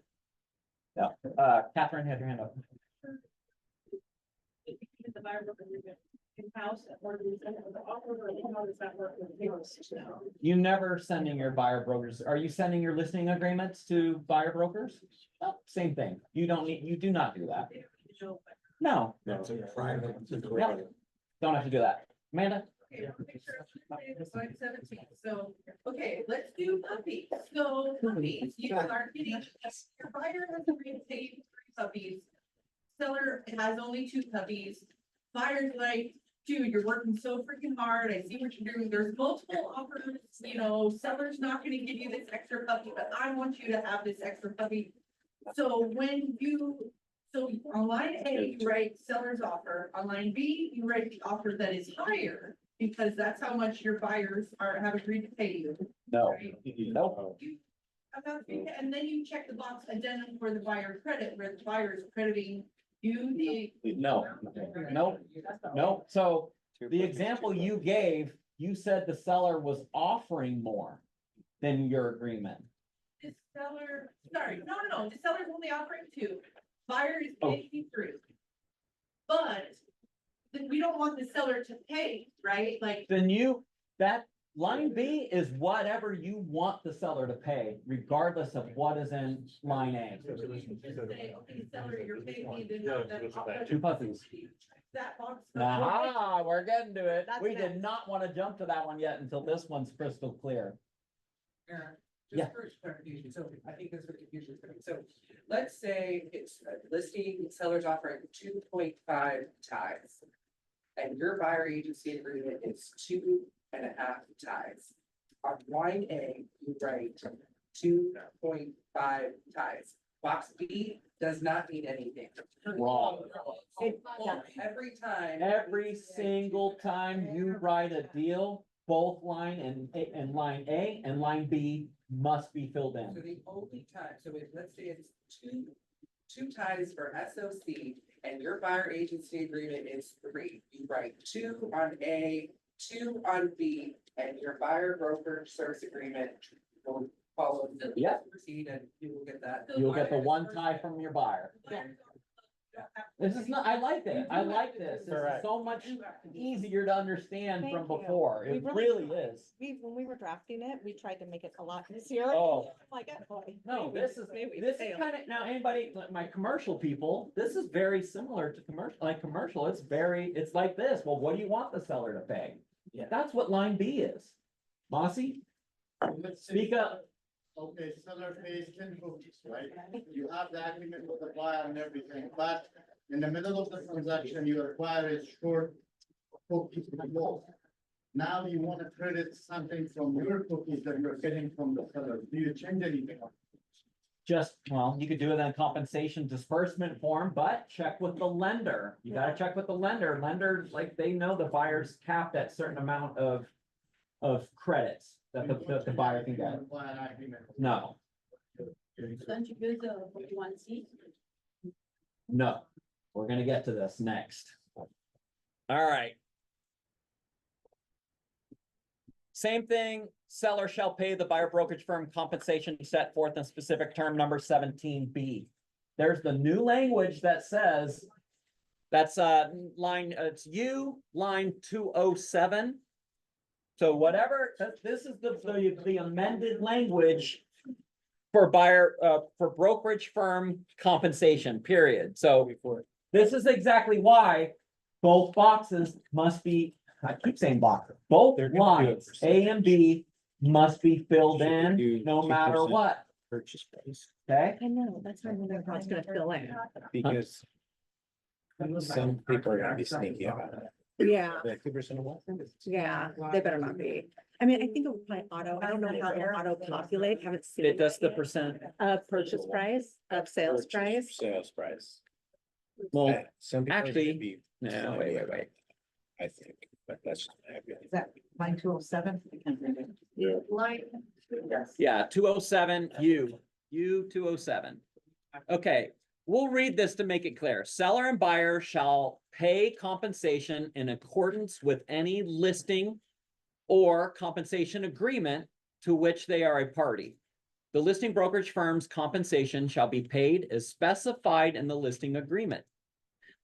Yeah, Catherine had your hand up. The buyer broker agreement in-house or do we send it with the offer or how does that work with the You never sending your buyer brokers, are you sending your listing agreements to buyer brokers? No, same thing, you do not do that. No, don't have to do that. Amanda? Slide 17. So, okay, let's do puppies. So puppies, you are getting, your buyer has agreed to pay 3 puppies. Seller has only 2 puppies. Buyer's like, dude, you're working so freaking hard. I see what you're doing. There's multiple offers, seller's not gonna give you this extra puppy, but I want you to have this extra puppy. So on line A, you write seller's offer. On line B, you write the offer that is higher. Because that's how much your buyers have agreed to pay you. No, Right? nope. And then you check the box addendum for the buyer credit, where the buyer is crediting you No, no. So the example you gave, you said the seller was offering more than your agreement. the seller, no, the seller's only offering 2. Buyer is paying you 3. But we don't want the seller to pay, right? Like, Then that line B is whatever you want the seller to pay, regardless of what is in line A. just say, okay, seller, you're paying me, then that 2 puppies. box. Aha, we're getting to it. That's We did next. not want to jump to that one yet until this one's crystal clear. Yeah. Just for clarification, so I think there's a confusion. So let's say it's listing seller's offering 2.5 ties. And your buyer agency agreement is 2.5 ties. On line A, you write 2.5 ties. Box B does not mean anything. Wrong. Every time. Every single time you write a deal, both line and line A and line B must be filled So in. the only time, let's say it's two ties for SOC and your buyer agency agreement is 3. You write 2 on A, 2 on B, and your buyer broker service agreement will follow the Yeah. proceed and you will get that. You'll get the 1 tie from your buyer. This is not, I like it. I like this. This is so much easier to understand Thank from you. before. We It really really is. When we were drafting it, we tried to make it a lot easier. Oh. Like, oh boy. No, maybe- this is maybe this is failed. kind of, now anybody, like my commercial people, this is very similar to commercial, it's like this. Well, what do you want the seller to pay? Yeah, that's what line B is. Mossy, speak up. Okay, seller pays 10 cookies, right? You have the agreement with the buyer and everything, but in the middle of the transaction, you require a short cookie to close. Now you want to credit something from your cookies that you're getting from the seller. Do you change anything? Just, well, you could do it in a compensation disbursement form, but check with the lender. You gotta check with the lender. Lenders, like, they know the buyer's capped at certain amount of credits that the buyer can get. No, Don't you go to what you want to see? no, we're gonna get to this next. All right. Same thing, seller shall pay the buyer brokerage firm compensation set forth in specific term number 17B. There's the new language that says, that's line, it's line 207. So whatever, this is the amended language for buyer, for brokerage firm compensation, period. So this is exactly why both boxes must be, I keep saying boxes, both lines, A and B, must be filled in no matter what, Purchase price, okay? I know, that's why I wonder how it's gonna fill in. because some people are gonna be sneaky about it. Yeah, Like 2% of what? yeah, they better not be. I mean, I think it would probably auto, I don't know how they'll auto populate, haven't seen. It does the percent, Of purchase price, of sales price. Sales price. well, Some people are gonna actually, be no, wait. I think, but that's just my opinion. Is that line 207? Line. yeah, 207, U 207. Okay, we'll read this to make it clear. Seller and buyer shall pay compensation in accordance with any listing or compensation agreement to which they are a party. The listing brokerage firm's compensation shall be paid as specified in the listing agreement.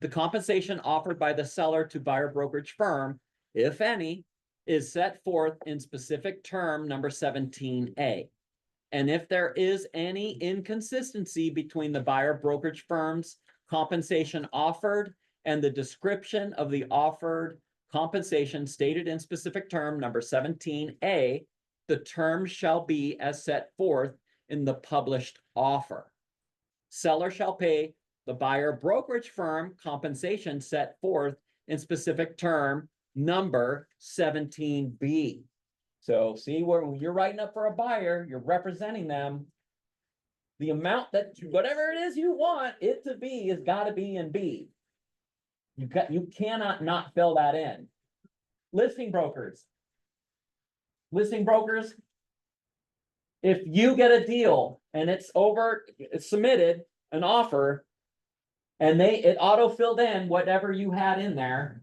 The compensation offered by the seller to buyer brokerage firm, if any, is set forth in specific term number 17A. And if there is any inconsistency between the buyer brokerage firm's compensation offered and the description of the offered compensation stated in specific term number 17A, the terms shall be as set forth in the published offer. Seller shall pay the buyer brokerage firm compensation set forth in specific term number 17B. So see, where you're writing up for a buyer, you're representing them. The amount that, whatever it is you want it to be, has got to be in B. You cannot not fill that in. Listing brokers. If you get a deal and it's submitted an offer, and it auto-filled in whatever you had in there,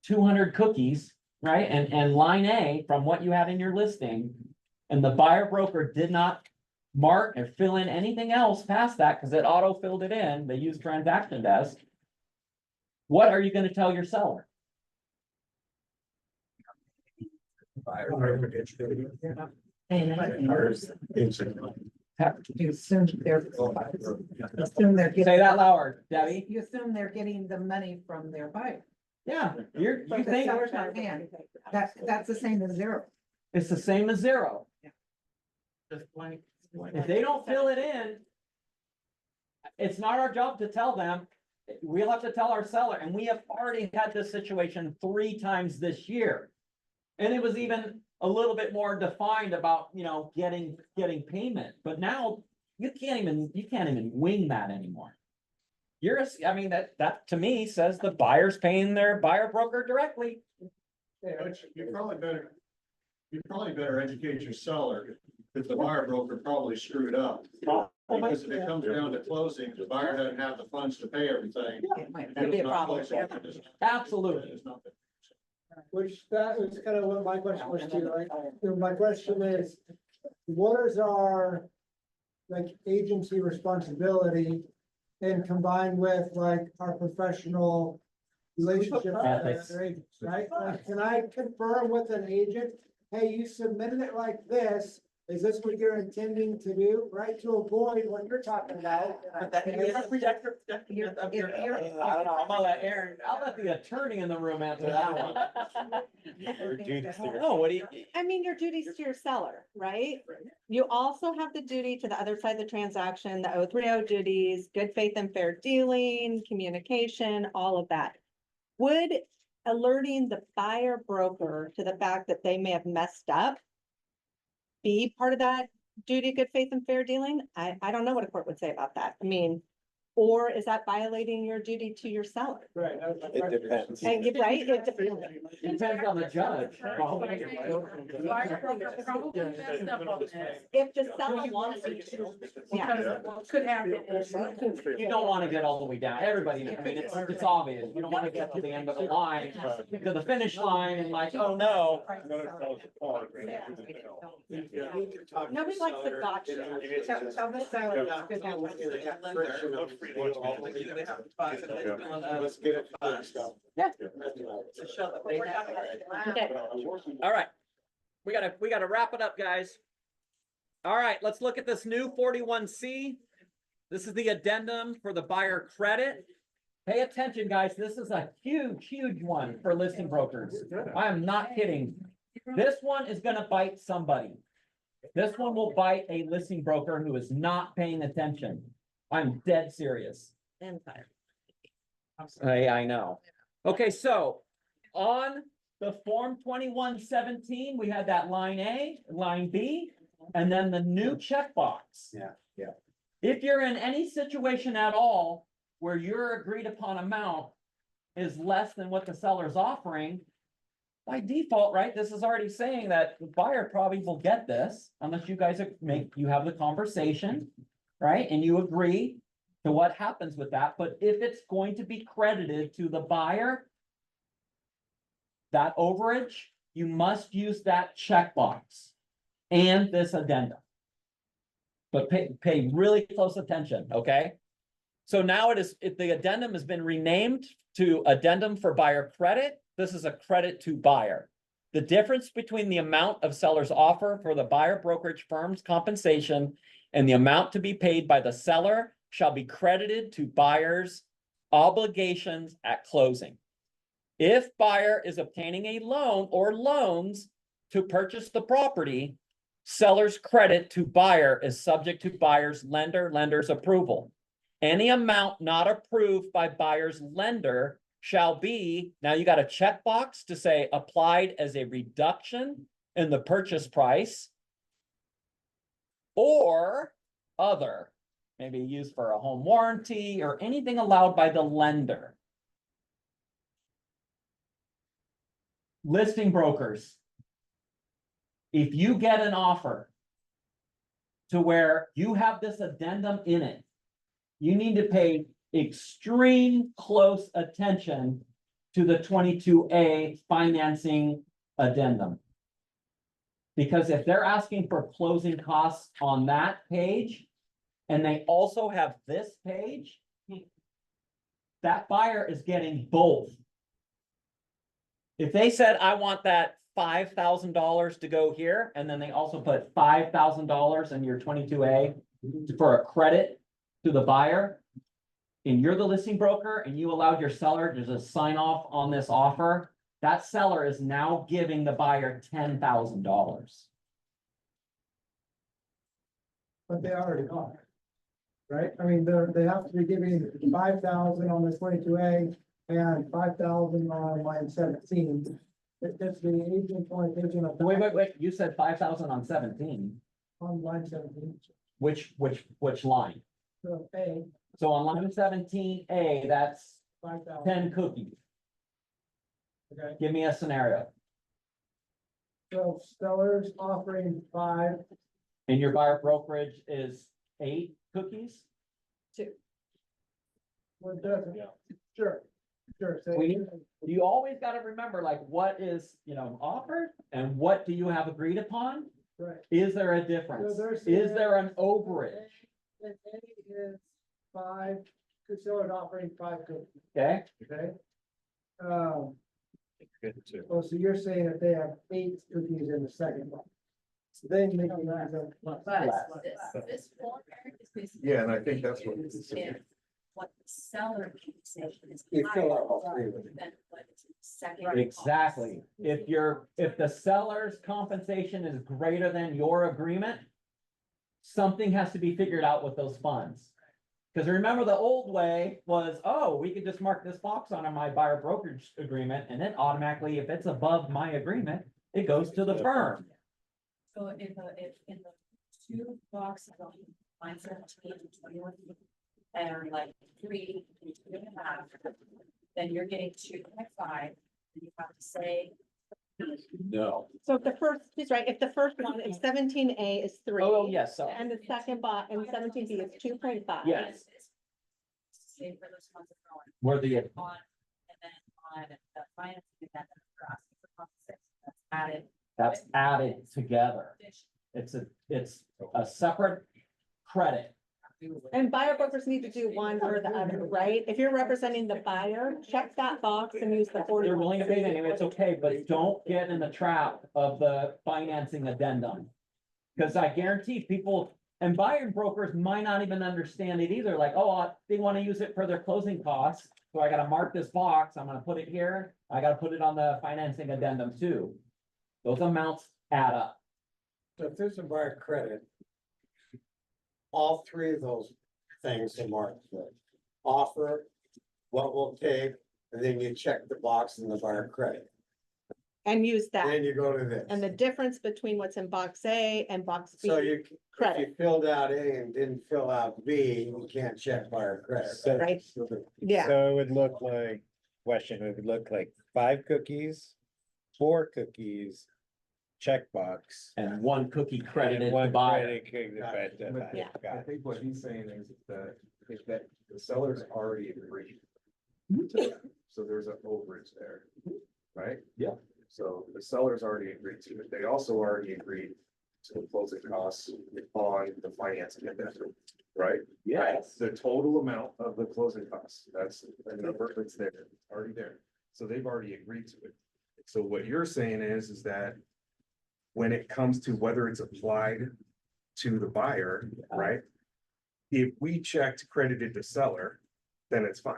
200 cookies, right? And line A from what you had in your listing, and the buyer broker did not mark or fill in anything else past that because it auto-filled it in, they use transaction desk. What are you going to tell your seller? You assume they're Say getting, that louder, Debbie. you assume they're getting the money from their buyer. Yeah, you But the think seller's not paying. That's the same as zero. it's the same as zero. Just blank. If they don't fill it in, it's not our job to tell them. We'll have to tell our seller, and we have already had this situation 3 times this year. And it was even a little bit more defined about, getting payment, but now you can't even wing that anymore. That to me says the buyer's paying their buyer broker directly. You probably better educate your seller, because the buyer broker probably screwed up. Because if it comes down to closing, the buyer doesn't have the funds to pay everything. Could be a problem. Absolutely. Which that was kind of what my question was too, right? So my question is, what is our like agency responsibility and combined with like our professional relationship with Ethics. other agents, right? Like, can I confirm with an agent, hey, you submitted it like this, is this what you're intending to do, right? To avoid what you're talking about. I don't know, I'm gonna let Erin, I'll let the attorney in the room answer that one. No, what do you? I mean, your duties to your seller, right? You also have the duty to the other side of the transaction, the 030 duties, good faith and fair dealing, communication, all of that. Would alerting the buyer broker to the fact that they may have messed up be part of that duty of good faith and fair dealing? I don't know what a court would say about that. I mean, or is that violating your duty to your seller? Right. It depends. And you're right, it depends. Depends on the judge. Buyer broker probably messed up on this. If the seller wants to, yeah. Because what could happen is. You don't wanna get all the way down, everybody, knows. I mean, it's obvious, you don't wanna get to the end of the line, to the finish line and like, oh no. Nobody likes the gotcha. Tell the seller not to have what you're- Let's get it. Okay. All right, we gotta wrap it up, guys. All right, let's look at this new 41C. This is the addendum for the buyer credit. Pay attention, guys, this is a huge one for listing brokers. I am not kidding. This one is gonna bite somebody. This one will bite a listing broker who is not paying attention. I'm dead serious. I know. Okay, so on the Form 2117, we had that line A, line B, and then the new checkbox. Yeah. If you're in any situation at all where your agreed upon amount is less than what the seller's offering, by default, right, this is already saying that the buyer probably will get this unless you guys you have the conversation, right? And you agree to what happens with that, but if it's going to be credited to the buyer, that overage, you must use that checkbox and this addendum. But pay really close attention, okay? So now the addendum has been renamed to addendum for buyer credit. This is a credit to buyer. The difference between the amount of seller's offer for the buyer brokerage firm's compensation and the amount to be paid by the seller shall be credited to buyer's obligations at closing. If buyer is obtaining a loan or loans to purchase the property, seller's credit to buyer is subject to buyer's lender's approval. Any amount not approved by buyer's lender shall be, now you got a checkbox to say applied as a reduction in the purchase price or other, maybe used for a home warranty or anything allowed by the lender. Listing brokers. If you get an offer to where you have this addendum in it, you need to pay extreme close attention to the 22A financing addendum. Because if they're asking for closing costs on that page, and they also have this page, that buyer is getting both. If they said, I want that $5,000 to go here, and then they also put $5,000 in your 22A for a credit to the buyer, and you're the listing broker, and you allowed your seller to just sign off on this offer, that seller is now giving the buyer $10,000. But they already are. Right? I mean, they have to be giving 5,000 on this 22A and 5,000 on line 17. It's the agent orientation of. Wait, you said 5,000 on 17. On line 17. Which line? So A, So on line 17A, that's 5,000. 10 cookies. Okay, Give me a scenario. so sellers offering 5. And your buyer brokerage is 8 cookies? What doesn't? Sure, sure. So You always gotta remember, like, what is, offered and what do you have agreed upon? right. Is there a difference? So they're Is saying- there an overage? And A is 5, good sellers offering 5 cookies, Okay, okay? Oh, so you're saying if they have 8 cookies in the second one. Then they can use them. But this form is basically. Yeah, and I think that's what. What the seller compensation is. You fill out all higher three of them. than what is second. exactly. If the seller's compensation is greater than your agreement, something has to be figured out with those funds. Because remember, the old way was, oh, we could just mark this box on my buyer brokerage agreement, and then automatically, if it's above my agreement, it goes to the firm. So in the two boxes on line 17 and 21, and like 3 and 2.5, then you're getting 2.5, and you have to say. No. So if the first, he's right, if the first one, if 17A is 3. Oh, yes, so, And the second box, and 17B is 2.5. yes, Say for those ones that are going where the, on, and then on the financing, and then for us, for compensation, that's added. that's added together. It's a separate credit. And buyer brokers need to do one or the other, right? If you're representing the buyer, check that box and use the 40. They're willing to pay it anyway, it's okay, but don't get in the trap of the financing addendum. Because I guarantee people, and buyer brokers might not even understand it either, like, oh, they want to use it for their closing costs. So I gotta mark this box, I'm gonna put it here, I gotta put it on the financing addendum too. Those amounts add up. So if there's a buyer credit, all three of those things are marked with offer, what we'll take, and then you check the box in the buyer credit. And use that. Then you go to this. And the difference between what's in box A and box B. So if credit. you filled out A and didn't fill out B, you can't check buyer credit. So- Right. Yeah. So it would look like, question, it would look like 5 cookies, 4 cookies, checkbox. And one cookie credited and to one buyer. credit credited to buyer. Yeah. I think what he's saying is that, the sellers already agreed. Mm-hmm. to that. So there's an overage there, right? Yeah. So the sellers already agreed to it. They also already agreed to the closing costs on the financing addendum, right? Yes. The total amount of the closing costs, that's the number that's there, it's already there. So they've already agreed to it. So what you're saying is that when it comes to whether it's applied to the buyer, right? If we checked credited to seller, then it's fine.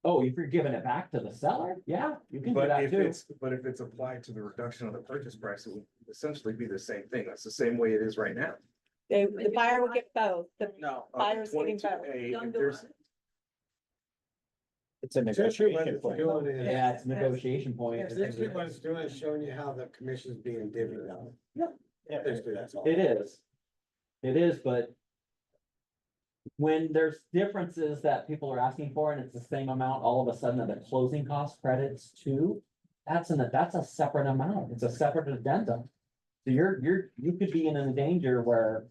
Oh, if you're giving it back to the seller, yeah, you can do But that if too. it's applied to the reduction of the purchase price, it would essentially be the same thing. That's the same way it is right now. The buyer would get both. The No. buyer's getting both. 22A, if there's- It's a negotiation point. Yeah, it's a negotiation point. Essentially what it's doing is showing you how the commission's being divvied out. Yeah. Basically, that's all. It is. It is, but when there's differences that people are asking for and it's the same amount, all of a sudden the closing cost credits too, that's a separate amount. It's a separate addendum. So you could be in a danger where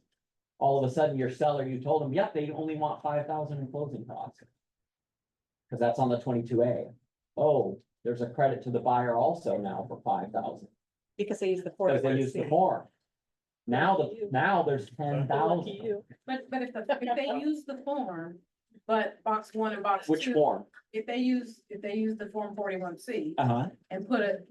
all of a sudden your seller, you told them, yep, they only want 5,000 in closing costs. Cause that's on the 22A. Oh, there's a credit to the buyer also now for 5,000. Because they use the Because they use the 41C. form. Now there's 10,000. But if they use the form, but box 1 and box 2. Which form? If they use the form 41C Uh-huh. and put a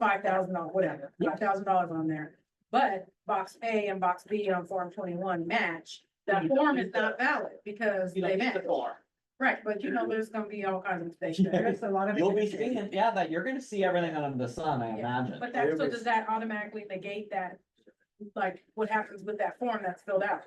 $5,000, whatever, $5,000 on there. But box A and box B on form 21 match, that form is not valid because You they don't need match. the form. Right, but there's gonna be all kinds of mistakes. there. There's a lot of. You'll be seeing, yeah, that you're gonna see everything under the sun, I Yeah, imagine. But that, so does that automatically negate that, like, what happens with that form that's filled out?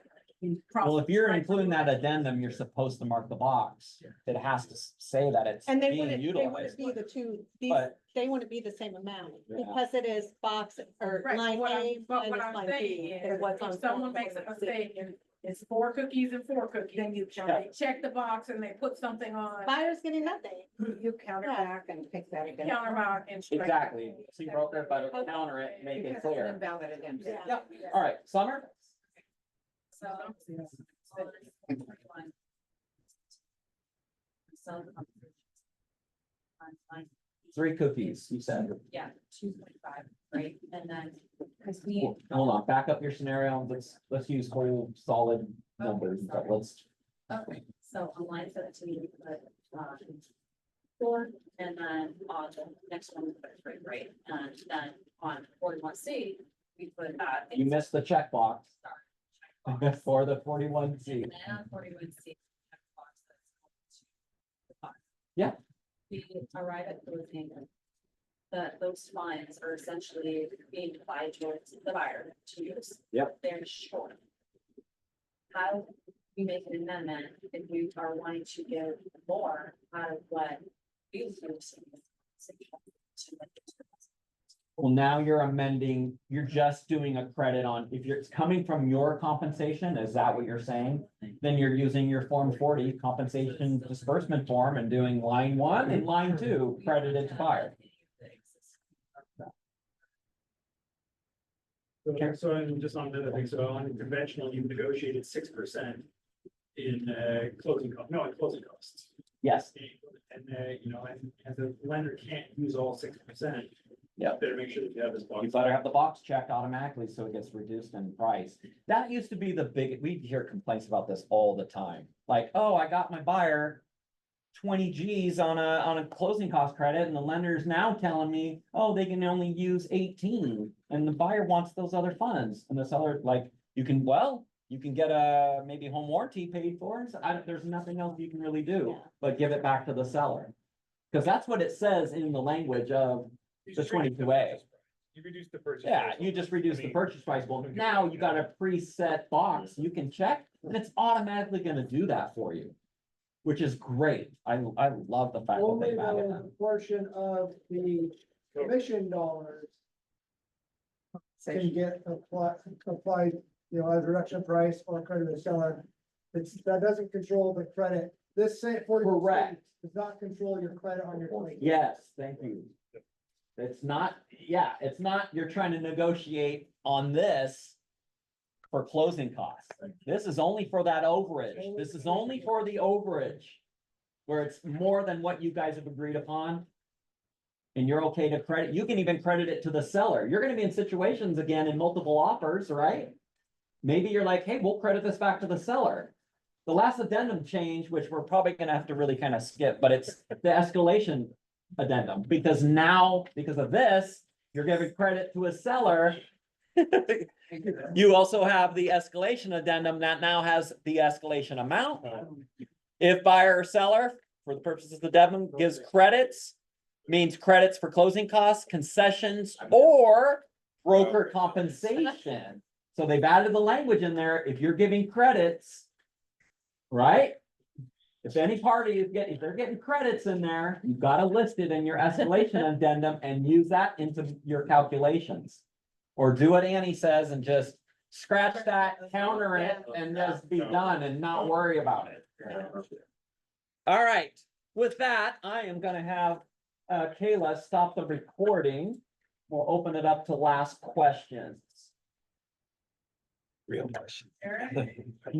Well, if you're including that addendum, you're supposed to mark the box. It has to say that it's And they being wouldn't utilized. be the two, But- they wouldn't be the same amount Yeah. because it is box or Right, line what A but what minus I'm line saying B. is, and what's on if someone form makes a 41C. mistake and it's 4 cookies and 4 cookies, then you check the box and they put something on. Buyer's getting nothing. You counter back and fix that again. Counter back and. strike. Exactly. See broker, but counter it, make it clear. Invalid again. Yeah. Yep, all right, Summer? So. Three cookies, you said. Yeah, 2.5, right, and then, because we. Hold on, back up your scenario. Let's use whole solid numbers, but let's. Okay, so on line 17, we put, 4, and then on the next one, we put 3, right? And then on 41C, we put, You missed the checkbox sorry. for the 41C. And then on 41C. Yeah. We arrive at closing, that those funds are essentially being applied towards the buyer to use. Yep. They're short. How we make an amendment if we are wanting to give more out of what we was receiving. Well, now you're amending, you're just doing a credit on, if it's coming from your compensation, is that what you're saying? Then you're using your Form 40 compensation disbursement form and doing line 1 and line 2 credited to fire. So I'm just on another thing, so on conventional, you negotiated 6% in closing costs. Yes, And you know, and the lender can't use all 6%. Yep. Better make sure that you have this box. you better have the box checked automatically so it gets reduced in price. That used to be the big, we hear complaints about this all the time. Like, oh, I got my buyer 20 Gs on a closing cost credit and the lender's now telling me, oh, they can only use 18 and the buyer wants those other funds. And the seller, like, you can get a maybe home warranty paid for. And so there's nothing else you can really do but give it back to the seller. Because that's what it says in the language of the 22A. You reduce the purchase. Yeah, price. you just reduce I the mean, purchase price. Well, now you got a preset box you can check and it's automatically gonna do that for you. Which is great. I love the fact that Only they've added the portion of the commission dollars can get applied, you know, as a reduction price or credit to the seller. That doesn't control the credit. This same 40% Correct. does not control your credit on your claim. Yes, thank you. It's not, it's not, you're trying to negotiate on this for closing costs. This is only for that overage. This is only for the overage. Where it's more than what you guys have agreed upon. And you're okay to credit, you can even credit it to the seller. You're gonna be in situations again in multiple offers, right? Maybe you're like, hey, we'll credit this back to the seller. The last addendum change, which we're probably gonna have to really kind of skip, but it's the escalation addendum, because now, because of this, you're giving credit to a seller. You also have the escalation addendum that now has the escalation amount. If buyer or seller, for the purposes of the addendum, gives credits, means credits for closing costs, concessions, or broker compensation. So they've added the language in there, if you're giving credits, right? If any party is if they're getting credits in there, you've got to list it in your escalation addendum and use that into your calculations. Or do what Annie says and just scratch that, counter it, and just be done and not worry about it. All right, with that, I am gonna have Kayla stop the recording. We'll open it up to last questions. Real question.